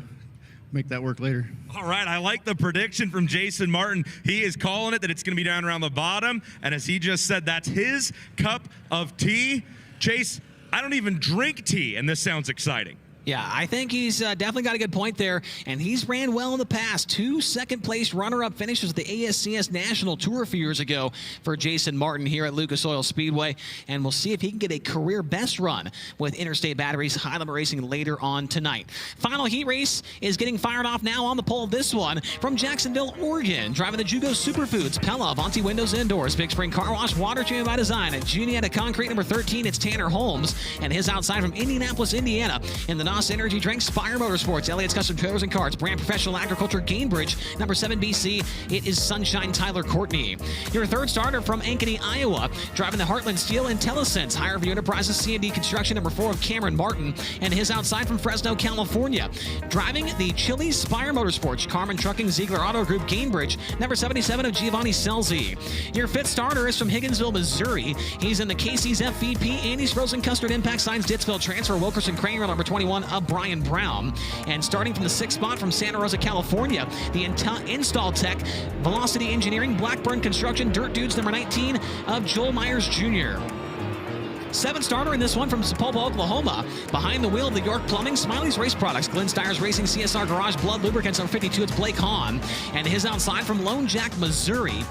make that work later. All right, I like the prediction from Jason Martin. He is calling it that it's going to be down around the bottom. And as he just said, that's his cup of tea. Chase, I don't even drink tea, and this sounds exciting. Yeah, I think he's definitely got a good point there, and he's ran well in the past. 2 second-place runner-up finishes at the ASCS National Tour a few years ago for Jason Martin here at Lucas Oil Speedway, and we'll see if he can get a career best run with Interstate Batteries High Limit Racing later on tonight. Final heat race is getting fired off now on the pole. This one from Jacksonville, Oregon, driving the Jugo Superfoods, Pella, Avanti Windows Indoors, Big Spring Car Wash, Water Treatment by Design, at Juniata Concrete number 13, it's Tanner Holmes, and his outside from Indianapolis, Indiana, in the Energy Drink, Spire Motorsports, Elliott's Custom Trailers and Carts, Brand Professional Agriculture, Gainbridge, number 7 BC, it is Sunshine Tyler Courtney. Your third starter from Ankeny, Iowa, driving the Heartland Steel IntelliSense, Higher View Enterprises, C&D Construction, number 4 of Cameron Martin, and his outside from Fresno, California. Driving the Chili's Spire Motorsports, Carmen Trucking, Ziegler Auto Group, Gainbridge, number 77 of Giovanni Selzy. Your fifth starter is from Higginsville, Missouri. He's in the Casey's FVP, Andy's Frozen Custard, Impact Signs, Dittsville Transfer, Wilkerson Cranger, number 21 of Brian Brown. And starting from the 6th spot from Santa Rosa, California, the Install Tech, Velocity Engineering, Blackburn Construction, Dirt Dudes, number 19 of Joel Myers Jr. 7th starter in this one from Sapulpa, Oklahoma. Behind the wheel of the York Plumbing, Smiley's Race Products, Glenn Steyer's Racing, CSR Garage, Blood Lubricants, number 52, it's Blake Hahn. And his outside from Lone Jack, Missouri,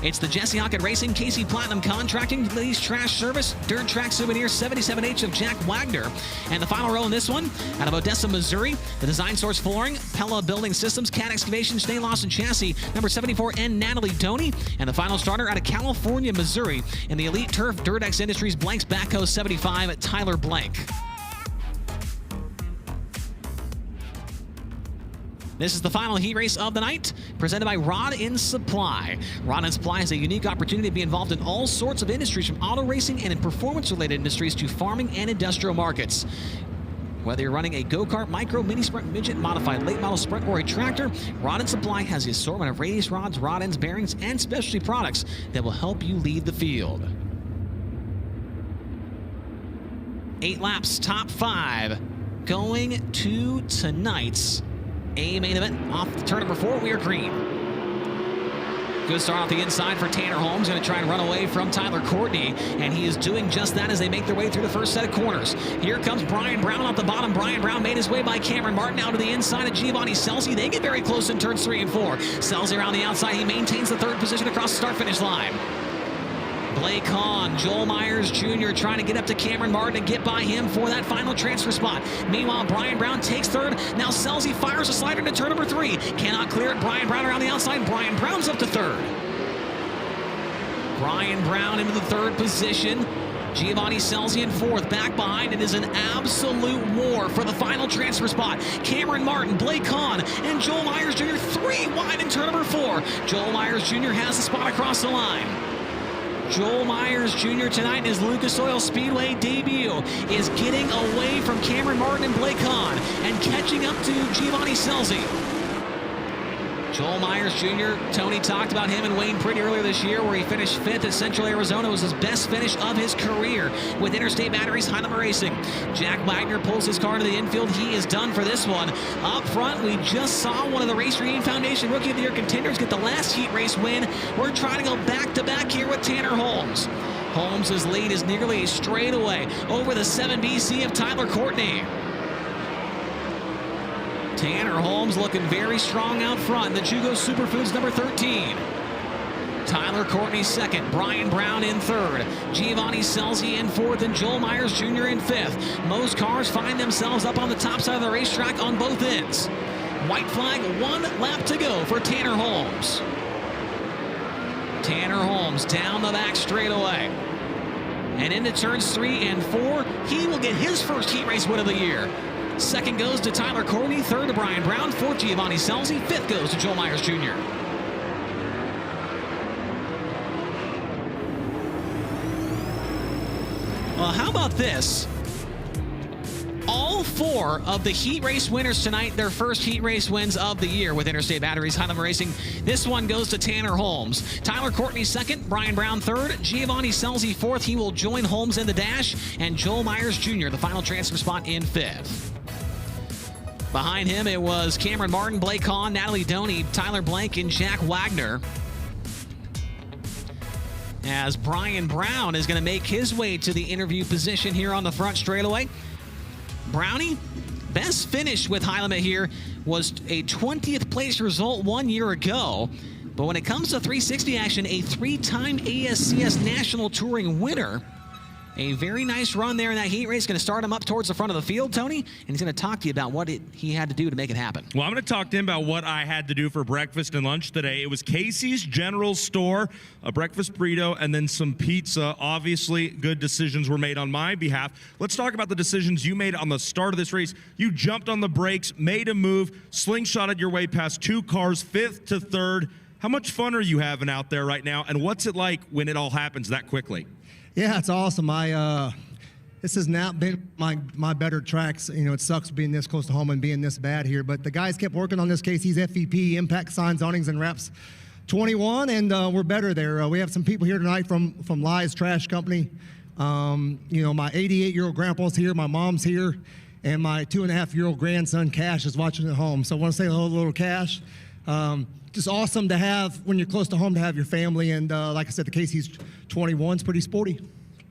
It's the Jesse Hockett Racing, Casey Platinum Contracting, Lee's Trash Service, Dirt Track Souvenirs, 77H of Jack Wagner. And the final row in this one, out of Odessa, Missouri, the Design Source Flooring, Pella Building Systems, Cat Excavation, Stay Lawson Chassis, number 74N, Natalie Doney. And the final starter out of California, Missouri, in the Elite Turf Durdex Industries Blanks Backhoe 75, Tyler Blank. This is the final heat race of the night, presented by Rod N Supply. Rod N Supply has a unique opportunity to be involved in all sorts of industries, from auto racing and in performance-related industries to farming and industrial markets. Whether you're running a go-kart, micro, mini sprint, midget, modified late model sprint, or a tractor, Rod N Supply has the assortment of radius rods, rod ends, bearings, and specialty products that will help you lead the field. 8 laps, top 5, going to tonight's A main event. Off the turn number 4, we are green. Good start off the inside for Tanner Holmes. Going to try and run away from Tyler Courtney, and he is doing just that as they make their way through the first set of corners. Here comes Brian Brown off the bottom. Brian Brown made his way by Cameron Martin out to the inside of Giovanni Scelsi. They get very close in turns 3 and 4. Scelsi around the outside. He maintains the 3rd position across the start-finish line. Blake Hahn, Joel Myers Jr. trying to get up to Cameron Martin and get by him for that final transfer spot. Meanwhile, Brian Brown takes 3rd. Now Scelsi fires a slider into turn number 3. Cannot clear it. Brian Brown around the outside. Brian Brown's up to 3rd. Brian Brown into the 3rd position. Giovanni Scelsi in 4th. Back behind, it is an absolute war for the final transfer spot. Cameron Martin, Blake Hahn, and Joel Myers Jr. 3 wide in turn number 4. Joel Myers Jr. has the spot across the line. Joel Myers Jr. tonight in his Lucas Oil Speedway debut is getting away from Cameron Martin and Blake Hahn and catching up to Giovanni Scelsi. Joel Myers Jr., Tony talked about him and Wayne pretty earlier this year, where he finished 5th at Central Arizona. It was his best finish of his career with Interstate Batteries High-Limit Racing. Jack Wagner pulls his car to the infield. He is done for this one. Up front, we just saw one of the Race Redeem Foundation Rookie of the Year contenders get the last heat race win. We're trying to go back-to-back here with Tanner Holmes. Holmes' lead is nearly a straightaway over the 7BC of Tyler Courtney. Tanner Holmes looking very strong out front. The Jugo Superfoods number 13. Tyler Courtney 2nd. Brian Brown in 3rd. Giovanni Scelsi in 4th, and Joel Myers Jr. in 5th. Most cars find themselves up on the top side of the racetrack on both ends. White flag, 1 lap to go for Tanner Holmes. Tanner Holmes down the back straightaway. And into turns 3 and 4, he will get his first heat race win of the year. 2nd goes to Tyler Courtney, 3rd to Brian Brown, 4th Giovanni Scelsi, 5th goes to Joel Myers Jr. Well, how about this? All 4 of the heat race winners tonight, their first heat race wins of the year with Interstate Batteries High-Limit Racing. This one goes to Tanner Holmes. Tyler Courtney 2nd, Brian Brown 3rd, Giovanni Scelsi 4th. He will join Holmes in the dash, and Joel Myers Jr., the final transfer spot, in 5th. Behind him, it was Cameron Martin, Blake Hahn, Natalie Doney, Tyler Blank, and Jack Wagner. As Brian Brown is going to make his way to the interview position here on the front straightaway. Brownie, best finish with High Limit here was a 20th place result 1 year ago. But when it comes to 360 action, a 3-time ASCS National Touring winner. A very nice run there in that heat race. Going to start him up towards the front of the field, Tony, and he's going to talk to you about what he had to do to make it happen. Well, I'm going to talk to him about what I had to do for breakfast and lunch today. It was Casey's General Store, a breakfast burrito, and then some pizza. Obviously, good decisions were made on my behalf. Let's talk about the decisions you made on the start of this race. You jumped on the brakes, made a move, slingshotted your way past 2 cars, 5th to 3rd. How much fun are you having out there right now, and what's it like when it all happens that quickly? Yeah, it's awesome. This has not been my better tracks. You know, it sucks being this close to home and being this bad here. But the guys kept working on this Casey's FVP, Impact Signs, Awnings, and Reps 21, and we're better there. We have some people here tonight from Lies Trash Company. You know, my 88-year-old grandpa's here, my mom's here, and my 2.5-year-old grandson, Cash, is watching at home. So I want to say hello to little Cash. Just awesome to have, when you're close to home, to have your family. And like I said, the Casey's 21's pretty sporty.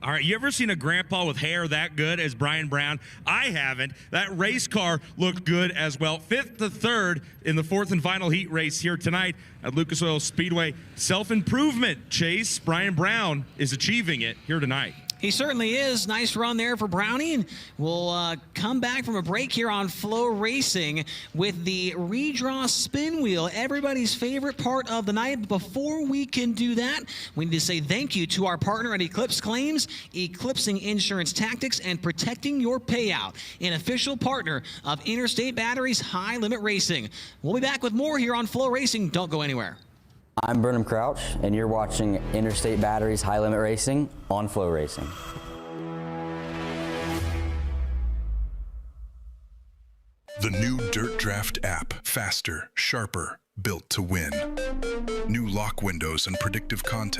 All right, you ever seen a grandpa with hair that good as Brian Brown? I haven't. That race car looked good as well. 5th to 3rd in the 4th and final heat race here tonight at Lucas Oil Speedway. Self-improvement, Chase. Brian Brown is achieving it here tonight. He certainly is. Nice run there for Brownie. And we'll come back from a break here on FloRacing with the redraw spin wheel, everybody's favorite part of the night. Before we can do that, we need to say thank you to our partner at Eclipse Claims, eclipsing insurance tactics and protecting your payout, an official partner of Interstate Batteries High Limit Racing. We'll be back with more here on FloRacing. Don't go anywhere. I'm Burnham Crouch, and you're watching Interstate Batteries High Limit Racing on FloRacing. The new Dirt Draft app, faster, sharper, built to win. New lock windows and predictive contests.